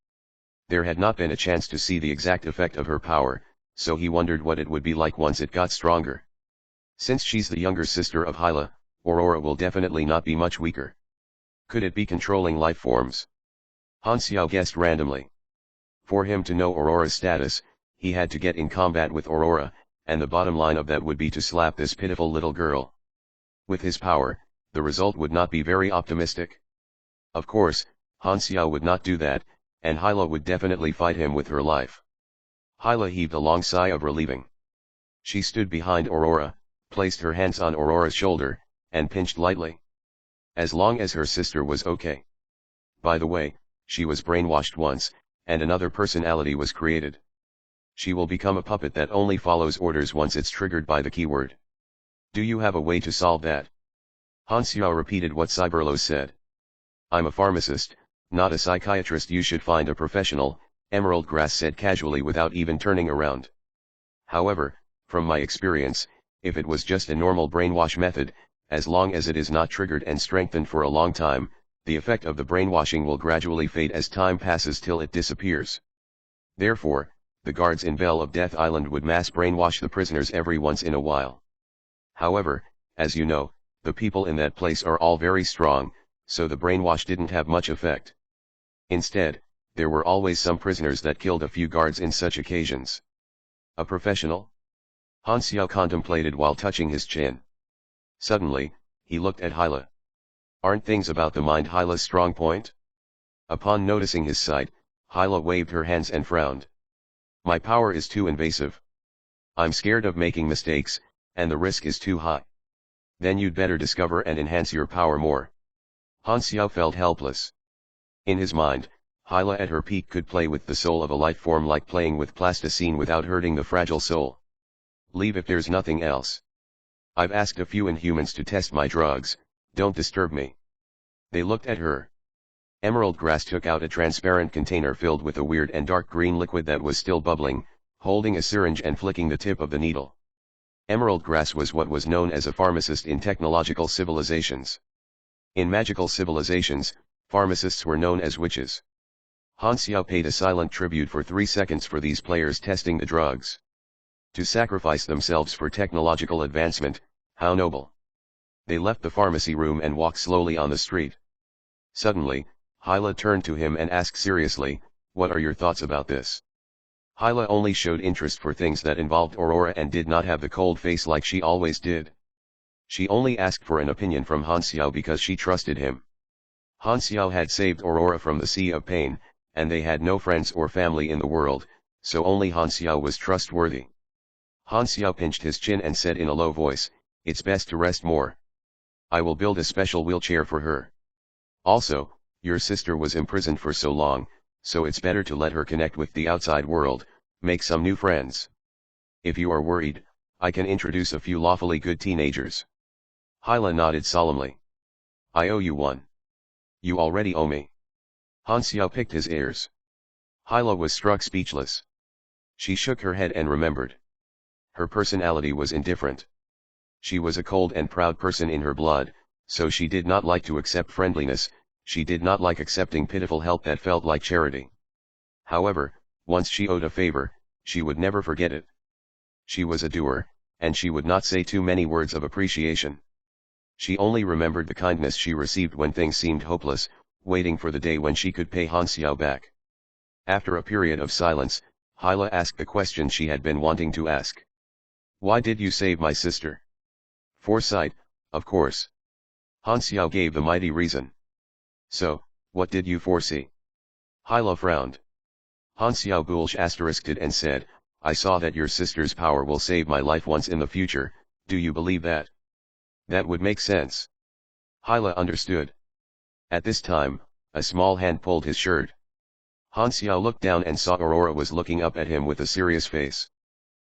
There had not been a chance to see the exact effect of her power, so he wondered what it would be like once it got stronger. Since she's the younger sister of Hyla, Aurora will definitely not be much weaker. Could it be controlling life forms? Han Xiao guessed randomly. For him to know Aurora's status, he had to get in combat with Aurora, and the bottom line of that would be to slap this pitiful little girl. With his power, the result would not be very optimistic. Of course, Han Xiao would not do that, and Hyla would definitely fight him with her life. Hyla heaved a long sigh of relieving. She stood behind Aurora, placed her hands on Aurora's shoulder, and pinched lightly. As long as her sister was okay. By the way, she was brainwashed once, and another personality was created. She will become a puppet that only follows orders once it's triggered by the keyword. Do you have a way to solve that? Han Xiao repeated what Cyberlo said. I'm a pharmacist, not a psychiatrist. You should find a professional, Emerald Grass said casually without even turning around. However, from my experience, if it was just a normal brainwash method, as long as it is not triggered and strengthened for a long time, the effect of the brainwashing will gradually fade as time passes till it disappears. Therefore, the guards in Bell of Death Island would mass brainwash the prisoners every once in a while. However, as you know, the people in that place are all very strong, so the brainwash didn't have much effect. Instead, there were always some prisoners that killed a few guards in such occasions. A professional? Han Xiao contemplated while touching his chin. Suddenly, he looked at Hyla. Aren't things about the mind Hyla's strong point? Upon noticing his sight, Hyla waved her hands and frowned. My power is too invasive. I'm scared of making mistakes, and the risk is too high. Then you'd better discover and enhance your power more. Han Xiao felt helpless. In his mind, Hyla at her peak could play with the soul of a life form like playing with plasticine without hurting the fragile soul. Leave if there's nothing else. I've asked a few Inhumans to test my drugs, don't disturb me. They looked at her. Emerald Grass took out a transparent container filled with a weird and dark green liquid that was still bubbling, holding a syringe and flicking the tip of the needle. Emerald Grass was what was known as a pharmacist in technological civilizations. In magical civilizations, pharmacists were known as witches. Han Xiao paid a silent tribute for 3 seconds for these players testing the drugs. To sacrifice themselves for technological advancement, how noble. They left the pharmacy room and walked slowly on the street. Suddenly, Hyla turned to him and asked seriously, what are your thoughts about this? Hyla only showed interest for things that involved Aurora and did not have the cold face like she always did. She only asked for an opinion from Han Xiao because she trusted him. Han Xiao had saved Aurora from the sea of pain, and they had no friends or family in the world, so only Han Xiao was trustworthy. Han Xiao pinched his chin and said in a low voice, it's best to rest more. I will build a special wheelchair for her. Also, your sister was imprisoned for so long, so it's better to let her connect with the outside world, make some new friends. If you are worried, I can introduce a few lawfully good teenagers. Hyla nodded solemnly. I owe you one. You already owe me. Han Xiao picked his ears. Hyla was struck speechless. She shook her head and remembered. Her personality was indifferent. She was a cold and proud person in her blood, so she did not like to accept friendliness, She did not like accepting pitiful help that felt like charity. However, once she owed a favor, she would never forget it. She was a doer, and she would not say too many words of appreciation. She only remembered the kindness she received when things seemed hopeless, waiting for the day when she could pay Han Xiao back. After a period of silence, Hyla asked the question she had been wanting to ask. Why did you save my sister? Foresight, of course. Han Xiao gave the mighty reason. So, what did you foresee? Hyla frowned. Han Xiao bulge asterisked it and said, I saw that your sister's power will save my life once in the future. Do you believe that? That would make sense. Hyla understood. At this time, a small hand pulled his shirt. Han Xiao looked down and saw Aurora was looking up at him with a serious face.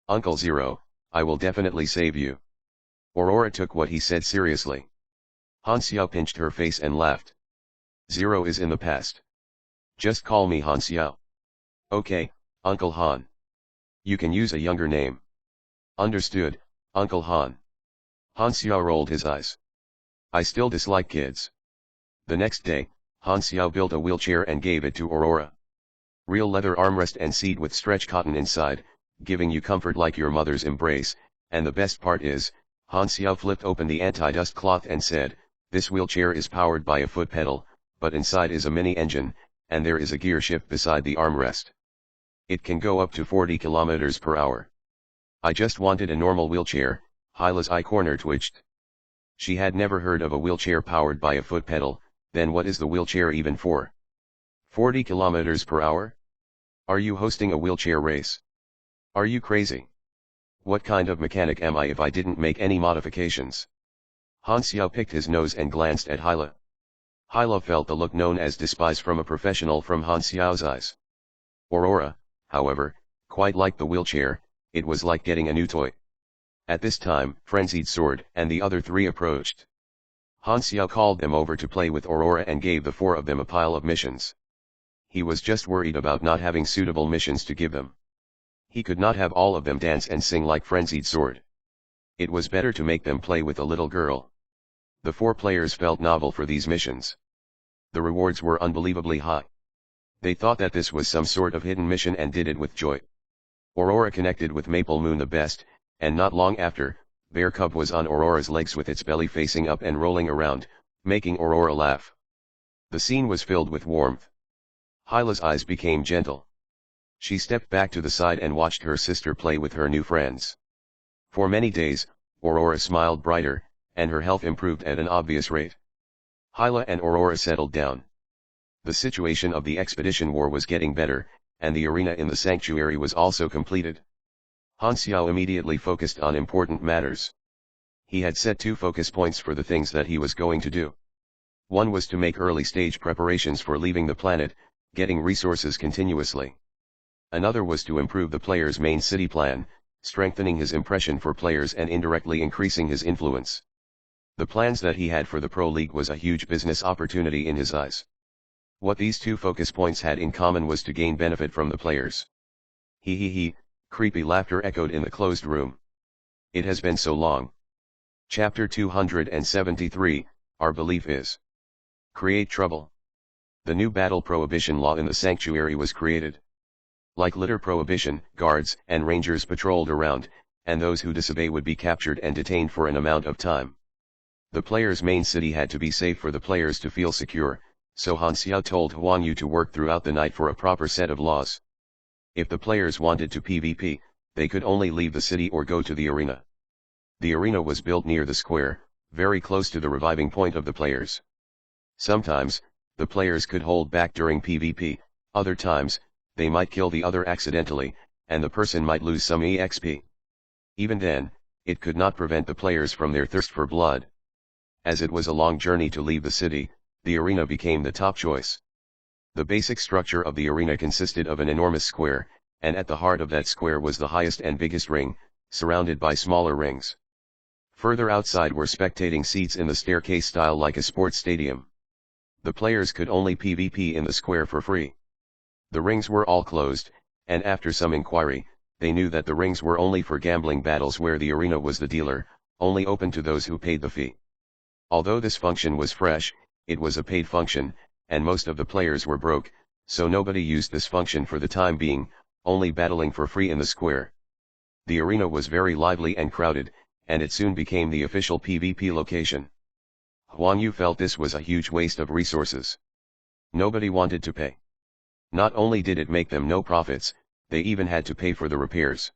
Uncle Zero, I will definitely save you. Aurora took what he said seriously. Han Xiao pinched her face and laughed. Zero is in the past. Just call me Han Xiao. Okay, Uncle Han. You can use a younger name. Understood, Uncle Han. Han Xiao rolled his eyes. I still dislike kids. The next day, Han Xiao built a wheelchair and gave it to Aurora. Real leather armrest and seat with stretch cotton inside, giving you comfort like your mother's embrace, and the best part is, Han Xiao flipped open the anti-dust cloth and said, this wheelchair is powered by a foot pedal, but inside is a mini engine, and there is a gear shift beside the armrest. It can go up to 40 kilometers per hour. I just wanted a normal wheelchair. Hyla's eye corner twitched. She had never heard of a wheelchair powered by a foot pedal. Then what is the wheelchair even for? 40 kilometers per hour? Are you hosting a wheelchair race? Are you crazy? What kind of mechanic am I if I didn't make any modifications? Han Xiao picked his nose and glanced at Hyla. Hyla felt the look known as despise from a professional from Han Xiao's eyes. Aurora, however, quite liked the wheelchair. It was like getting a new toy. At this time, Frenzied Sword and the other three approached. Han Xiao called them over to play with Aurora and gave the four of them a pile of missions. He was just worried about not having suitable missions to give them. He could not have all of them dance and sing like Frenzied Sword. It was better to make them play with a little girl. The four players felt novel for these missions. The rewards were unbelievably high. They thought that this was some sort of hidden mission and did it with joy. Aurora connected with Maple Moon the best, and not long after, Bear Cub was on Aurora's legs with its belly facing up and rolling around, making Aurora laugh. The scene was filled with warmth. Hyla's eyes became gentle. She stepped back to the side and watched her sister play with her new friends. For many days, Aurora smiled brighter, and her health improved at an obvious rate. Hyla and Aurora settled down. The situation of the expedition war was getting better, and the arena in the sanctuary was also completed. Han Xiao immediately focused on important matters. He had set 2 focus points for the things that he was going to do. One was to make early-stage preparations for leaving the planet, getting resources continuously. Another was to improve the player's main city plan, strengthening his impression for players and indirectly increasing his influence. The plans that he had for the Pro League was a huge business opportunity in his eyes. What these 2 focus points had in common was to gain benefit from the players. He, creepy laughter echoed in the closed room. It has been so long. Chapter 273, Our Belief is. Create trouble. The new battle prohibition law in the sanctuary was created. Like litter prohibition, guards and rangers patrolled around, and those who disobey would be captured and detained for an amount of time. The player's main city had to be safe for the players to feel secure, so Han Xiao told Huang Yu to work throughout the night for a proper set of laws. If the players wanted to PvP, they could only leave the city or go to the arena. The arena was built near the square, very close to the reviving point of the players. Sometimes, the players could hold back during PvP, other times, they might kill the other accidentally, and the person might lose some EXP. Even then, it could not prevent the players from their thirst for blood. As it was a long journey to leave the city, the arena became the top choice. The basic structure of the arena consisted of an enormous square, and at the heart of that square was the highest and biggest ring, surrounded by smaller rings. Further outside were spectating seats in the staircase style like a sports stadium. The players could only PvP in the square for free. The rings were all closed, and after some inquiry, they knew that the rings were only for gambling battles where the arena was the dealer, only open to those who paid the fee. Although this function was fresh, It was a paid function, and most of the players were broke, so nobody used this function for the time being, only battling for free in the square. The arena was very lively and crowded, and it soon became the official PvP location. Huang Yu felt this was a huge waste of resources. Nobody wanted to pay. Not only did it make them no profits, they even had to pay for the repairs.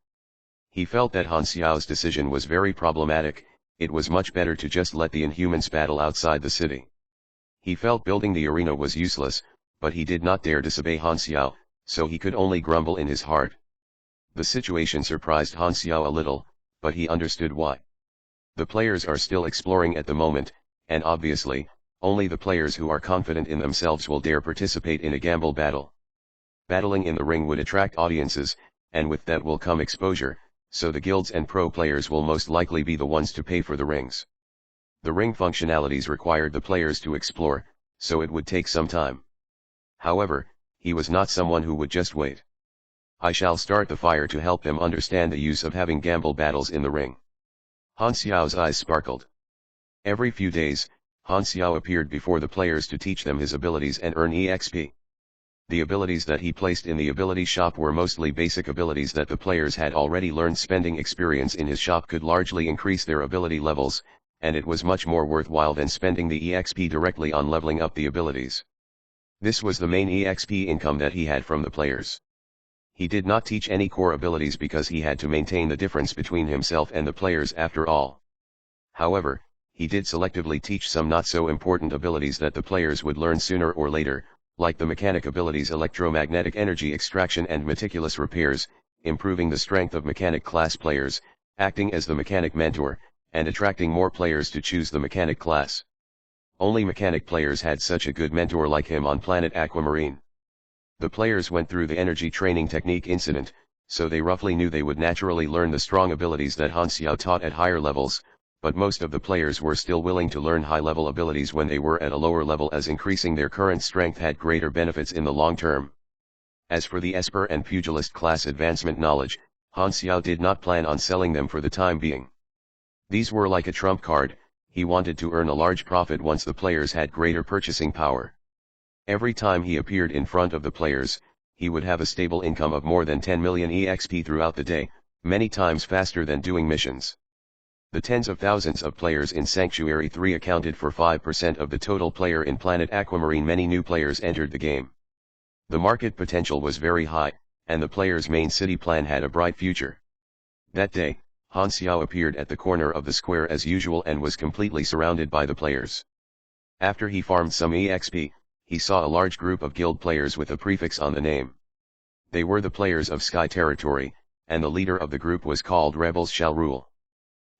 He felt that Han Xiao's decision was very problematic. It was much better to just let the Inhumans battle outside the city. He felt building the arena was useless, but he did not dare disobey Han Xiao, so he could only grumble in his heart. The situation surprised Han Xiao a little, but he understood why. The players are still exploring at the moment, and obviously, only the players who are confident in themselves will dare participate in a gamble battle. Battling in the ring would attract audiences, and with that will come exposure, so the guilds and pro players will most likely be the ones to pay for the rings. The ring functionalities required the players to explore, so it would take some time. However, he was not someone who would just wait. I shall start the fire to help them understand the use of having gamble battles in the ring. Han Xiao's eyes sparkled. Every few days, Han Xiao appeared before the players to teach them his abilities and earn EXP. The abilities that he placed in the ability shop were mostly basic abilities that the players had already learned. Spending experience in his shop could largely increase their ability levels, and it was much more worthwhile than spending the EXP directly on leveling up the abilities. This was the main EXP income that he had from the players. He did not teach any core abilities because he had to maintain the difference between himself and the players after all. However, he did selectively teach some not so important abilities that the players would learn sooner or later, like the mechanic abilities electromagnetic energy extraction and meticulous repairs, improving the strength of mechanic class players, acting as the mechanic mentor, and attracting more players to choose the mechanic class. Only mechanic players had such a good mentor like him on planet Aquamarine. The players went through the energy training technique incident, so they roughly knew they would naturally learn the strong abilities that Han Xiao taught at higher levels, but most of the players were still willing to learn high-level abilities when they were at a lower level, as increasing their current strength had greater benefits in the long term. As for the Esper and Pugilist class advancement knowledge, Han Xiao did not plan on selling them for the time being. These were like a trump card. He wanted to earn a large profit once the players had greater purchasing power. Every time he appeared in front of the players, he would have a stable income of more than 10 million EXP throughout the day, many times faster than doing missions. The tens of thousands of players in Sanctuary 3 accounted for 5% of the total player in Planet Aquamarine. Many new players entered the game. The market potential was very high, and the players' main city plan had a bright future. That day, Han Xiao appeared at the corner of the square as usual and was completely surrounded by the players. After he farmed some EXP, he saw a large group of guild players with a prefix on the name. They were the players of Sky Territory, and the leader of the group was called Rebels Shall Rule.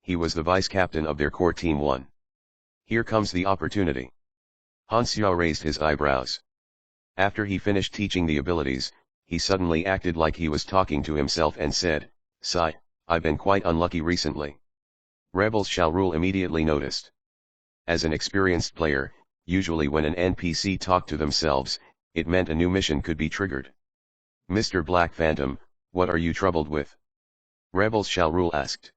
He was the vice-captain of their core Team 1. Here comes the opportunity. Han Xiao raised his eyebrows. After he finished teaching the abilities, he suddenly acted like he was talking to himself and said, "Sigh, I've been quite unlucky recently." Rebels Shall Rule immediately noticed. As an experienced player, usually when an NPC talked to themselves, it meant a new mission could be triggered. "Mr. Black Phantom, what are you troubled with?" Rebels Shall Rule asked.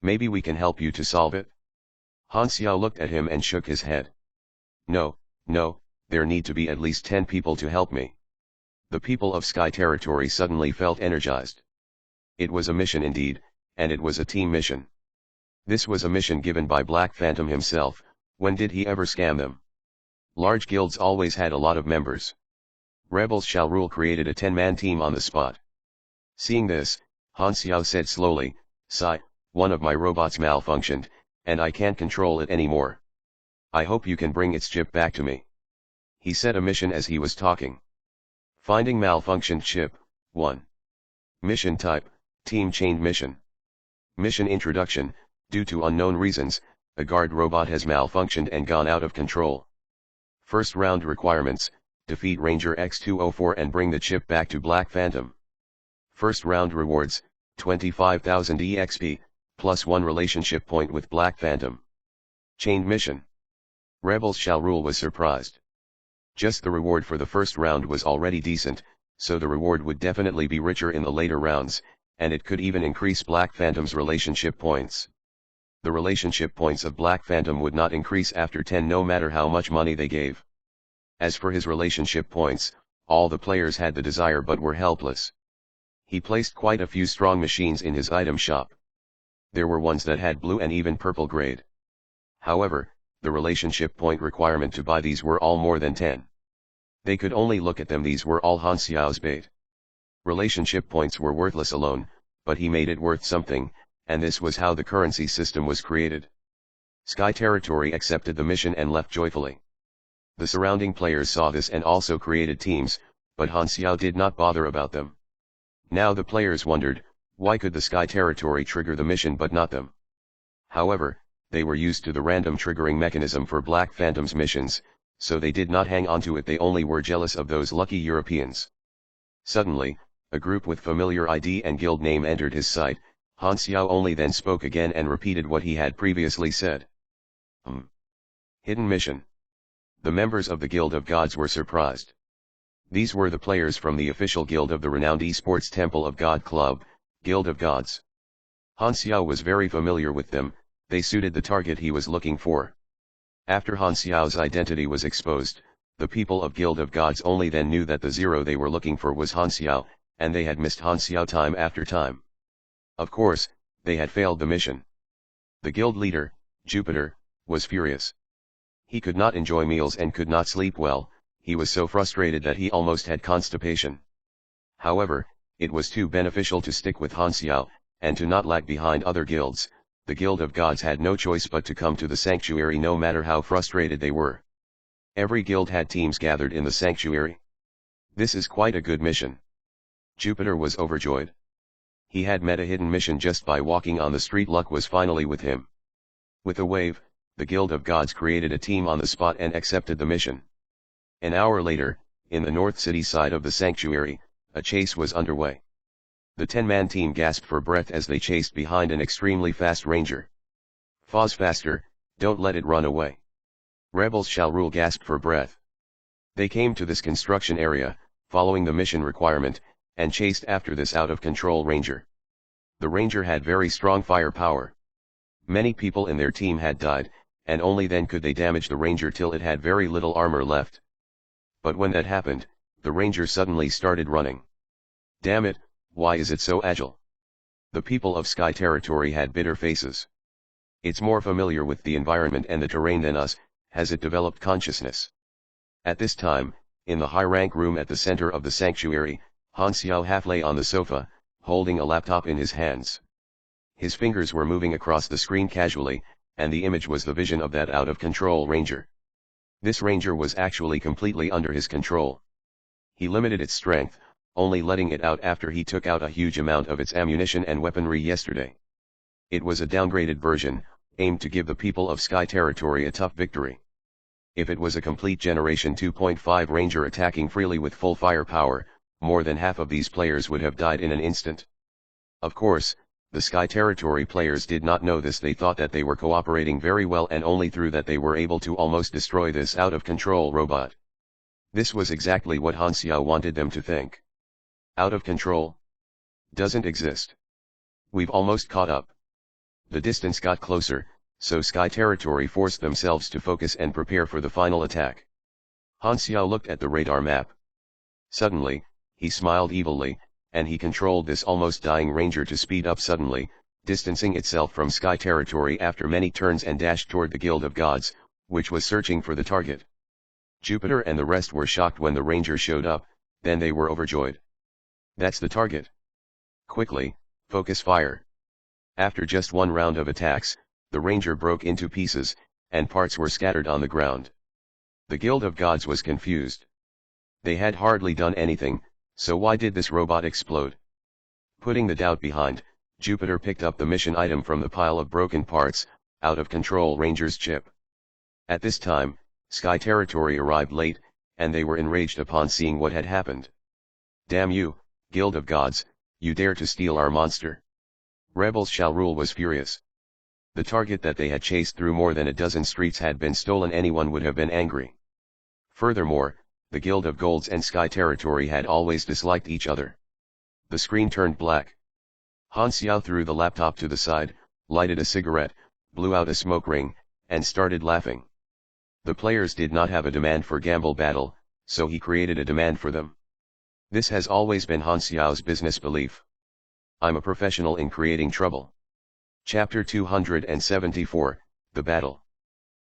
"Maybe we can help you to solve it?" Han Xiao looked at him and shook his head. No, there need to be at least 10 people to help me." The people of Sky Territory suddenly felt energized. It was a mission indeed, and it was a team mission. This was a mission given by Black Phantom himself. When did he ever scam them? Large guilds always had a lot of members. Rebels Shall Rule created a 10-man team on the spot. Seeing this, Han Xiao said slowly, "Sigh, one of my robots malfunctioned, and I can't control it anymore. I hope you can bring its chip back to me." He said a mission as he was talking. Finding malfunctioned chip, 1. Mission type, Team Chained Mission. Mission introduction: due to unknown reasons, a guard robot has malfunctioned and gone out of control. First round requirements: defeat Ranger X204 and bring the chip back to Black Phantom. First round rewards: 25,000 EXP, plus 1 relationship point with Black Phantom. Chained Mission. Rebels Shall Rule was surprised. Just the reward for the first round was already decent, so the reward would definitely be richer in the later rounds, and it could even increase Black Phantom's relationship points. The relationship points of Black Phantom would not increase after 10 no matter how much money they gave. As for his relationship points, all the players had the desire but were helpless. He placed quite a few strong machines in his item shop. There were ones that had blue and even purple grade. However, the relationship point requirement to buy these were all more than 10. They could only look at them. These were all Han Xiao's bait. Relationship points were worthless alone, but he made it worth something, and this was how the currency system was created. Sky Territory accepted the mission and left joyfully. The surrounding players saw this and also created teams, but Han Xiao did not bother about them. Now the players wondered, why could the Sky Territory trigger the mission but not them? However, they were used to the random triggering mechanism for Black Phantom's missions, so they did not hang on to it. They only were jealous of those lucky Europeans. Suddenly, a group with familiar ID and guild name entered his sight. Han Xiao only then spoke again and repeated what he had previously said. Hidden mission. The members of the Guild of Gods were surprised. These were the players from the official guild of the renowned esports Temple of God Club, Guild of Gods. Han Xiao was very familiar with them. They suited the target he was looking for. After Han Xiao's identity was exposed, the people of Guild of Gods only then knew that the zero they were looking for was Han Xiao, and they had missed Han Xiao time after time. Of course, they had failed the mission. The guild leader, Jupiter, was furious. He could not enjoy meals and could not sleep well. He was so frustrated that he almost had constipation. However, it was too beneficial to stick with Han Xiao, and to not lag behind other guilds. The Guild of Gods had no choice but to come to the sanctuary no matter how frustrated they were. Every guild had teams gathered in the sanctuary. This is quite a good mission. Jupiter was overjoyed. He had met a hidden mission just by walking on the street. Luck was finally with him. With a wave, the Guild of Gods created a team on the spot and accepted the mission. An hour later, in the north city side of the sanctuary, a chase was underway. The 10-man team gasped for breath as they chased behind an extremely fast ranger. Faz faster, don't let it run away. Rebels shall rule. Gasped for breath. They came to this construction area, following the mission requirement, and chased after this out-of-control ranger. The ranger had very strong firepower. Many people in their team had died, and only then could they damage the ranger till it had very little armor left. But when that happened, the ranger suddenly started running. Damn it, why is it so agile? The people of Sky Territory had bitter faces. It's more familiar with the environment and the terrain than us. Has it developed consciousness? At this time, in the high-rank room at the center of the sanctuary, Han Xiao half lay on the sofa, holding a laptop in his hands. His fingers were moving across the screen casually, and the image was the vision of that out-of-control ranger. This ranger was actually completely under his control. He limited its strength, only letting it out after he took out a huge amount of its ammunition and weaponry yesterday. It was a downgraded version, aimed to give the people of Sky Territory a tough victory. If it was a complete Generation 2.5 Ranger attacking freely with full firepower, more than half of these players would have died in an instant. Of course, the Sky Territory players did not know this. They thought that they were cooperating very well, and only through that they were able to almost destroy this out-of-control robot. This was exactly what Han Xiao wanted them to think. Out of control? Doesn't exist. We've almost caught up. The distance got closer, so Sky Territory forced themselves to focus and prepare for the final attack. Han Xiao looked at the radar map. Suddenly, he smiled evilly, and he controlled this almost dying ranger to speed up suddenly, distancing itself from Sky Territory after many turns, and dashed toward the Guild of Gods, which was searching for the target. Jupiter and the rest were shocked when the ranger showed up, then they were overjoyed. That's the target. Quickly, focus fire. After just one round of attacks, the ranger broke into pieces, and parts were scattered on the ground. The Guild of Gods was confused. They had hardly done anything, so why did this robot explode? Putting the doubt behind, Jupiter picked up the mission item from the pile of broken parts, out-of-control ranger's chip. At this time, Sky Territory arrived late, and they were enraged upon seeing what had happened. Damn you, Guild of Gods, you dare to steal our monster. Rebels shall rule was furious. The target that they had chased through more than a dozen streets had been stolen. Anyone would have been angry. Furthermore, the Guild of Golds and Sky Territory had always disliked each other. The screen turned black. Han Xiao threw the laptop to the side, lighted a cigarette, blew out a smoke ring, and started laughing. The players did not have a demand for gamble battle, so he created a demand for them. This has always been Han Xiao's business belief. I'm a professional in creating trouble. Chapter 274, The Battle.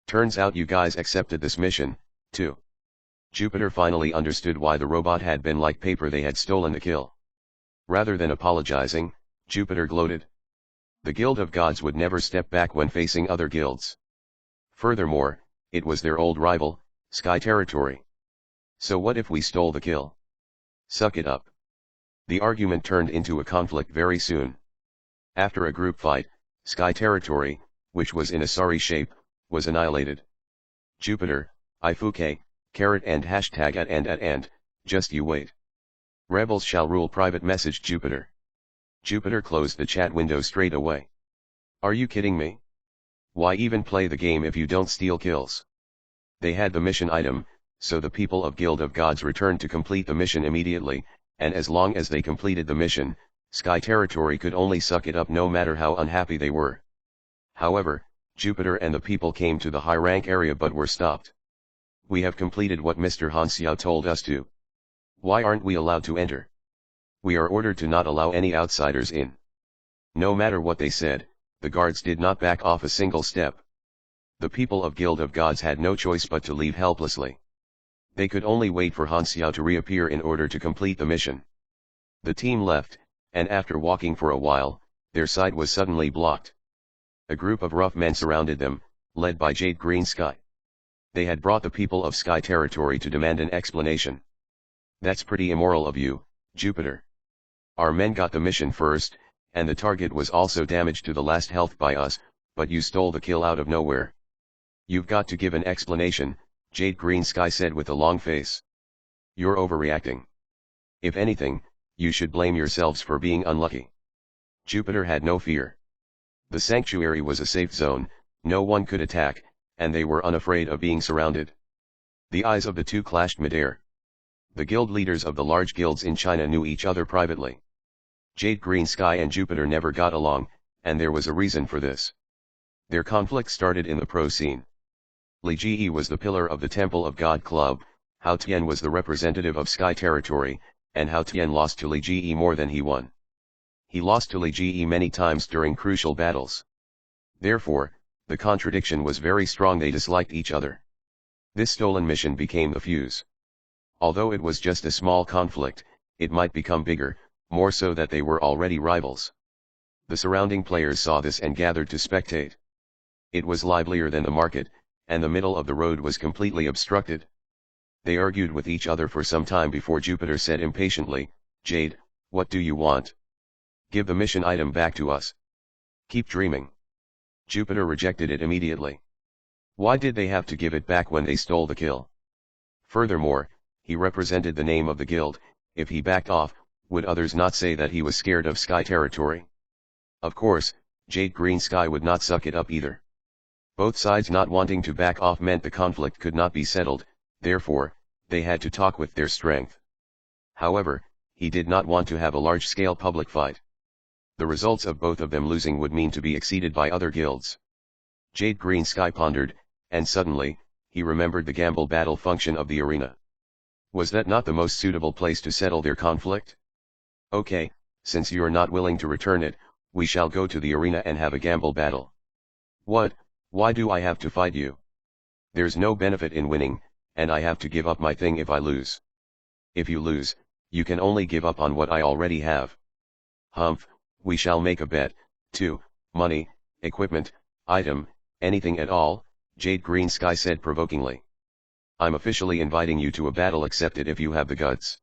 Turns out you guys accepted this mission, too. Jupiter finally understood why the robot had been like paper they had stolen the kill. Rather than apologizing, Jupiter gloated. The Guild of Gods would never step back when facing other guilds. Furthermore, it was their old rival, Sky Territory. So what if we stole the kill? Suck it up. The argument turned into a conflict very soon. After a group fight, Sky Territory, which was in a sorry shape, was annihilated. Jupiter, Ifuke, carrot and hashtag at, just you wait. Rebels shall rule. Private message Jupiter. Jupiter closed the chat window straight away. Are you kidding me? Why even play the game if you don't steal kills? They had the mission item, so the people of Guild of Gods returned to complete the mission immediately, and as long as they completed the mission, Sky Territory could only suck it up no matter how unhappy they were. However, Jupiter and the people came to the high rank area but were stopped. We have completed what Mr. Han Xiao told us to. Why aren't we allowed to enter? We are ordered to not allow any outsiders in. No matter what they said, the guards did not back off a single step. The people of Guild of Gods had no choice but to leave helplessly. They could only wait for Han Xiao to reappear in order to complete the mission. The team left, and after walking for a while, their sight was suddenly blocked. A group of rough men surrounded them, led by Jade Green Sky. They had brought the people of Sky Territory to demand an explanation. That's pretty immoral of you, Jupiter. Our men got the mission first, and the target was also damaged to the last health by us, but you stole the kill out of nowhere. You've got to give an explanation, Jade Green Sky said with a long face. You're overreacting. If anything, you should blame yourselves for being unlucky. Jupiter had no fear. The sanctuary was a safe zone, no one could attack, and they were unafraid of being surrounded. The eyes of the two clashed midair. The guild leaders of the large guilds in China knew each other privately. Jade Green Sky and Jupiter never got along, and there was a reason for this. Their conflict started in the pro scene. Li Ji was the pillar of the Temple of God Club, Hao Tian was the representative of Sky Territory, and Hao Tian lost to Li Ji more than he won. He lost to Li Ji many times during crucial battles. Therefore, the contradiction was very strong. They disliked each other. This stolen mission became the fuse. Although it was just a small conflict, it might become bigger, more so that they were already rivals. The surrounding players saw this and gathered to spectate. It was livelier than the market, and the middle of the road was completely obstructed. They argued with each other for some time before Jupiter said impatiently, Jade, what do you want? Give the mission item back to us. Keep dreaming. Jupiter rejected it immediately. Why did they have to give it back when they stole the kill? Furthermore, he represented the name of the guild. If he backed off, would others not say that he was scared of Sky Territory? Of course, Jade Green Sky would not suck it up either. Both sides not wanting to back off meant the conflict could not be settled, therefore, they had to talk with their strength. However, he did not want to have a large-scale public fight. The results of both of them losing would mean to be exceeded by other guilds. Jade Green Sky pondered, and suddenly, he remembered the gamble battle function of the arena. Was that not the most suitable place to settle their conflict? Okay, since you're not willing to return it, we shall go to the arena and have a gamble battle. What? Why do I have to fight you? There's no benefit in winning, and I have to give up my thing if I lose. If you lose, you can only give up on what I already have. Humph, we shall make a bet, too, money, equipment, item, anything at all, Jade Green Sky said provokingly. I'm officially inviting you to a battle. Accept it if you have the guts.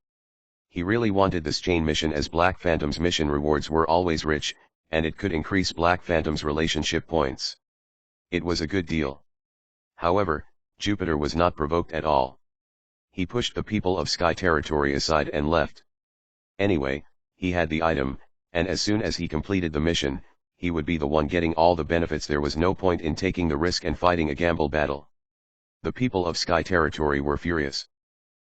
He really wanted this chain mission as Black Phantom's mission rewards were always rich, and it could increase Black Phantom's relationship points. It was a good deal. However, Jupiter was not provoked at all. He pushed the people of Sky Territory aside and left. Anyway, he had the item, and as soon as he completed the mission, he would be the one getting all the benefits. There was no point in taking the risk and fighting a gamble battle. The people of Sky Territory were furious.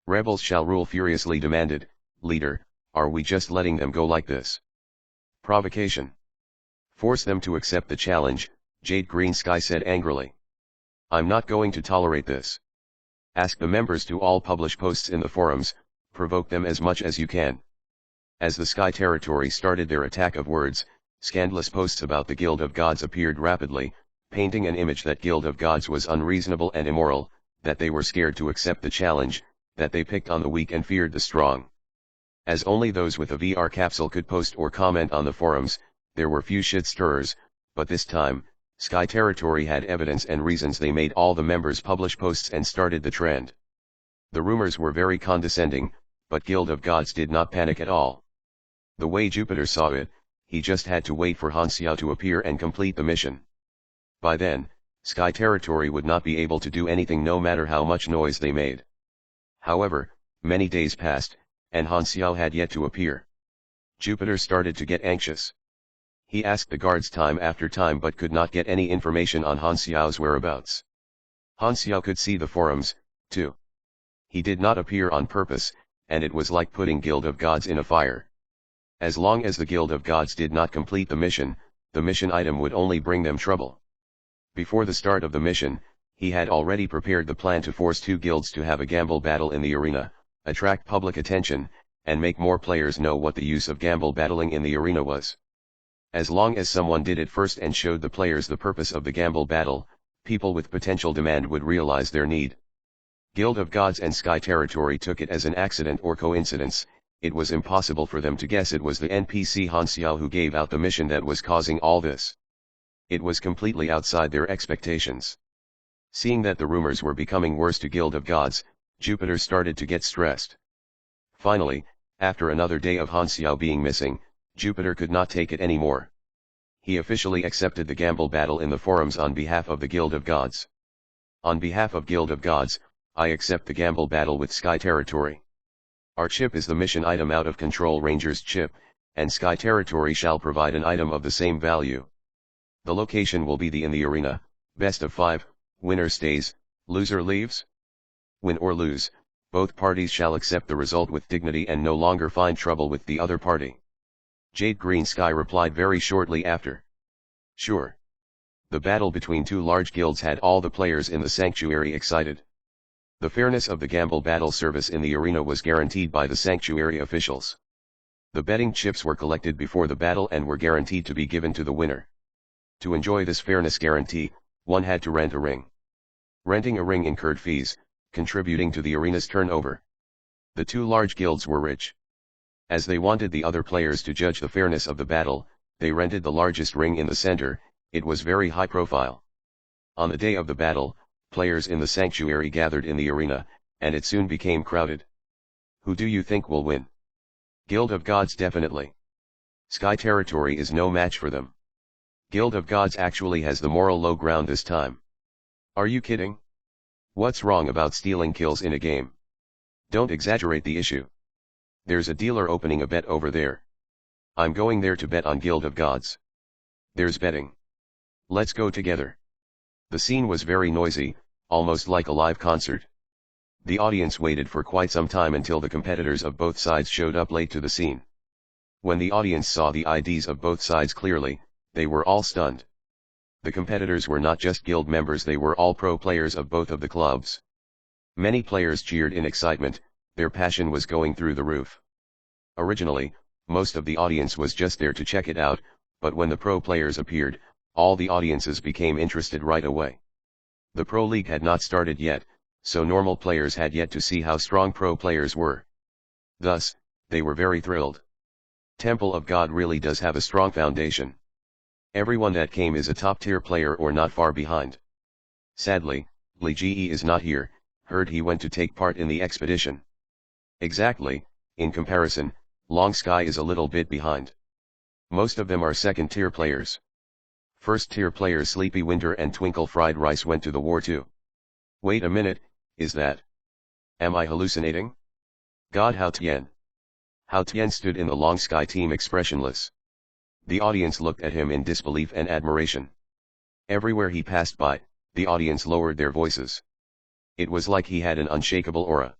Rebels shall rule, furiously demanded, Leader, are we just letting them go like this? Provocation. Force them to accept the challenge, Jade Green Sky said angrily. I'm not going to tolerate this. Ask the members to all publish posts in the forums, provoke them as much as you can. As the Sky Territory started their attack of words, scandalous posts about the Guild of Gods appeared rapidly, painting an image that Guild of Gods was unreasonable and immoral, that they were scared to accept the challenge, that they picked on the weak and feared the strong. As only those with a VR capsule could post or comment on the forums, there were few shit stirrers, but this time, Sky Territory had evidence and reasons. They made all the members publish posts and started the trend. The rumors were very condescending, but Guild of Gods did not panic at all. The way Jupiter saw it, he just had to wait for Han Xiao to appear and complete the mission. By then, Sky Territory would not be able to do anything no matter how much noise they made. However, many days passed, and Han Xiao had yet to appear. Jupiter started to get anxious. He asked the guards time after time but could not get any information on Han Xiao's whereabouts. Han Xiao could see the forums, too. He did not appear on purpose, and it was like putting Guild of Gods in a fire. As long as the Guild of Gods did not complete the mission item would only bring them trouble. Before the start of the mission, he had already prepared the plan to force two guilds to have a gamble battle in the arena, attract public attention, and make more players know what the use of gamble battling in the arena was. As long as someone did it first and showed the players the purpose of the gamble battle, people with potential demand would realize their need. Guild of Gods and Sky Territory took it as an accident or coincidence. It was impossible for them to guess it was the NPC Han Xiao who gave out the mission that was causing all this. It was completely outside their expectations. Seeing that the rumors were becoming worse to Guild of Gods, Jupiter started to get stressed. Finally, after another day of Han Xiao being missing, Jupiter could not take it anymore. He officially accepted the gamble battle in the forums on behalf of the Guild of Gods. On behalf of Guild of Gods, I accept the gamble battle with Sky Territory. Our chip is the mission item Out of Control Ranger's chip, and Sky Territory shall provide an item of the same value. The location will be in the arena, best of 5, winner stays, loser leaves. Win or lose, both parties shall accept the result with dignity and no longer find trouble with the other party. Jade Green Sky replied very shortly after. Sure. The battle between two large guilds had all the players in the sanctuary excited. The fairness of the gamble battle service in the arena was guaranteed by the sanctuary officials. The betting chips were collected before the battle and were guaranteed to be given to the winner. To enjoy this fairness guarantee, one had to rent a ring. Renting a ring incurred fees, contributing to the arena's turnover. The two large guilds were rich. As they wanted the other players to judge the fairness of the battle, they rented the largest ring in the center. It was very high profile. On the day of the battle, players in the sanctuary gathered in the arena, and it soon became crowded. Who do you think will win? Guild of Gods definitely. Sky Territory is no match for them. Guild of Gods actually has the moral low ground this time. Are you kidding? What's wrong about stealing kills in a game? Don't exaggerate the issue. There's a dealer opening a bet over there. I'm going there to bet on Guild of Gods. There's betting. Let's go together. The scene was very noisy, almost like a live concert. The audience waited for quite some time until the competitors of both sides showed up late to the scene. When the audience saw the IDs of both sides clearly, they were all stunned. The competitors were not just guild members, they were all pro players of both of the clubs. Many players cheered in excitement, their passion was going through the roof. Originally, most of the audience was just there to check it out, but when the pro players appeared, all the audiences became interested right away. The Pro League had not started yet, so normal players had yet to see how strong pro players were. Thus, they were very thrilled. Temple of God really does have a strong foundation. Everyone that came is a top-tier player or not far behind. Sadly, Li Ji is not here, heard he went to take part in the expedition. Exactly, in comparison, Long Sky is a little bit behind. Most of them are second-tier players. First-tier players Sleepy Winter and Twinkle Fried Rice went to the war too. Wait a minute, is that? Am I hallucinating? God, Hao Tian. Hao Tian stood in the Long Sky team expressionless. The audience looked at him in disbelief and admiration. Everywhere he passed by, the audience lowered their voices. It was like he had an unshakable aura.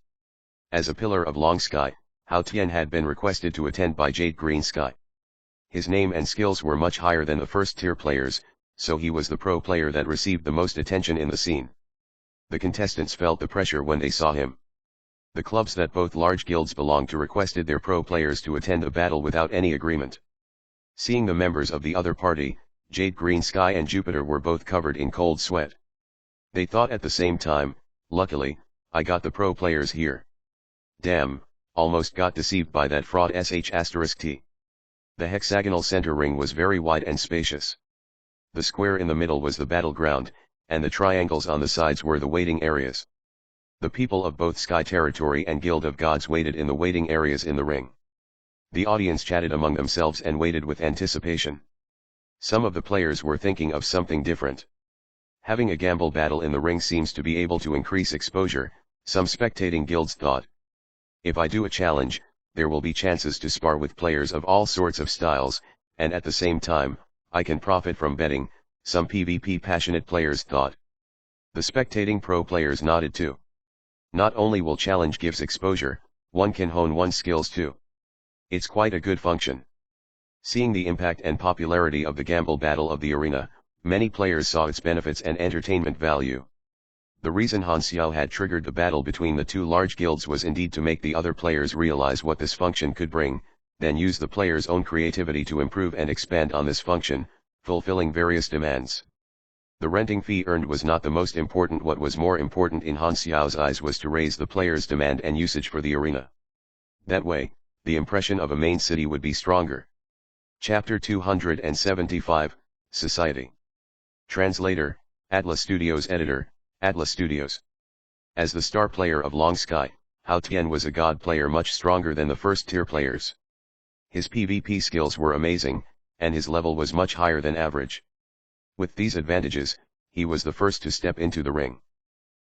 As a pillar of Long Sky, Hao Tian had been requested to attend by Jade Green Sky. His name and skills were much higher than the first-tier players, so he was the pro player that received the most attention in the scene. The contestants felt the pressure when they saw him. The clubs that both large guilds belonged to requested their pro players to attend the battle without any agreement. Seeing the members of the other party, Jade Green Sky and Jupiter were both covered in cold sweat. They thought at the same time, luckily, I got the pro players here. Damn, almost got deceived by that fraud **T. The hexagonal center ring was very wide and spacious. The square in the middle was the battleground, and the triangles on the sides were the waiting areas. The people of both Sky Territory and Guild of Gods waited in the waiting areas in the ring. The audience chatted among themselves and waited with anticipation. Some of the players were thinking of something different. Having a gamble battle in the ring seems to be able to increase exposure, some spectating guilds thought. If I do a challenge, there will be chances to spar with players of all sorts of styles, and at the same time, I can profit from betting, some PvP passionate players thought. The spectating pro players nodded too. Not only will challenge gives exposure, one can hone one's skills too. It's quite a good function. Seeing the impact and popularity of the gamble battle of the arena, many players saw its benefits and entertainment value. The reason Han Xiao had triggered the battle between the two large guilds was indeed to make the other players realize what this function could bring, then use the players' own creativity to improve and expand on this function, fulfilling various demands. The renting fee earned was not the most important. What was more important in Han Xiao's eyes was to raise the players' demand and usage for the arena. That way, the impression of a main city would be stronger. Chapter 275, Society. Translator, Atlas Studios. Editor, Atlas Studios. As the star player of Long Sky, Hao Tian was a god player much stronger than the first-tier players. His PvP skills were amazing, and his level was much higher than average. With these advantages, he was the first to step into the ring.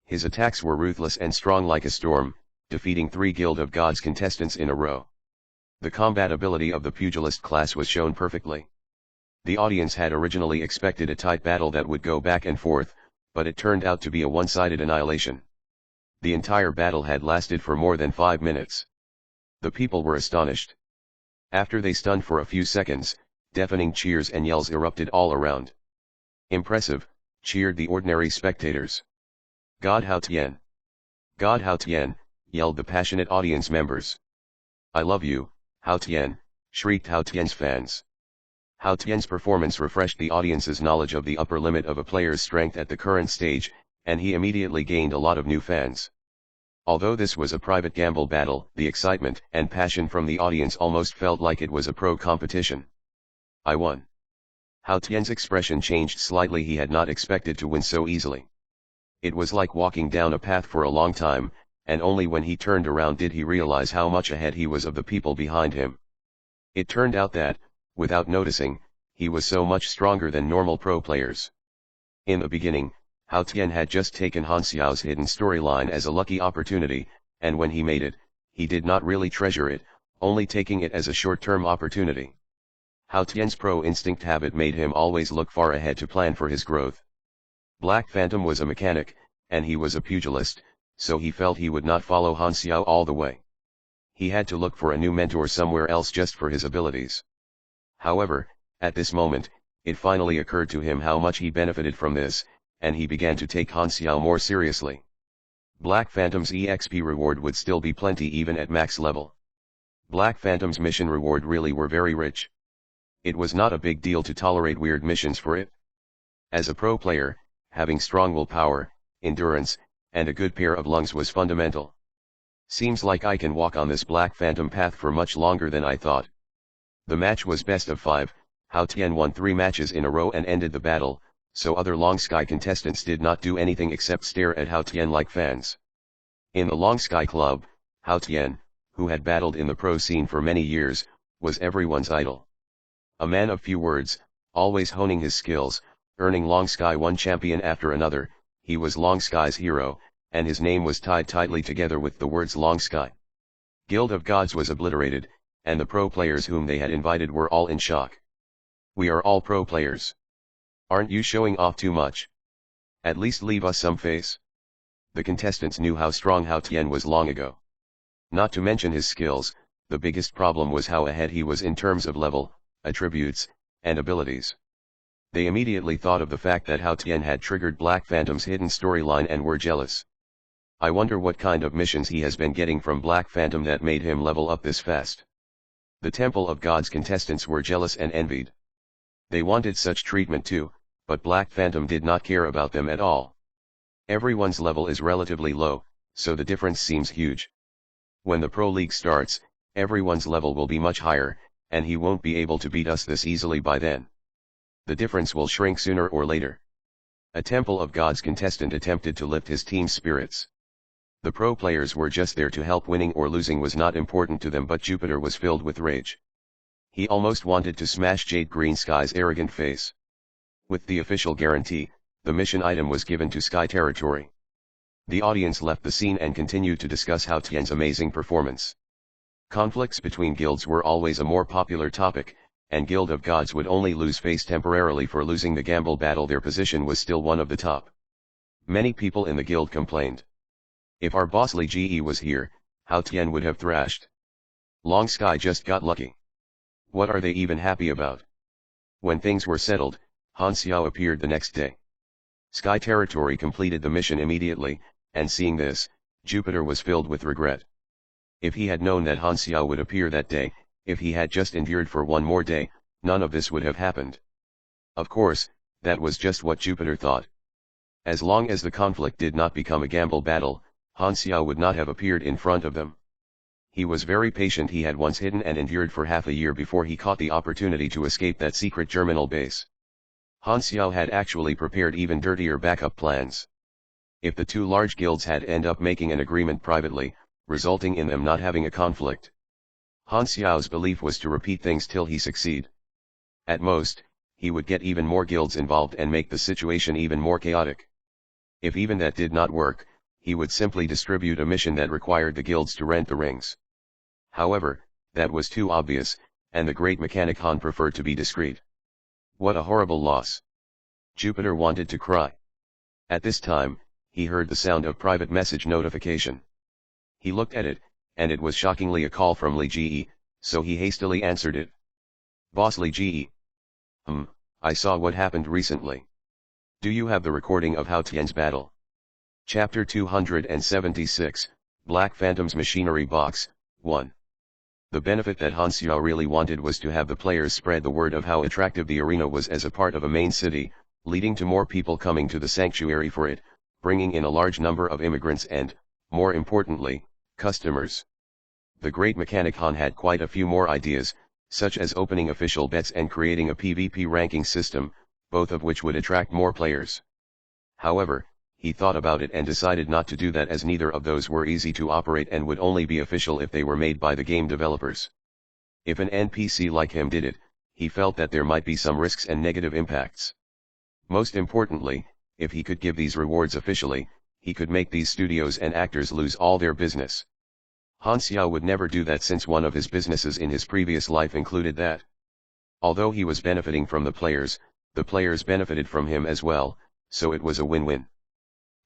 His attacks were ruthless and strong like a storm, defeating 3 Guild of Gods contestants in a row. The combat ability of the pugilist class was shown perfectly. The audience had originally expected a tight battle that would go back and forth, but it turned out to be a one-sided annihilation. The entire battle had lasted for more than 5 minutes. The people were astonished. After they stunned for a few seconds, deafening cheers and yells erupted all around. Impressive, cheered the ordinary spectators. God Hao Tian! God Hao Tian! Yelled the passionate audience members. I love you, Hao Tian! Shrieked Hao Tian's fans. Hao Tian's performance refreshed the audience's knowledge of the upper limit of a player's strength at the current stage, and he immediately gained a lot of new fans. Although this was a private gamble battle, the excitement and passion from the audience almost felt like it was a pro competition. I won. Hao Tian's expression changed slightly. He had not expected to win so easily. It was like walking down a path for a long time, and only when he turned around did he realize how much ahead he was of the people behind him. It turned out that, without noticing, he was so much stronger than normal pro players. In the beginning, Hao Tian had just taken Han Xiao's hidden storyline as a lucky opportunity, and when he made it, he did not really treasure it, only taking it as a short-term opportunity. Hao Tian's pro instinct habit made him always look far ahead to plan for his growth. Black Phantom was a mechanic, and he was a pugilist, so he felt he would not follow Han Xiao all the way. He had to look for a new mentor somewhere else just for his abilities. However, at this moment, it finally occurred to him how much he benefited from this, and he began to take Han Xiao more seriously. Black Phantom's EXP reward would still be plenty even at max level. Black Phantom's mission reward really were very rich. It was not a big deal to tolerate weird missions for it. As a pro player, having strong willpower, endurance, and a good pair of lungs was fundamental. Seems like I can walk on this Black Phantom path for much longer than I thought. The match was best of 5, Hao Tian won 3 matches in a row and ended the battle, so other Long Sky contestants did not do anything except stare at Hao Tian like fans. In the Long Sky Club, Hao Tian, who had battled in the pro scene for many years, was everyone's idol. A man of few words, always honing his skills, earning Long Sky one champion after another, he was Long Sky's hero, and his name was tied tightly together with the words Long Sky. Guild of Gods was obliterated, and the pro players whom they had invited were all in shock. We are all pro players. Aren't you showing off too much? At least leave us some face. The contestants knew how strong Hao Tian was long ago. Not to mention his skills, the biggest problem was how ahead he was in terms of level, attributes, and abilities. They immediately thought of the fact that Hao Tian had triggered Black Phantom's hidden storyline and were jealous. I wonder what kind of missions he has been getting from Black Phantom that made him level up this fast. The Temple of God's contestants were jealous and envied. They wanted such treatment too, but Black Phantom did not care about them at all. Everyone's level is relatively low, so the difference seems huge. When the Pro League starts, everyone's level will be much higher, and he won't be able to beat us this easily by then. The difference will shrink sooner or later. A Temple of God's contestant attempted to lift his team's spirits. The pro players were just there to help. Winning or losing was not important to them, but Jupiter was filled with rage. He almost wanted to smash Jade Green Sky's arrogant face. With the official guarantee, the mission item was given to Sky Territory. The audience left the scene and continued to discuss Hao Tian's amazing performance. Conflicts between guilds were always a more popular topic, and Guild of Gods would only lose face temporarily for losing the gamble battle. Their position was still one of the top. Many people in the guild complained. If our boss Li Ji was here, Hao Tian would have thrashed. Long Sky just got lucky. What are they even happy about? When things were settled, Han Xiao appeared the next day. Sky Territory completed the mission immediately, and seeing this, Jupiter was filled with regret. If he had known that Han Xiao would appear that day, if he had just endured for one more day, none of this would have happened. Of course, that was just what Jupiter thought. As long as the conflict did not become a gamble battle, Han Xiao would not have appeared in front of them. He was very patient. He had once hidden and endured for half a year before he caught the opportunity to escape that secret germinal base. Han Xiao had actually prepared even dirtier backup plans. If the two large guilds had ended up making an agreement privately, resulting in them not having a conflict. Han Xiao's belief was to repeat things till he succeed. At most, he would get even more guilds involved and make the situation even more chaotic. If even that did not work, he would simply distribute a mission that required the guilds to rent the rings. However, that was too obvious, and the great mechanic Han preferred to be discreet. What a horrible loss. Jupiter wanted to cry. At this time, he heard the sound of private message notification. He looked at it, and it was shockingly a call from Li Ji, so he hastily answered it. Boss Li Ji. I saw what happened recently. Do you have the recording of Hao Tian's battle? Chapter 276, Black Phantom's Machinery Box, 1. The benefit that Han Xiao really wanted was to have the players spread the word of how attractive the arena was as a part of a main city, leading to more people coming to the sanctuary for it, bringing in a large number of immigrants and, more importantly, customers. The great mechanic Han had quite a few more ideas, such as opening official bets and creating a PvP ranking system, both of which would attract more players. However, he thought about it and decided not to do that, as neither of those were easy to operate and would only be official if they were made by the game developers. If an NPC like him did it, he felt that there might be some risks and negative impacts. Most importantly, if he could give these rewards officially, he could make these studios and actors lose all their business. Han Xiao would never do that, since one of his businesses in his previous life included that. Although he was benefiting from the players benefited from him as well, so it was a win-win.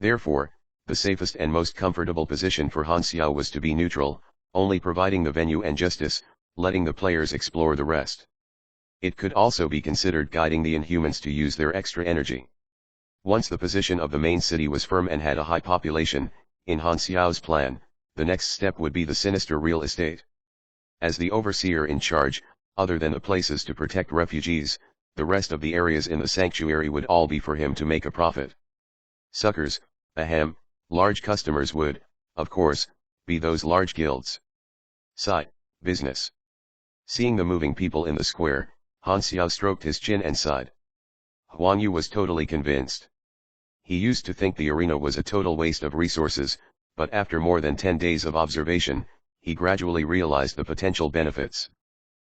Therefore, the safest and most comfortable position for Han Xiao was to be neutral, only providing the venue and justice, letting the players explore the rest. It could also be considered guiding the Inhumans to use their extra energy. Once the position of the main city was firm and had a high population, in Han Xiao's plan, the next step would be the sinister real estate. As the overseer in charge, other than the places to protect refugees, the rest of the areas in the sanctuary would all be for him to make a profit. Suckers, large customers would, of course, be those large guilds. Side, business. Seeing the moving people in the square, Han Xiao stroked his chin and sighed. Huang Yu was totally convinced. He used to think the arena was a total waste of resources, but after more than 10 days of observation, he gradually realized the potential benefits.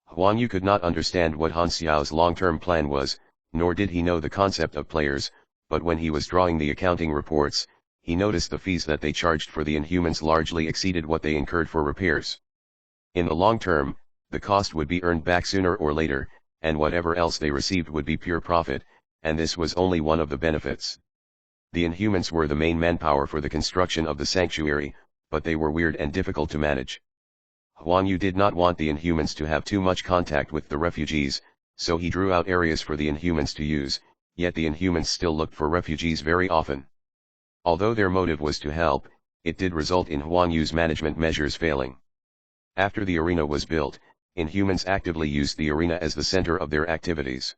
Huang Yu could not understand what Han Xiao's long-term plan was, nor did he know the concept of players, but when he was drawing the accounting reports, he noticed the fees that they charged for the Inhumans largely exceeded what they incurred for repairs. In the long term, the cost would be earned back sooner or later, and whatever else they received would be pure profit, and this was only one of the benefits. The Inhumans were the main manpower for the construction of the sanctuary, but they were weird and difficult to manage. Huang Yu did not want the Inhumans to have too much contact with the refugees, So he drew out areas for the Inhumans to use, yet the Inhumans still looked for refugees very often. Although their motive was to help, it did result in Huang Yu's management measures failing. After the arena was built, Inhumans actively used the arena as the center of their activities.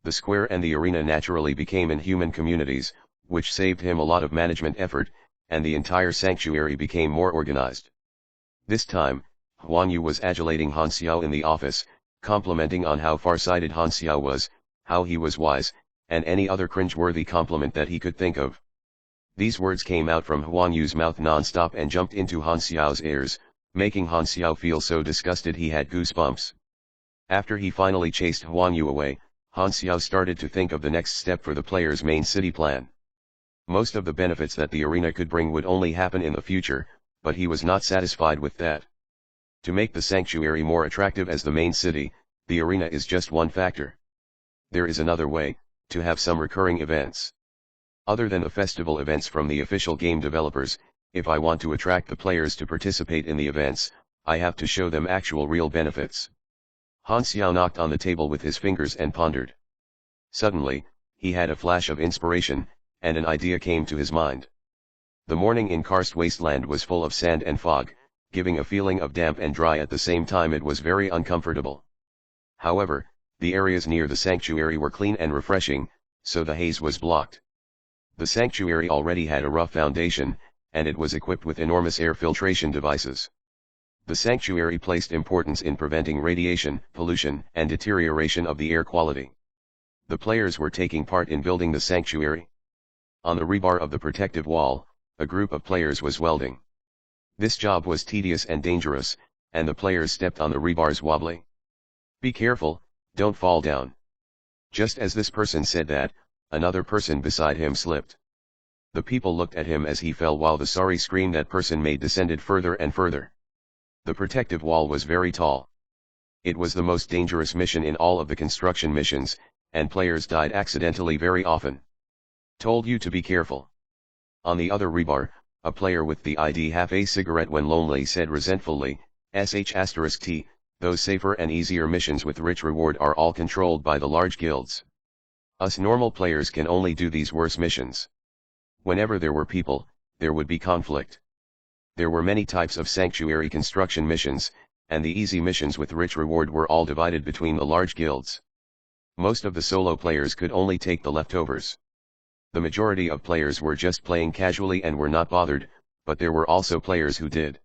The square and the arena naturally became Inhuman communities, which saved him a lot of management effort, and the entire sanctuary became more organized. This time, Huang Yu was adulating Han Xiao in the office, complimenting on how far-sighted Han Xiao was, how he was wise, and any other cringe-worthy compliment that he could think of. These words came out from Huang Yu's mouth non-stop and jumped into Han Xiao's ears, making Han Xiao feel so disgusted he had goosebumps. After he finally chased Huang Yu away, Han Xiao started to think of the next step for the player's main city plan. Most of the benefits that the arena could bring would only happen in the future, but he was not satisfied with that. To make the sanctuary more attractive as the main city, the arena is just one factor. There is another way, to have some recurring events. Other than the festival events from the official game developers, if I want to attract the players to participate in the events, I have to show them actual real benefits. Han Xiao knocked on the table with his fingers and pondered. Suddenly, he had a flash of inspiration, and an idea came to his mind. The morning in karst wasteland was full of sand and fog, giving a feeling of damp and dry at the same time. It was very uncomfortable. However, the areas near the sanctuary were clean and refreshing, so the haze was blocked. The sanctuary already had a rough foundation, and it was equipped with enormous air filtration devices. The sanctuary placed importance in preventing radiation, pollution, and deterioration of the air quality. The players were taking part in building the sanctuary. On the rebar of the protective wall, a group of players was welding. This job was tedious and dangerous, and the players stepped on the rebars wobbly. "Be careful, don't fall down." Just as this person said that, another person beside him slipped. The people looked at him as he fell while the sorry scream that person made descended further and further. The protective wall was very tall. It was the most dangerous mission in all of the construction missions, and players died accidentally very often. "Told you to be careful." On the other rebar, a player with the ID "Half a Cigarette When Lonely" said resentfully, "T, those safer and easier missions with rich reward are all controlled by the large guilds. Us normal players can only do these worse missions." Whenever there were people, there would be conflict. There were many types of sanctuary construction missions, and the easy missions with rich reward were all divided between the large guilds. Most of the solo players could only take the leftovers. The majority of players were just playing casually and were not bothered, but there were also players who did.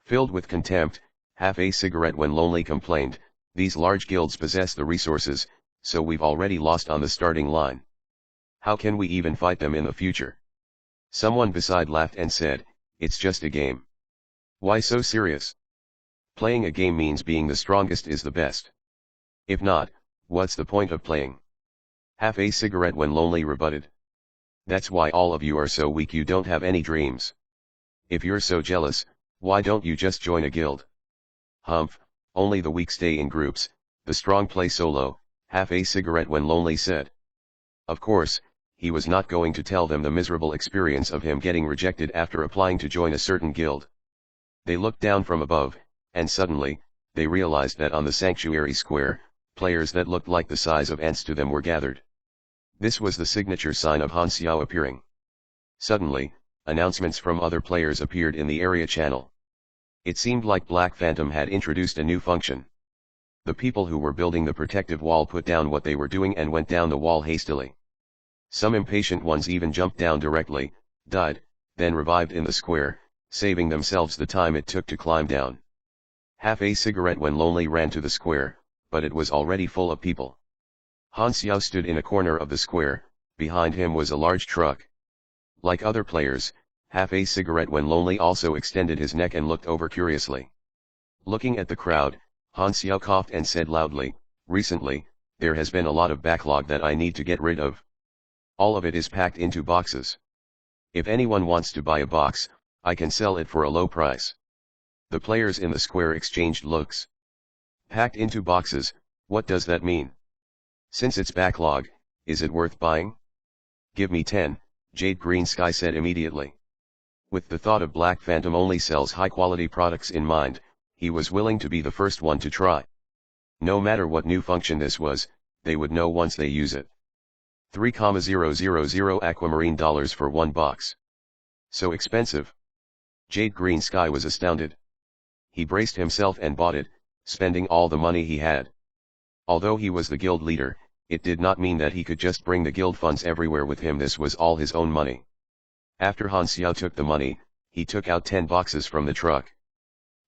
Filled with contempt, Half a Cigarette When Lonely complained, "These large guilds possess the resources, so we've already lost on the starting line. How can we even fight them in the future?" Someone beside laughed and said, "It's just a game. Why so serious? Playing a game means being the strongest is the best. If not, what's the point of playing?" Half a Cigarette When Lonely rebutted. "That's why all of you are so weak, you don't have any dreams. If you're so jealous, why don't you just join a guild?" "Humph, only the weak stay in groups, the strong play solo," Half a Cigarette When Lonely said. Of course, he was not going to tell them the miserable experience of him getting rejected after applying to join a certain guild. They looked down from above, and suddenly, they realized that on the sanctuary square, players that looked like the size of ants to them were gathered. This was the signature sign of Han Xiao appearing. Suddenly, announcements from other players appeared in the area channel. It seemed like Black Phantom had introduced a new function. The people who were building the protective wall put down what they were doing and went down the wall hastily. Some impatient ones even jumped down directly, died, then revived in the square, saving themselves the time it took to climb down. Half a Cigarette When Lonely ran to the square, but it was already full of people. Han Xiao stood in a corner of the square, behind him was a large truck. Like other players, Half a Cigarette When Lonely also extended his neck and looked over curiously. Looking at the crowd, Han Xiao coughed and said loudly, "Recently, there has been a lot of backlog that I need to get rid of. All of it is packed into boxes. If anyone wants to buy a box, I can sell it for a low price." The players in the square exchanged looks. Packed into boxes, what does that mean? Since it's backlog, is it worth buying? "Give me 10, Jade Green Sky said immediately. With the thought of Black Phantom only sells high-quality products in mind, he was willing to be the first one to try. No matter what new function this was, they would know once they use it. 3,000 aquamarine dollars for one box. So expensive. Jade Green Sky was astounded. He braced himself and bought it, spending all the money he had. Although he was the guild leader, it did not mean that he could just bring the guild funds everywhere with him. This was all his own money. After Han Xiao took the money, he took out 10 boxes from the truck.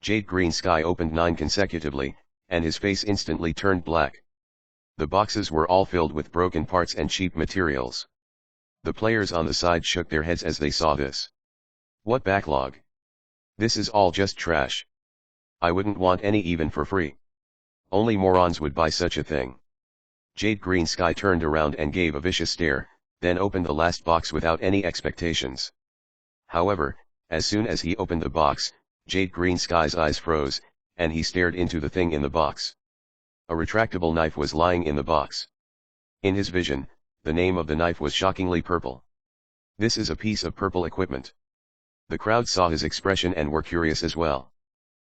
Jade Green Sky opened 9 consecutively, and his face instantly turned black. The boxes were all filled with broken parts and cheap materials. The players on the side shook their heads as they saw this. What backlog? This is all just trash. I wouldn't want any even for free. Only morons would buy such a thing. Jade Green Sky turned around and gave a vicious stare, then opened the last box without any expectations. However, as soon as he opened the box, Jade Green Sky's eyes froze, and he stared into the thing in the box. A retractable knife was lying in the box. In his vision, the name of the knife was shockingly purple. This is a piece of purple equipment. The crowd saw his expression and were curious as well.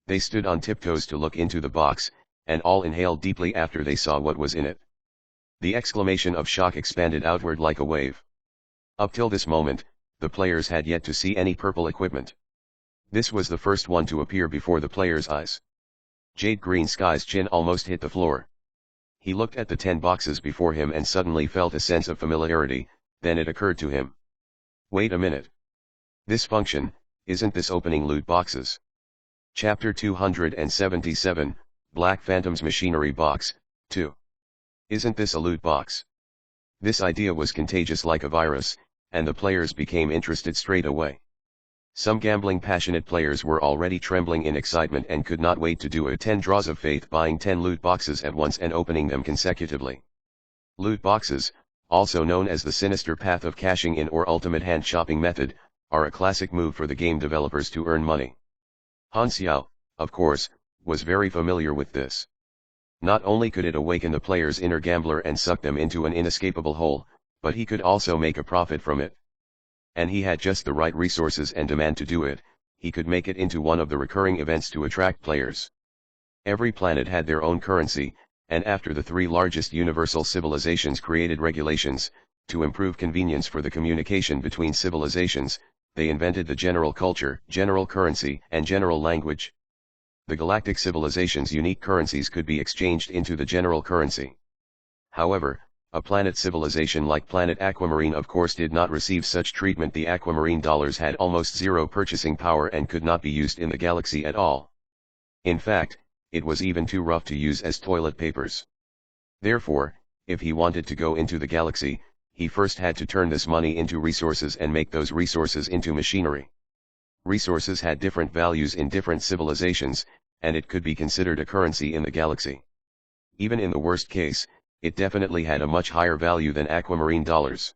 They stood on tiptoes to look into the box, and all inhaled deeply after they saw what was in it. The exclamation of shock expanded outward like a wave. Up till this moment, the players had yet to see any purple equipment. This was the first one to appear before the players' eyes. Jade Green Sky's chin almost hit the floor. He looked at the 10 boxes before him and suddenly felt a sense of familiarity, then it occurred to him. Wait a minute. This function, isn't this opening loot boxes? Chapter 277, Black Phantom's Machinery Box, 2. Isn't this a loot box? This idea was contagious like a virus, and the players became interested straight away. Some gambling passionate players were already trembling in excitement and could not wait to do a 10 draws of faith, buying 10 loot boxes at once and opening them consecutively. Loot boxes, also known as the sinister path of cashing in or ultimate hand shopping method, are a classic move for the game developers to earn money. Han Xiao, of course, was very familiar with this. Not only could it awaken the player's inner gambler and suck them into an inescapable hole, but he could also make a profit from it. And he had just the right resources and demand to do it. He could make it into one of the recurring events to attract players. Every planet had their own currency, and after the 3 largest universal civilizations created regulations, to improve convenience for the communication between civilizations, they invented the general culture, general currency, and general language. The galactic civilizations' unique currencies could be exchanged into the general currency. However, a planet civilization like Planet Aquamarine of course did not receive such treatment. The aquamarine dollars had almost zero purchasing power and could not be used in the galaxy at all. In fact, it was even too rough to use as toilet papers. Therefore, if he wanted to go into the galaxy, he first had to turn this money into resources and make those resources into machinery. Resources had different values in different civilizations, and it could be considered a currency in the galaxy. Even in the worst case, it definitely had a much higher value than aquamarine dollars.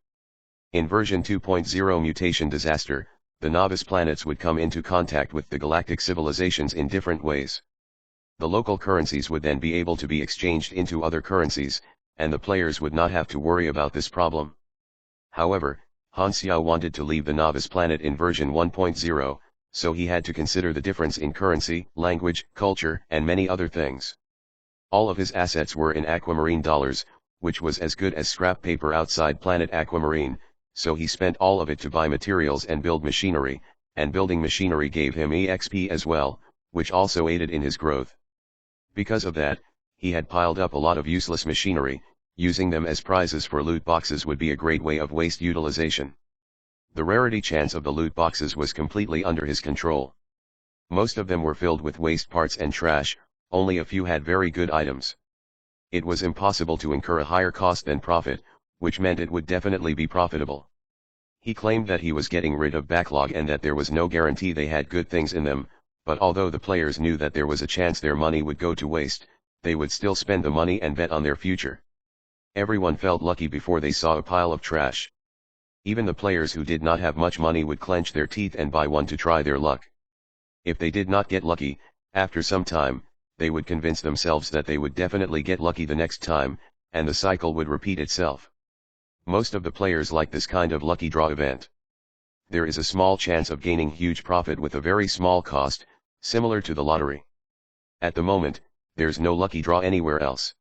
In version 2.0 Mutation Disaster, the novice planets would come into contact with the galactic civilizations in different ways. The local currencies would then be able to be exchanged into other currencies, and the players would not have to worry about this problem. However, Han Xiao wanted to leave the novice planet in version 1.0, so he had to consider the difference in currency, language, culture, and many other things. All of his assets were in aquamarine dollars, which was as good as scrap paper outside planet Aquamarine, so he spent all of it to buy materials and build machinery, and building machinery gave him EXP as well, which also aided in his growth. Because of that, he had piled up a lot of useless machinery. Using them as prizes for loot boxes would be a great way of waste utilization. The rarity chance of the loot boxes was completely under his control. Most of them were filled with waste parts and trash, only a few had very good items. It was impossible to incur a higher cost than profit, which meant it would definitely be profitable. He claimed that he was getting rid of backlog and that there was no guarantee they had good things in them, but although the players knew that there was a chance their money would go to waste, they would still spend the money and bet on their future. Everyone felt lucky before they saw a pile of trash. Even the players who did not have much money would clench their teeth and buy one to try their luck. If they did not get lucky, after some time, they would convince themselves that they would definitely get lucky the next time, and the cycle would repeat itself. Most of the players like this kind of lucky draw event. There is a small chance of gaining huge profit with a very small cost, similar to the lottery. At the moment, there's no lucky draw anywhere else.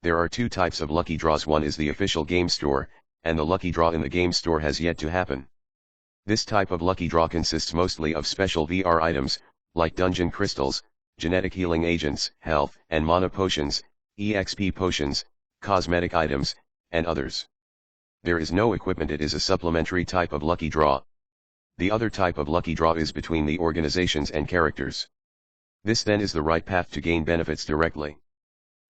There are two types of lucky draws. One is the official game store, and the lucky draw in the game store has yet to happen. This type of lucky draw consists mostly of special VR items, like dungeon crystals, genetic healing agents, health and mana potions, EXP potions, cosmetic items, and others. There is no equipment. It is a supplementary type of lucky draw. The other type of lucky draw is between the organizations and characters. This then is the right path to gain benefits directly.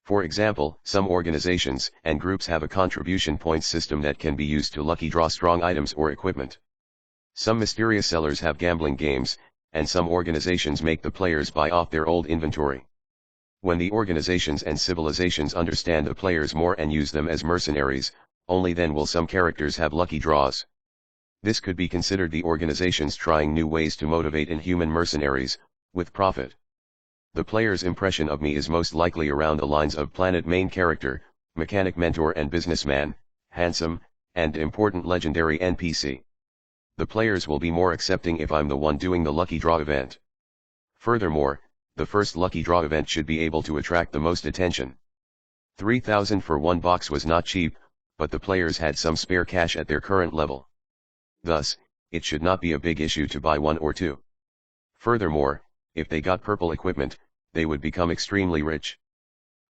For example, some organizations and groups have a contribution points system that can be used to lucky draw strong items or equipment. Some mysterious sellers have gambling games, and some organizations make the players buy off their old inventory. When the organizations and civilizations understand the players more and use them as mercenaries, only then will some characters have lucky draws. This could be considered the organizations trying new ways to motivate inhuman mercenaries, with profit. The player's impression of me is most likely around the lines of planet main character, mechanic mentor and businessman, handsome, and important legendary NPC. The players will be more accepting if I'm the one doing the lucky draw event. Furthermore, the first lucky draw event should be able to attract the most attention. 3,000 for one box was not cheap, but the players had some spare cash at their current level. Thus, it should not be a big issue to buy one or two. Furthermore, if they got purple equipment, they would become extremely rich.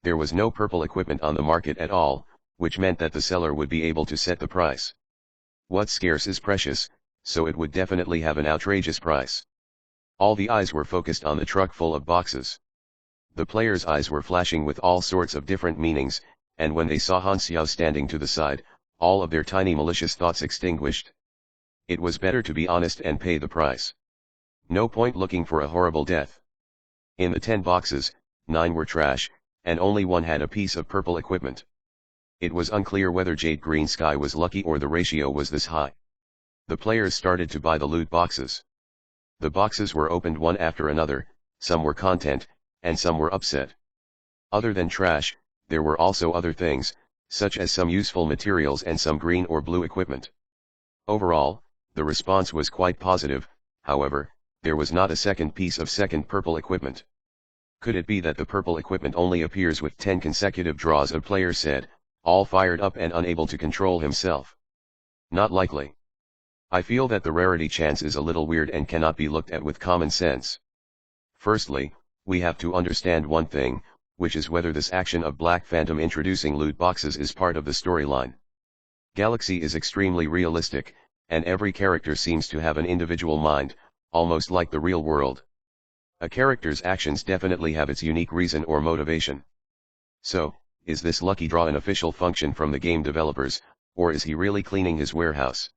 There was no purple equipment on the market at all, which meant that the seller would be able to set the price. What's scarce is precious, so it would definitely have an outrageous price. All the eyes were focused on the truck full of boxes. The players' eyes were flashing with all sorts of different meanings, and when they saw Han Xiao standing to the side, all of their tiny malicious thoughts extinguished. It was better to be honest and pay the price. No point looking for a horrible death. In the 10 boxes, 9 were trash, and only one had a piece of purple equipment. It was unclear whether Jade Green Sky was lucky or the ratio was this high. The players started to buy the loot boxes. The boxes were opened one after another, some were content, and some were upset. Other than trash, there were also other things, such as some useful materials and some green or blue equipment. Overall, the response was quite positive. However, there was not a second piece of second purple equipment. Could it be that the purple equipment only appears with 10 consecutive draws? A player said, all fired up and unable to control himself. Not likely. I feel that the rarity chance is a little weird and cannot be looked at with common sense. Firstly, we have to understand one thing, which is whether this action of Black Phantom introducing loot boxes is part of the storyline. Galaxy is extremely realistic, and every character seems to have an individual mind, almost like the real world. A character's actions definitely have its unique reason or motivation. So, is this lucky draw an official function from the game developers, or is he really cleaning his warehouse?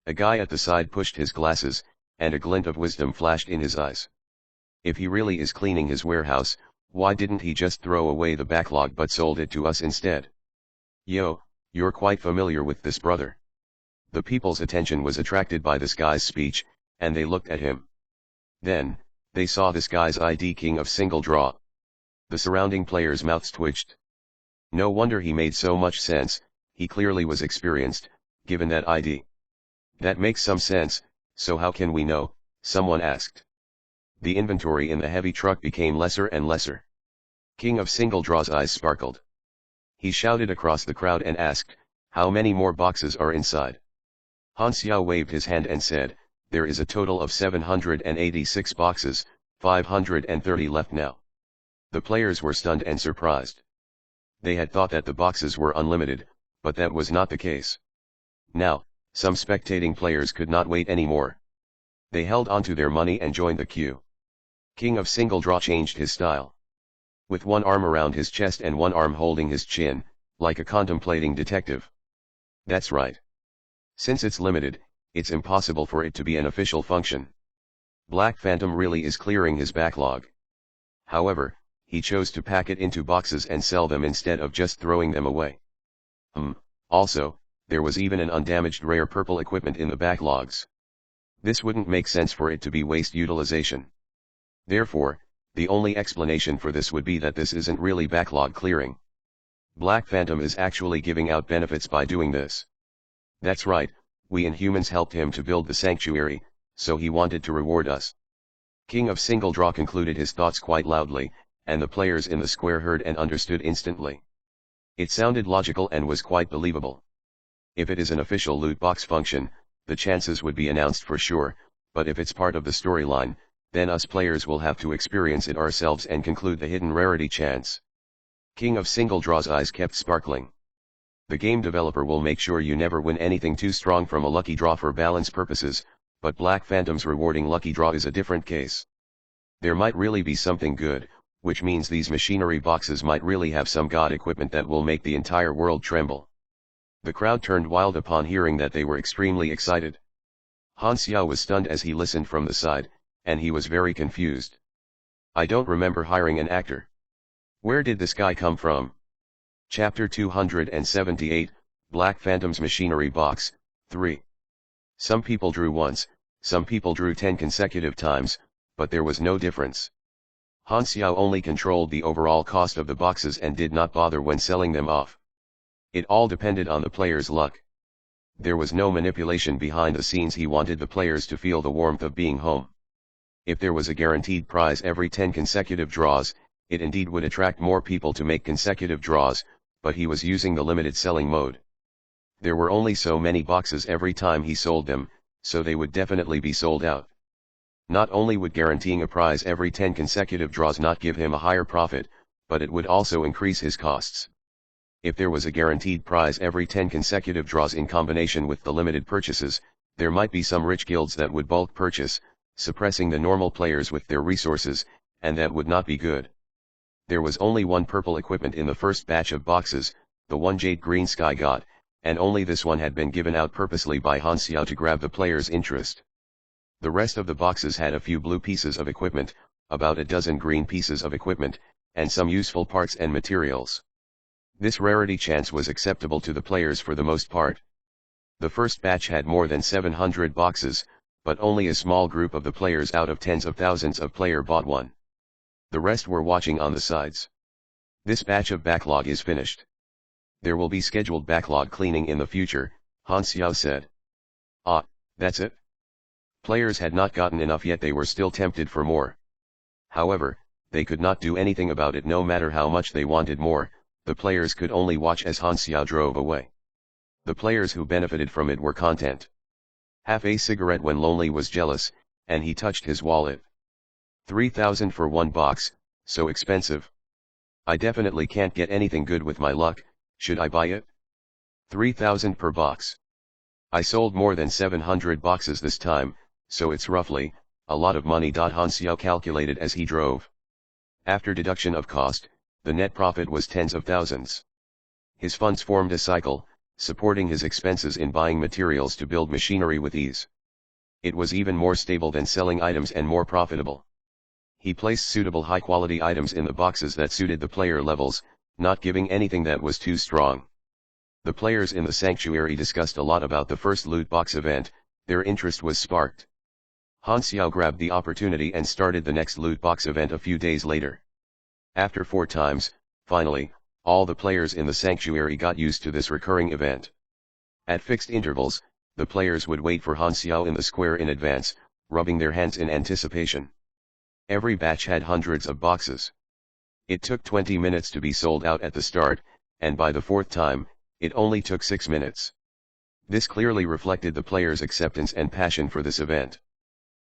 A guy at the side pushed his glasses, and a glint of wisdom flashed in his eyes. If he really is cleaning his warehouse, why didn't he just throw away the backlog but sold it to us instead? Yo, you're quite familiar with this, brother. The people's attention was attracted by this guy's speech, and they looked at him. Then, they saw this guy's ID, King of Single Draw. The surrounding players' mouths twitched. No wonder he made so much sense, he clearly was experienced, given that ID. That makes some sense, so how can we know? Someone asked. The inventory in the heavy truck became lesser and lesser. King of Single Draw's eyes sparkled. He shouted across the crowd and asked, how many more boxes are inside? Han Xiao waved his hand and said, there is a total of 786 boxes, 530 left now. The players were stunned and surprised. They had thought that the boxes were unlimited, but that was not the case. Now, some spectating players could not wait anymore. They held onto their money and joined the queue. King of Single Draw changed his style. With one arm around his chest and one arm holding his chin, like a contemplating detective. That's right. Since it's limited, it's impossible for it to be an official function. Black Phantom really is clearing his backlog. However, he chose to pack it into boxes and sell them instead of just throwing them away. Also, there was even an undamaged rare purple equipment in the backlogs. This wouldn't make sense for it to be waste utilization. Therefore, the only explanation for this would be that this isn't really backlog clearing. Black Phantom is actually giving out benefits by doing this. That's right, we Inhumans helped him to build the sanctuary, so he wanted to reward us. King of Single Draw concluded his thoughts quite loudly, and the players in the square heard and understood instantly. It sounded logical and was quite believable. If it is an official loot box function, the chances would be announced for sure, but if it's part of the storyline, then us players will have to experience it ourselves and conclude the hidden rarity chance. King of Single Draw's eyes kept sparkling. The game developer will make sure you never win anything too strong from a lucky draw for balance purposes, but Black Phantom's rewarding lucky draw is a different case. There might really be something good, which means these machinery boxes might really have some god equipment that will make the entire world tremble. The crowd turned wild upon hearing that. They were extremely excited. Han Xiao was stunned as he listened from the side, and he was very confused. I don't remember hiring an actor. Where did this guy come from? Chapter 278, Black Phantom's Machinery Box, 3. Some people drew once, some people drew 10 consecutive times, but there was no difference. Han Xiao only controlled the overall cost of the boxes and did not bother when selling them off. It all depended on the player's luck. There was no manipulation behind the scenes. He wanted the players to feel the warmth of being home. If there was a guaranteed prize every 10 consecutive draws, it indeed would attract more people to make consecutive draws, but he was using the limited selling mode. There were only so many boxes every time he sold them, so they would definitely be sold out. Not only would guaranteeing a prize every 10 consecutive draws not give him a higher profit, but it would also increase his costs. If there was a guaranteed prize every 10 consecutive draws in combination with the limited purchases, there might be some rich guilds that would bulk purchase, suppressing the normal players with their resources, and that would not be good. There was only one purple equipment in the first batch of boxes, the one Jade Green Sky got, and only this one had been given out purposely by Han Xiao to grab the players' interest. The rest of the boxes had a few blue pieces of equipment, about a dozen green pieces of equipment, and some useful parts and materials. This rarity chance was acceptable to the players for the most part. The first batch had more than 700 boxes, but only a small group of the players out of tens of thousands of players bought one. The rest were watching on the sides. This batch of backlog is finished. There will be scheduled backlog cleaning in the future, Han Xiao said. Ah, that's it? Players had not gotten enough yet. They were still tempted for more. However, they could not do anything about it. No matter how much they wanted more, the players could only watch as Han Xiao drove away. The players who benefited from it were content. Half a cigarette when lonely was jealous, and he touched his wallet. 3,000 for one box, so expensive. I definitely can't get anything good with my luck. Should I buy it? 3,000 per box. I sold more than 700 boxes this time, so it's roughly a lot of money. Han Xiao calculated as he drove. After deduction of cost, the net profit was tens of thousands. His funds formed a cycle, supporting his expenses in buying materials to build machinery with ease. It was even more stable than selling items and more profitable. He placed suitable high-quality items in the boxes that suited the player levels, not giving anything that was too strong. The players in the sanctuary discussed a lot about the first loot box event. Their interest was sparked. Han Xiao grabbed the opportunity and started the next loot box event a few days later. After 4 times, finally, all the players in the sanctuary got used to this recurring event. At fixed intervals, the players would wait for Han Xiao in the square in advance, rubbing their hands in anticipation. Every batch had hundreds of boxes. It took 20 minutes to be sold out at the start, and by the 4th time, it only took 6 minutes. This clearly reflected the players' acceptance and passion for this event.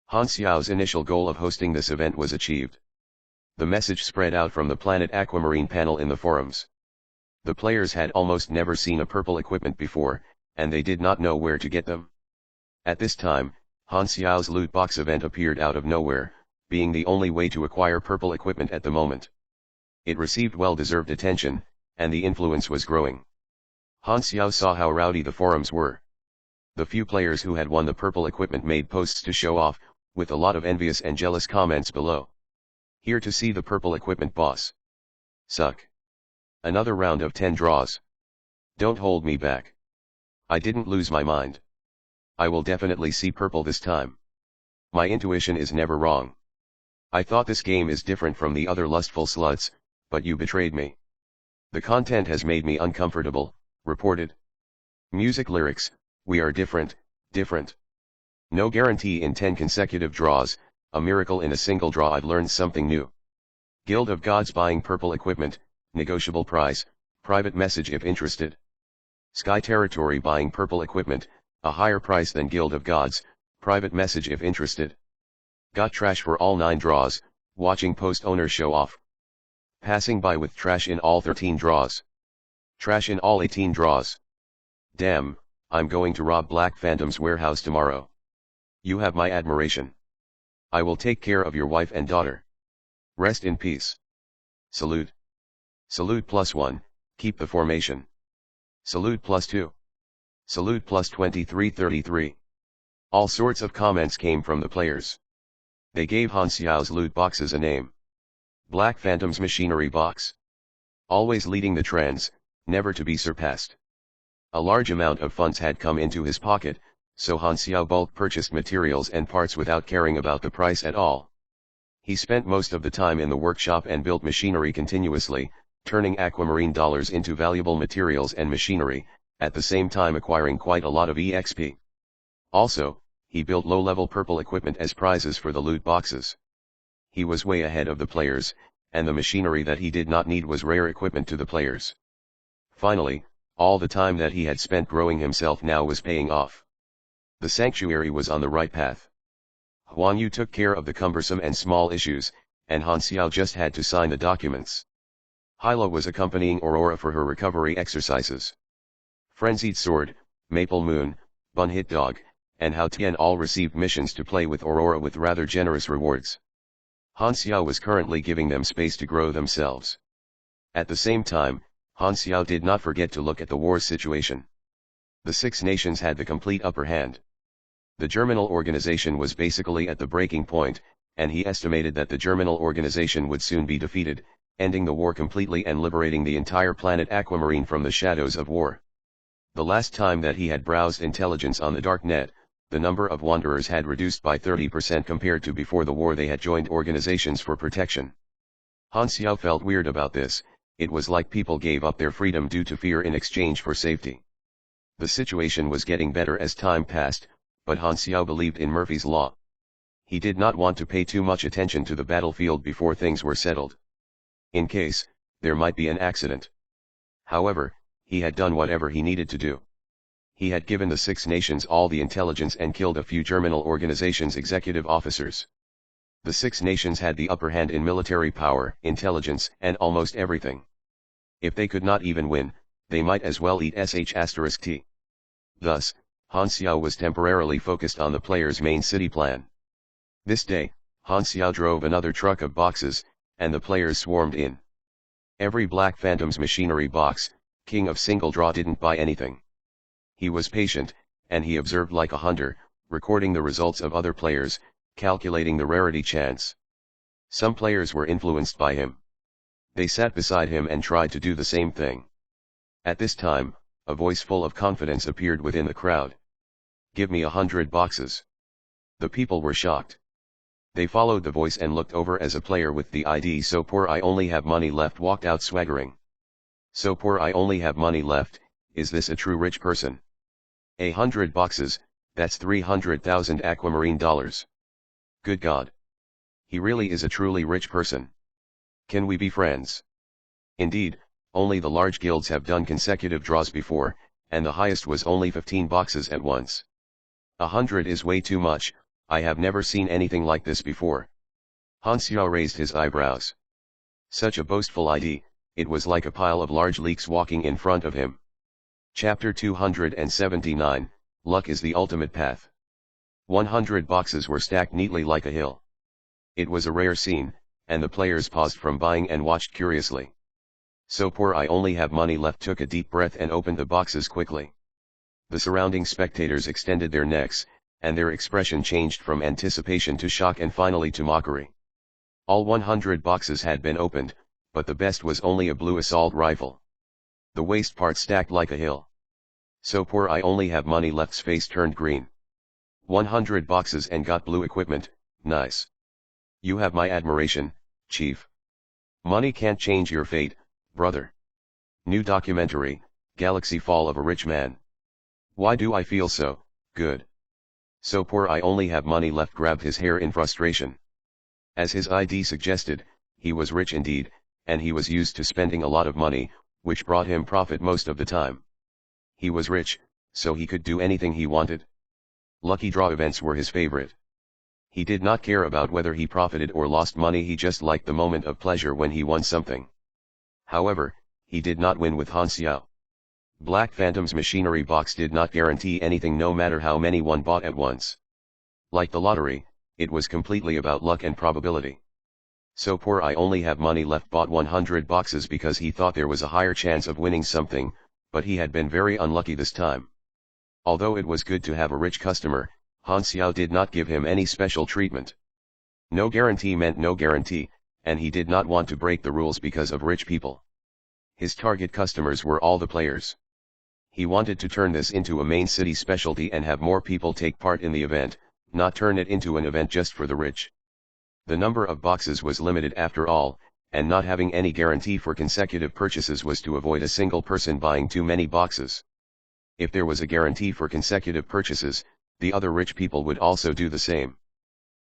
Han Xiao's initial goal of hosting this event was achieved. The message spread out from the Planet Aquamarine panel in the forums. The players had almost never seen a purple equipment before, and they did not know where to get them. At this time, Han Xiao's loot box event appeared out of nowhere, being the only way to acquire purple equipment at the moment. It received well-deserved attention, and the influence was growing. Han Xiao saw how rowdy the forums were. The few players who had won the purple equipment made posts to show off, with a lot of envious and jealous comments below. Here to see the purple equipment, boss. Suck. Another round of 10 draws. Don't hold me back. I didn't lose my mind. I will definitely see purple this time. My intuition is never wrong. I thought this game is different from the other lustful sluts, but you betrayed me. The content has made me uncomfortable, reported. Music lyrics, we are different, different. No guarantee in 10 consecutive draws, a miracle in a single draw. I've learned something new. Guild of Gods buying purple equipment, negotiable price, private message if interested. Sky Territory buying purple equipment, a higher price than Guild of Gods, private message if interested. Got trash for all 9 draws, watching post owner show off. Passing by with trash in all 13 draws. Trash in all 18 draws. Damn, I'm going to rob Black Phantom's warehouse tomorrow. You have my admiration. I will take care of your wife and daughter. Rest in peace. Salute. Salute +1, keep the formation. Salute +2. Salute +2333. All sorts of comments came from the players. They gave Han Xiao's loot boxes a name. Black Phantom's machinery box. Always leading the trends, never to be surpassed. A large amount of funds had come into his pocket, so Han Xiao bulk purchased materials and parts without caring about the price at all. He spent most of the time in the workshop and built machinery continuously, turning aquamarine dollars into valuable materials and machinery, at the same time acquiring quite a lot of EXP. Also, he built low-level purple equipment as prizes for the loot boxes. He was way ahead of the players, and the machinery that he did not need was rare equipment to the players. Finally, all the time that he had spent growing himself now was paying off. The sanctuary was on the right path. Huang Yu took care of the cumbersome and small issues, and Han Xiao just had to sign the documents. Hyla was accompanying Aurora for her recovery exercises. Frenzied Sword, Maple Moon, Bun Hit Dog, and Hao Tian all received missions to play with Aurora with rather generous rewards. Han Xiao was currently giving them space to grow themselves. At the same time, Han Xiao did not forget to look at the war situation. The 6 nations had the complete upper hand. The Germinal organization was basically at the breaking point, and he estimated that the Germinal organization would soon be defeated, ending the war completely and liberating the entire planet Aquamarine from the shadows of war. The last time that he had browsed intelligence on the dark net, the number of wanderers had reduced by 30% compared to before the war. They had joined organizations for protection. Han Xiao felt weird about this. It was like people gave up their freedom due to fear in exchange for safety. The situation was getting better as time passed, but Han Xiao believed in Murphy's Law. He did not want to pay too much attention to the battlefield before things were settled. In case there might be an accident. However, he had done whatever he needed to do. He had given the 6 nations all the intelligence and killed a few Germinal organization's executive officers. The 6 nations had the upper hand in military power, intelligence, and almost everything. If they could not even win, they might as well eat **T. Thus, Han Xiao was temporarily focused on the players' main city plan. This day, Han Xiao drove another truck of boxes, and the players swarmed in. Every Black Phantom's machinery box, King of Single Draw didn't buy anything. He was patient, and he observed like a hunter, recording the results of other players, calculating the rarity chance. Some players were influenced by him. They sat beside him and tried to do the same thing. At this time, a voice full of confidence appeared within the crowd. "Give me 100 boxes." The people were shocked. They followed the voice and looked over as a player with the ID "So poor I only have money left" walked out swaggering. "So poor I only have money left, is this a true rich person? 100 boxes, that's 300,000 aquamarine dollars. Good God. He really is a truly rich person. Can we be friends?" Indeed, only the large guilds have done consecutive draws before, and the highest was only 15 boxes at once. 100 is way too much. I have never seen anything like this before. Han Xiao raised his eyebrows. Such a boastful ID, it was like a pile of large leeks walking in front of him. Chapter 279, Luck is the Ultimate Path. 100 boxes were stacked neatly like a hill. It was a rare scene, and the players paused from buying and watched curiously. "So poor I only have money left" took a deep breath and opened the boxes quickly. The surrounding spectators extended their necks, and their expression changed from anticipation to shock and finally to mockery. All 100 boxes had been opened, but the best was only a blue assault rifle. The waist part stacked like a hill. "So poor I only have money left's face turned green. 100 boxes and got blue equipment, nice. You have my admiration, Chief. Money can't change your fate, brother." New documentary, Galaxy Fall of a Rich Man. Why do I feel so good? So poor I only have money left grabbed his hair in frustration. As his ID suggested, he was rich indeed, and he was used to spending a lot of money, which brought him profit most of the time. He was rich, so he could do anything he wanted. Lucky draw events were his favorite. He did not care about whether he profited or lost money, he just liked the moment of pleasure when he won something. However, he did not win with Han Xiao. Black Phantom's machinery box did not guarantee anything no matter how many one bought at once. Like the lottery, it was completely about luck and probability. So poor I only have money left bought 100 boxes because he thought there was a higher chance of winning something, but he had been very unlucky this time. Although it was good to have a rich customer, Han Xiao did not give him any special treatment. No guarantee meant no guarantee, and he did not want to break the rules because of rich people. His target customers were all the players. He wanted to turn this into a main city specialty and have more people take part in the event, not turn it into an event just for the rich. The number of boxes was limited after all, and not having any guarantee for consecutive purchases was to avoid a single person buying too many boxes. If there was a guarantee for consecutive purchases, the other rich people would also do the same.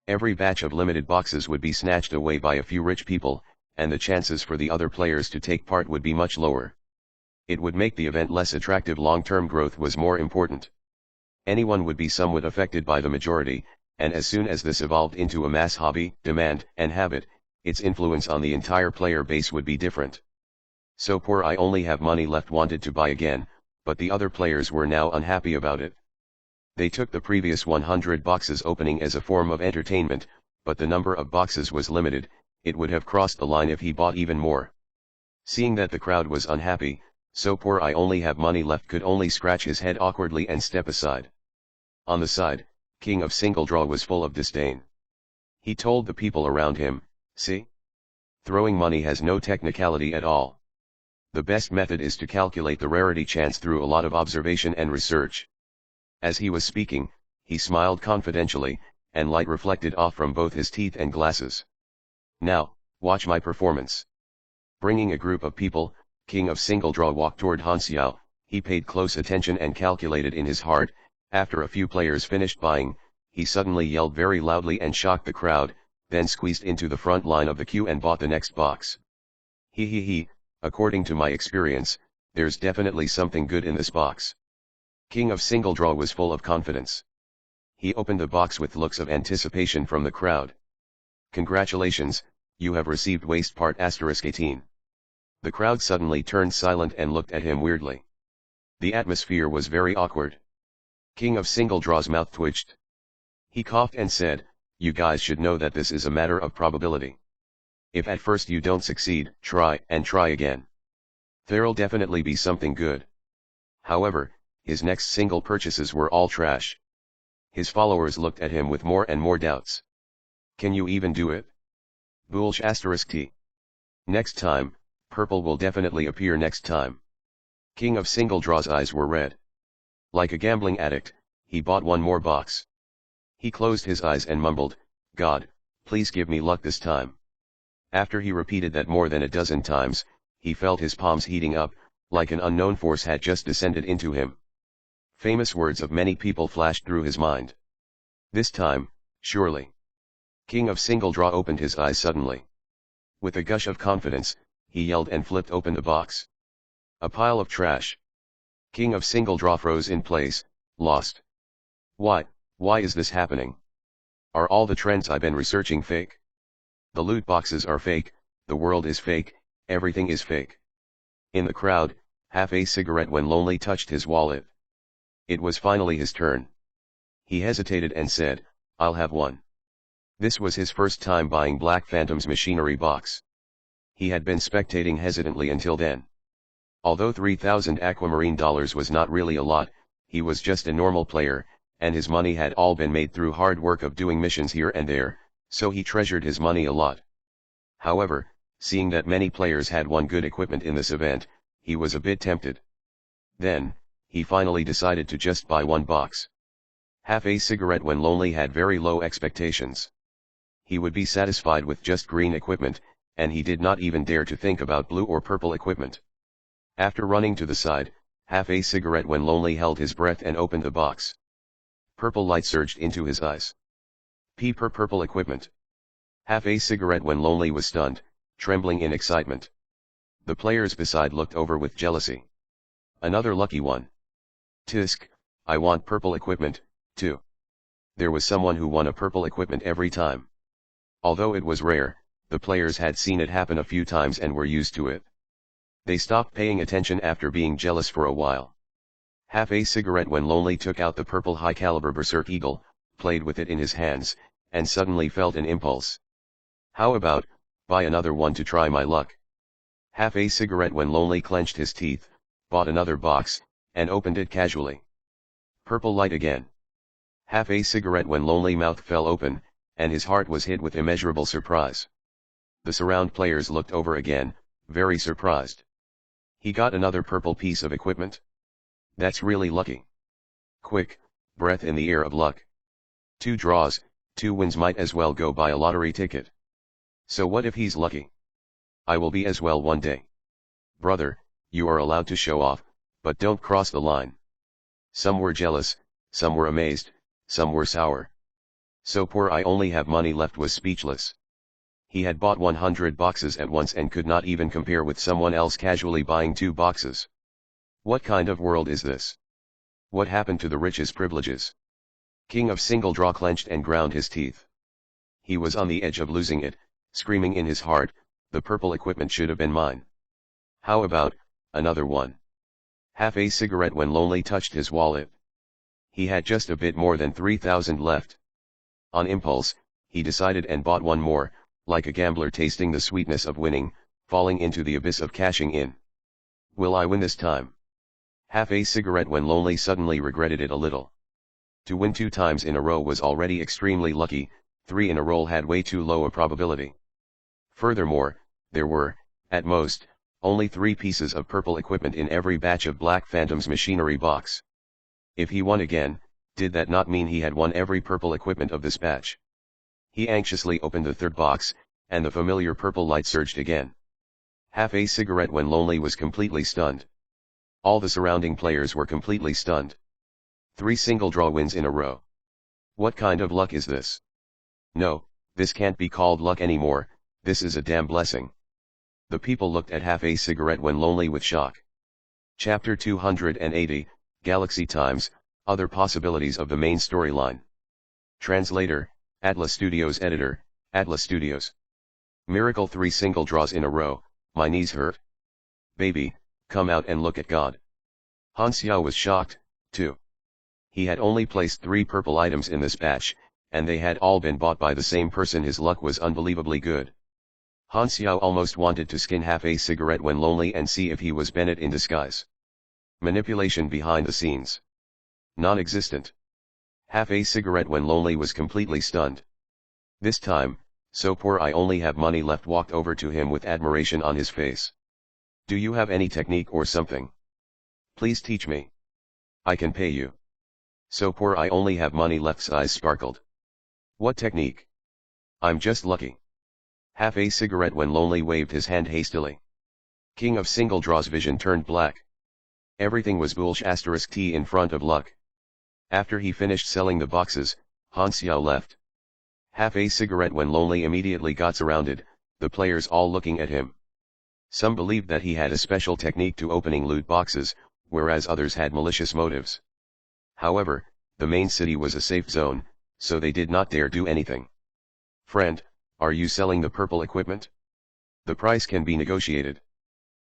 Every batch of limited boxes would be snatched away by a few rich people, and the chances for the other players to take part would be much lower. It would make the event less attractive. Long-term growth was more important. Anyone would be somewhat affected by the majority, and as soon as this evolved into a mass hobby, demand, and habit, its influence on the entire player base would be different. So poor I only have money left wanted to buy again, but the other players were now unhappy about it. They took the previous 100 boxes opening as a form of entertainment, but the number of boxes was limited. It would have crossed the line if he bought even more. Seeing that the crowd was unhappy, so poor I only have money left could only scratch his head awkwardly and step aside. On the side, King of Single Draw was full of disdain. He told the people around him, "See? Throwing money has no technicality at all. The best method is to calculate the rarity chance through a lot of observation and research." As he was speaking, he smiled confidentially, and light reflected off from both his teeth and glasses. "Now, watch my performance." Bringing a group of people, King of Single Draw walked toward Han Xiao. He paid close attention and calculated in his heart. After a few players finished buying, he suddenly yelled very loudly and shocked the crowd, then squeezed into the front line of the queue and bought the next box. He, according to my experience, there's definitely something good in this box." King of Single Draw was full of confidence. He opened the box with looks of anticipation from the crowd. "Congratulations, you have received waste part *18. The crowd suddenly turned silent and looked at him weirdly. The atmosphere was very awkward. King of Single Draw's mouth twitched. He coughed and said, "You guys should know that this is a matter of probability. If at first you don't succeed, try and try again. There'll definitely be something good." However, his next single purchases were all trash. His followers looked at him with more and more doubts. "Can you even do it? Boolsh *T. Next time, purple will definitely appear next time." King of Single Draw's eyes were red. Like a gambling addict, he bought one more box. He closed his eyes and mumbled, "God, please give me luck this time." After he repeated that more than a dozen times, he felt his palms heating up, like an unknown force had just descended into him. Famous words of many people flashed through his mind. This time, surely. King of Single Draw opened his eyes suddenly. With a gush of confidence, he yelled and flipped open the box. A pile of trash. King of Single Draw froze in place, lost. Why is this happening? Are all the trends I've been researching fake? The loot boxes are fake, the world is fake, everything is fake. In the crowd, half a cigarette when Lonely touched his wallet. It was finally his turn. He hesitated and said, "I'll have one." This was his first time buying Black Phantom's machinery box. He had been spectating hesitantly until then. Although 3,000 aquamarine dollars was not really a lot, he was just a normal player, and his money had all been made through hard work of doing missions here and there, so he treasured his money a lot. However, seeing that many players had won good equipment in this event, he was a bit tempted. Then, he finally decided to just buy one box. Half a cigarette when Lonely had very low expectations. He would be satisfied with just green equipment, and he did not even dare to think about blue or purple equipment. After running to the side, half a cigarette when Lonely held his breath and opened the box. Purple light surged into his eyes. Purple equipment. Half a cigarette when Lonely was stunned, trembling in excitement. The players beside looked over with jealousy. Another lucky one. Tisk, I want purple equipment, too. There was someone who won a purple equipment every time. Although it was rare, the players had seen it happen a few times and were used to it. They stopped paying attention after being jealous for a while. Half a cigarette when Lonely took out the purple high-caliber Berserk Eagle, played with it in his hands, and suddenly felt an impulse. How about, buy another one to try my luck? Half a cigarette when Lonely clenched his teeth, bought another box, and opened it casually. Purple light again. Half a cigarette when Lonely mouth fell open, and his heart was hit with immeasurable surprise. The surround players looked over again, very surprised. He got another purple piece of equipment? That's really lucky. Quick, breath in the air of luck. 2 draws, 2 wins, might as well go buy a lottery ticket. So what if he's lucky? I will be as well one day. Brother, you are allowed to show off, but don't cross the line. Some were jealous, some were amazed, some were sour. So poor I only have money left was speechless. He had bought 100 boxes at once and could not even compare with someone else casually buying 2 boxes. What kind of world is this? What happened to the rich's privileges? King of Single Draw clenched and ground his teeth. He was on the edge of losing it, screaming in his heart, the purple equipment should have been mine. How about, another one? Half a cigarette when Lonely touched his wallet. He had just a bit more than 3,000 left. On impulse, he decided and bought one more, like a gambler tasting the sweetness of winning, falling into the abyss of cashing in. Will I win this time? Half a cigarette when Lonely suddenly regretted it a little. To win 2 times in a row was already extremely lucky, 3 in a row had way too low a probability. Furthermore, there were, at most, only 3 pieces of purple equipment in every batch of Black Phantom's machinery box. If he won again, did that not mean he had won every purple equipment of this batch? He anxiously opened the 3rd box, and the familiar purple light surged again. Half a cigarette when Lonely was completely stunned. All the surrounding players were completely stunned. 3 single draw wins in a row. What kind of luck is this? No, this can't be called luck anymore, this is a damn blessing. The people looked at Half a cigarette when Lonely with shock. Chapter 280, Galaxy Times, Other Possibilities of the Main Storyline. Translator, Atlas Studios. Editor, Atlas Studios. Miracle. 3 single draws in a row, my knees hurt. Baby, come out and look at God. Han Xiao was shocked, too. He had only placed 3 purple items in this batch, and they had all been bought by the same person. His luck was unbelievably good. Han Xiao almost wanted to skin Half a cigarette when Lonely and see if he was Bennett in disguise. Manipulation behind the scenes. Non-existent. Half a cigarette when Lonely was completely stunned. This time, so poor I only have money left, walked over to him with admiration on his face. Do you have any technique or something? Please teach me. I can pay you. So poor I only have money left. Eyes sparkled. What technique? I'm just lucky. Half a cigarette when Lonely waved his hand hastily. King of Single Draw's vision turned black. Everything was bullsh*. T in front of luck. After he finished selling the boxes, Han Xiao left. Half a cigarette when Lonely immediately got surrounded, the players all looking at him. Some believed that he had a special technique to opening loot boxes, whereas others had malicious motives. However, the main city was a safe zone, so they did not dare do anything. Friend, are you selling the purple equipment? The price can be negotiated.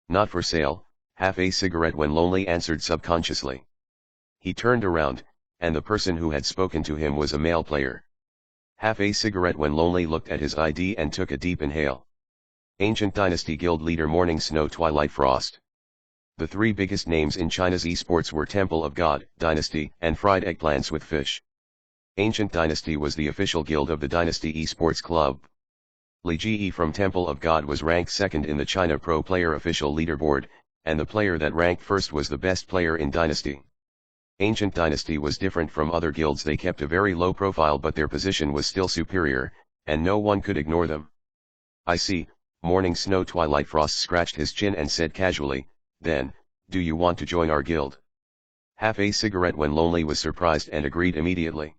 Not for sale, Half a cigarette when Lonely answered subconsciously. He turned around, and the person who had spoken to him was a male player. Half a cigarette when Lonely looked at his ID and took a deep inhale. Ancient Dynasty Guild leader Morning Snow Twilight Frost. The 3 biggest names in China's esports were Temple of God, Dynasty, and Fried Eggplants with Fish. Ancient Dynasty was the official guild of the Dynasty Esports Club. Li Jie from Temple of God was ranked 2nd in the China Pro Player official leaderboard, and the player that ranked 1st was the best player in Dynasty. Ancient Dynasty was different from other guilds. They kept a very low profile, but their position was still superior, and no one could ignore them. I see. Morning Snow Twilight Frost scratched his chin and said casually, then, do you want to join our guild? Half a cigarette when Lonely was surprised and agreed immediately.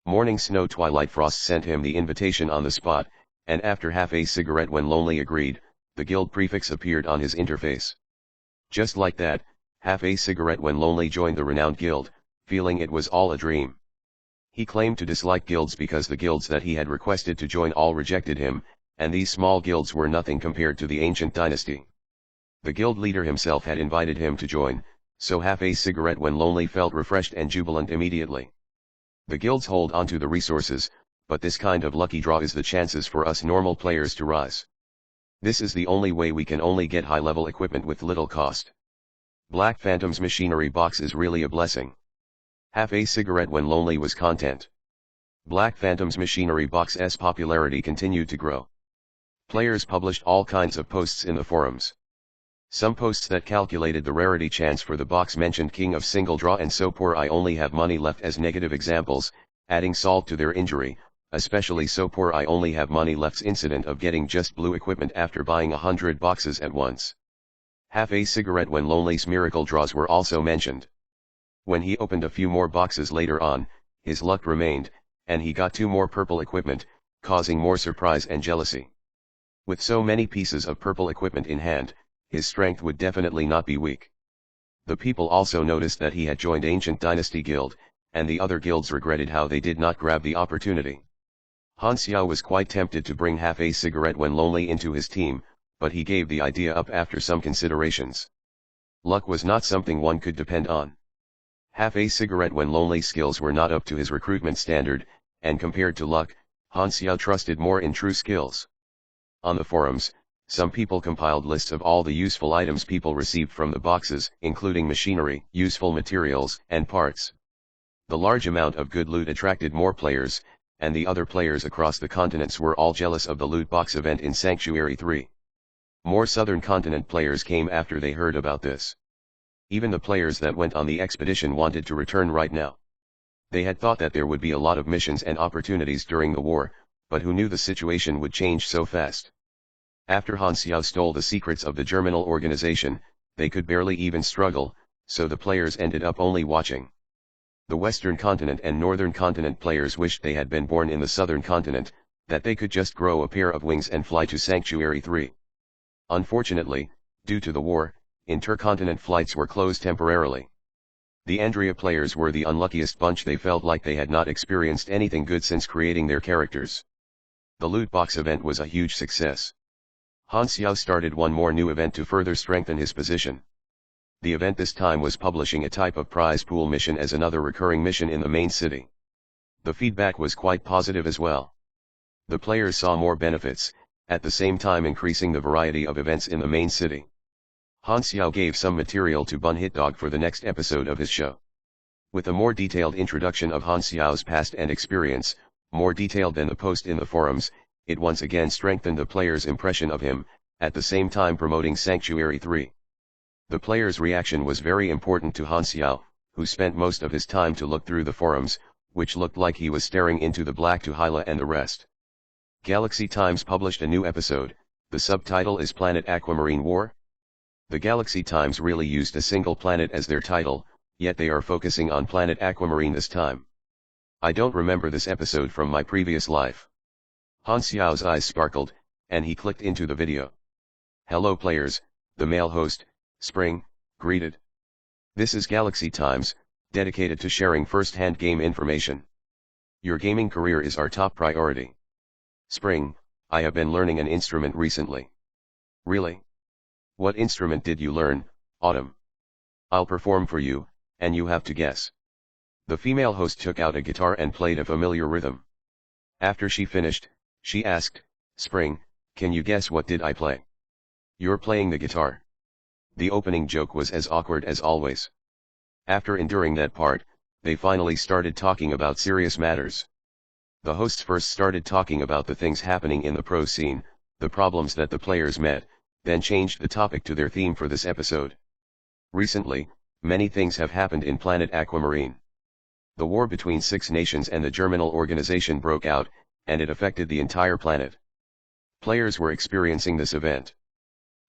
Morning Snow Twilight Frost sent him the invitation on the spot, and after half a cigarette when lonely agreed, the guild prefix appeared on his interface. Just like that, half a cigarette when lonely joined the renowned guild, feeling it was all a dream. He claimed to dislike guilds because the guilds that he had requested to join all rejected him, and these small guilds were nothing compared to the ancient dynasty. The guild leader himself had invited him to join, so half a cigarette when lonely felt refreshed and jubilant immediately. The guilds hold onto the resources, but this kind of lucky draw is the chances for us normal players to rise. This is the only way we can only get high-level equipment with little cost. Black Phantom's machinery box is really a blessing. Half a cigarette when lonely was content. Black Phantom's machinery box's popularity continued to grow. Players published all kinds of posts in the forums. Some posts that calculated the rarity chance for the box mentioned King of Single Draw and So Poor I Only Have Money Left as negative examples, adding salt to their injury, especially So Poor I Only Have Money Left's incident of getting just blue equipment after buying 100 boxes at once. Half a cigarette when lonely's miracle draws were also mentioned. When he opened a few more boxes later on, his luck remained, and he got 2 more purple equipment, causing more surprise and jealousy. With so many pieces of purple equipment in hand, his strength would definitely not be weak. The people also noticed that he had joined Ancient Dynasty Guild, and the other guilds regretted how they did not grab the opportunity. Han Xiao was quite tempted to bring half a cigarette when lonely into his team, but he gave the idea up after some considerations. Luck was not something one could depend on. Half a cigarette when lonely skills were not up to his recruitment standard, and compared to luck, Han Xiao trusted more in true skills. On the forums, some people compiled lists of all the useful items people received from the boxes, including machinery, useful materials, and parts. The large amount of good loot attracted more players, and the other players across the continents were all jealous of the loot box event in Sanctuary 3. More southern continent players came after they heard about this. Even the players that went on the expedition wanted to return right now. They had thought that there would be a lot of missions and opportunities during the war, but who knew the situation would change so fast? After Han Xiao stole the secrets of the Germinal organization, they could barely even struggle, so the players ended up only watching. The Western continent and Northern continent players wished they had been born in the Southern continent, that they could just grow a pair of wings and fly to Sanctuary 3. Unfortunately, due to the war, intercontinent flights were closed temporarily. The Andrea players were the unluckiest bunch. They felt like they had not experienced anything good since creating their characters. The loot box event was a huge success. Han Xiao started one more new event to further strengthen his position. The event this time was publishing a type of prize pool mission as another recurring mission in the main city. The feedback was quite positive as well. The players saw more benefits, at the same time increasing the variety of events in the main city. Han Xiao gave some material to Bun Hitdog for the next episode of his show. With a more detailed introduction of Han Xiao's past and experience, more detailed than the post in the forums, it once again strengthened the players' impression of him, at the same time promoting Sanctuary 3. The players' reaction was very important to Han Xiao, who spent most of his time to look through the forums, which looked like he was staring into the black to Hyla and the rest. Galaxy Times published a new episode. The subtitle is Planet Aquamarine War. The Galaxy Times really used a single planet as their title, yet they are focusing on Planet Aquamarine this time. I don't remember this episode from my previous life. Han Xiao's eyes sparkled, and he clicked into the video. Hello players, the male host, Spring, greeted. This is Galaxy Times, dedicated to sharing first-hand game information. Your gaming career is our top priority. Spring, I have been learning an instrument recently. Really? What instrument did you learn, Autumn? I'll perform for you, and you have to guess. The female host took out a guitar and played a familiar rhythm. After she finished, she asked, Spring, can you guess what did I play? You're playing the guitar. The opening joke was as awkward as always. After enduring that part, they finally started talking about serious matters. The hosts first started talking about the things happening in the pro scene, the problems that the players met, then changed the topic to their theme for this episode. Recently, many things have happened in Planet Aquamarine. The war between 6 nations and the Germinal organization broke out, and it affected the entire planet. Players were experiencing this event.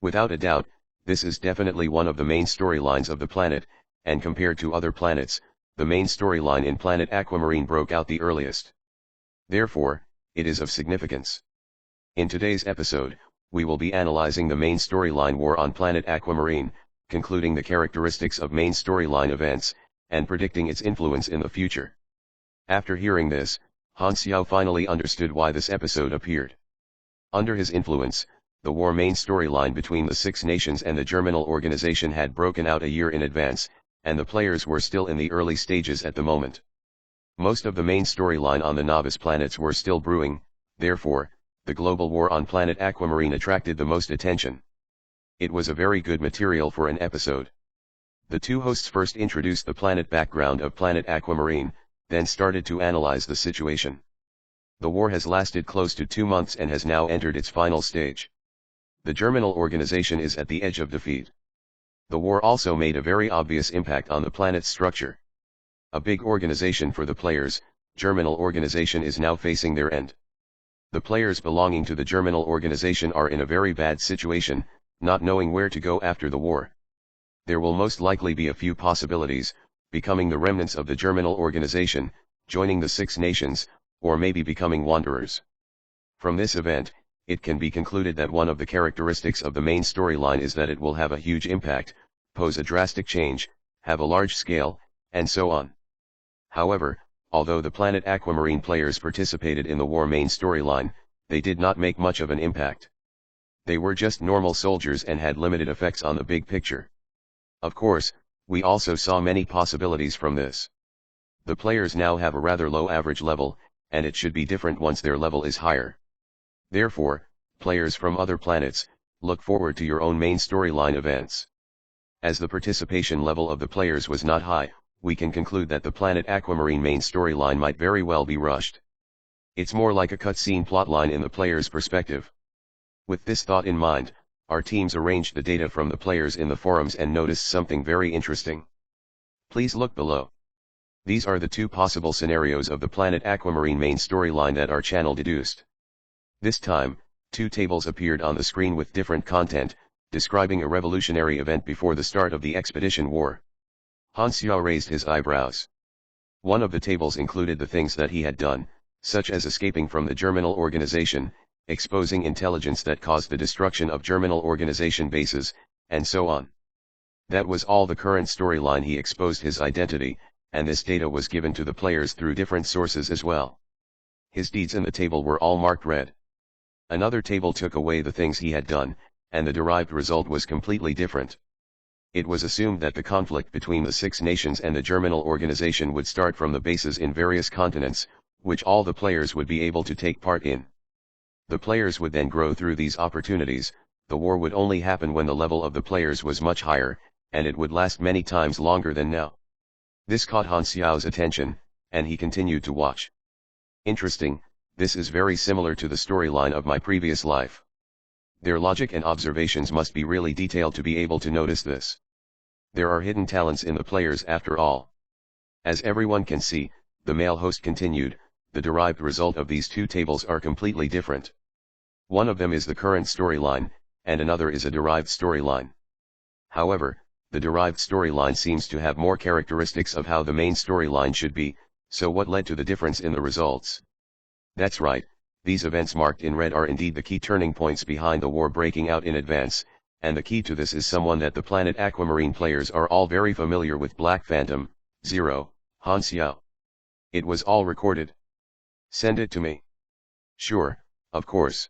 Without a doubt, this is definitely one of the main storylines of the planet, and compared to other planets, the main storyline in Planet Aquamarine broke out the earliest. Therefore, it is of significance. In today's episode, we will be analyzing the main storyline War on Planet Aquamarine, concluding the characteristics of main storyline events, and predicting its influence in the future. After hearing this, Han Xiao finally understood why this episode appeared. Under his influence, the war main storyline between the Six Nations and the Germinal organization had broken out a year in advance, and the players were still in the early stages at the moment. Most of the main storyline on the novice planets were still brewing, therefore, the global war on planet Aquamarine attracted the most attention. It was a very good material for an episode. The two hosts first introduced the planet background of planet Aquamarine, then started to analyze the situation. The war has lasted close to 2 months and has now entered its final stage. The Germinal organization is at the edge of defeat. The war also made a very obvious impact on the planet's structure. A big organization for the players, Germinal organization is now facing their end. The players belonging to the Germinal organization are in a very bad situation, not knowing where to go after the war. There will most likely be a few possibilities: becoming the remnants of the Germinal organization, joining the Six Nations, or maybe becoming wanderers. From this event, it can be concluded that one of the characteristics of the main storyline is that it will have a huge impact, pose a drastic change, have a large scale, and so on. However, although the planet Aquamarine players participated in the war main storyline, they did not make much of an impact. They were just normal soldiers and had limited effects on the big picture. Of course, we also saw many possibilities from this. The players now have a rather low average level, and it should be different once their level is higher. Therefore, players from other planets, look forward to your own main storyline events. As the participation level of the players was not high, we can conclude that the planet Aquamarine main storyline might very well be rushed. It's more like a cutscene plotline in the player's perspective. With this thought in mind, our teams arranged the data from the players in the forums and noticed something very interesting. Please look below. These are the two possible scenarios of the planet Aquamarine main storyline that our channel deduced. This time, 2 tables appeared on the screen with different content, describing a revolutionary event before the start of the expedition war. Han Xiao raised his eyebrows. One of the tables included the things that he had done, such as escaping from the Germinal organization, exposing intelligence that caused the destruction of Germinal organization bases, and so on. That was all the current storyline. He exposed his identity, and this data was given to the players through different sources as well. His deeds in the table were all marked red. Another table took away the things he had done, and the derived result was completely different. It was assumed that the conflict between the Six Nations and the Germinal organization would start from the bases in various continents, which all the players would be able to take part in. The players would then grow through these opportunities. The war would only happen when the level of the players was much higher, and it would last many times longer than now. This caught Han Xiao's attention, and he continued to watch. Interesting, this is very similar to the storyline of my previous life. Their logic and observations must be really detailed to be able to notice this. There are hidden talents in the players after all. As everyone can see, the male host continued, the derived result of these 2 tables are completely different. One of them is the current storyline, and another is a derived storyline. However, the derived storyline seems to have more characteristics of how the main storyline should be, so what led to the difference in the results? That's right, these events marked in red are indeed the key turning points behind the war breaking out in advance, and the key to this is someone that the planet Aquamarine players are all very familiar with: Black Phantom, 0, Han Xiao. It was all recorded. Send it to me. Sure, of course.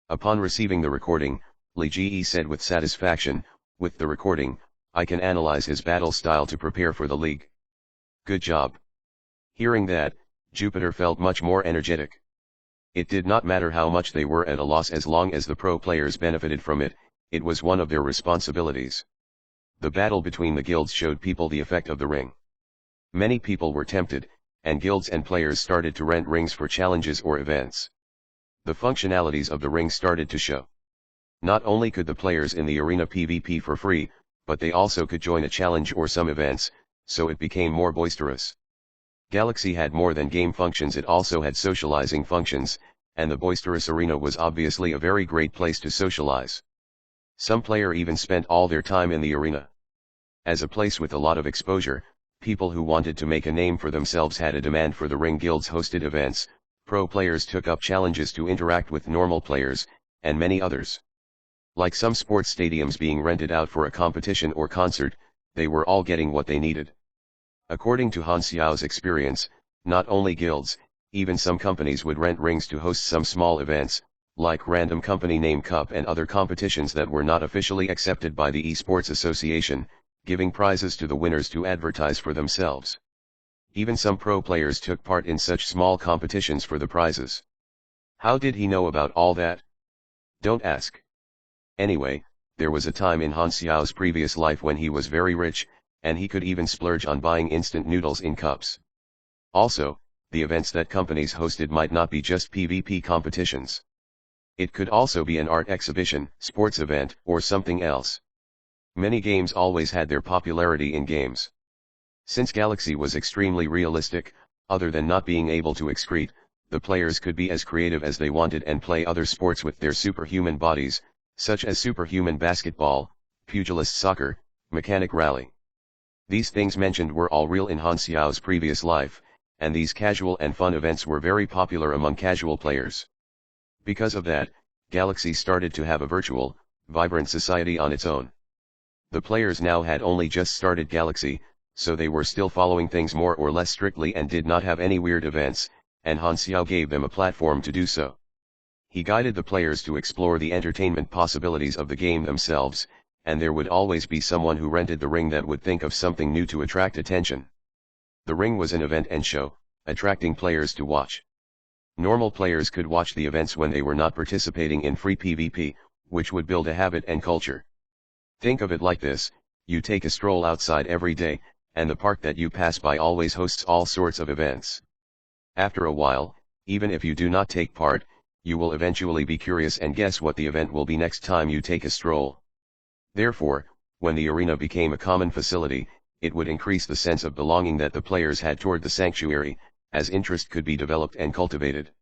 Upon receiving the recording, Li Ji said with satisfaction, with the recording, I can analyze his battle style to prepare for the league. Good job. Hearing that, Jupiter felt much more energetic. It did not matter how much they were at a loss as long as the pro players benefited from it, it was one of their responsibilities. The battle between the guilds showed people the effect of the ring. Many people were tempted, and guilds and players started to rent rings for challenges or events. The functionalities of the ring started to show. Not only could the players in the arena PvP for free, but they also could join a challenge or some events, so it became more boisterous. Galaxy had more than game functions, it also had socializing functions, and the boisterous arena was obviously a very great place to socialize. Some player even spent all their time in the arena. As a place with a lot of exposure, people who wanted to make a name for themselves had a demand for the Ring Guild's hosted events, Pro players took up challenges to interact with normal players, and many others. Like some sports stadiums being rented out for a competition or concert, they were all getting what they needed. According to Han Xiao's experience, not only guilds, even some companies would rent rings to host some small events, like random company name cup and other competitions that were not officially accepted by the Esports Association, giving prizes to the winners to advertise for themselves. Even some pro players took part in such small competitions for the prizes. How did he know about all that? Don't ask. Anyway, there was a time in Han Xiao's previous life when he was very rich, and he could even splurge on buying instant noodles in cups. Also, the events that companies hosted might not be just PvP competitions. It could also be an art exhibition, sports event, or something else. Many games always had their popularity in games. Since Galaxy was extremely realistic, other than not being able to excrete, the players could be as creative as they wanted and play other sports with their superhuman bodies, such as superhuman basketball, pugilist soccer, mechanic rally. These things mentioned were all real in Han Xiao's previous life, and these casual and fun events were very popular among casual players. Because of that, Galaxy started to have a virtual, vibrant society on its own. The players now had only just started Galaxy, so they were still following things more or less strictly and did not have any weird events, and Han Xiao gave them a platform to do so. He guided the players to explore the entertainment possibilities of the game themselves, and there would always be someone who rented the ring that would think of something new to attract attention. The ring was an event and show, attracting players to watch. Normal players could watch the events when they were not participating in free PvP, which would build a habit and culture. Think of it like this: you take a stroll outside every day, and the park that you pass by always hosts all sorts of events. After a while, even if you do not take part, you will eventually be curious and guess what the event will be next time you take a stroll. Therefore, when the arena became a common facility, it would increase the sense of belonging that the players had toward the sanctuary, as interest could be developed and cultivated.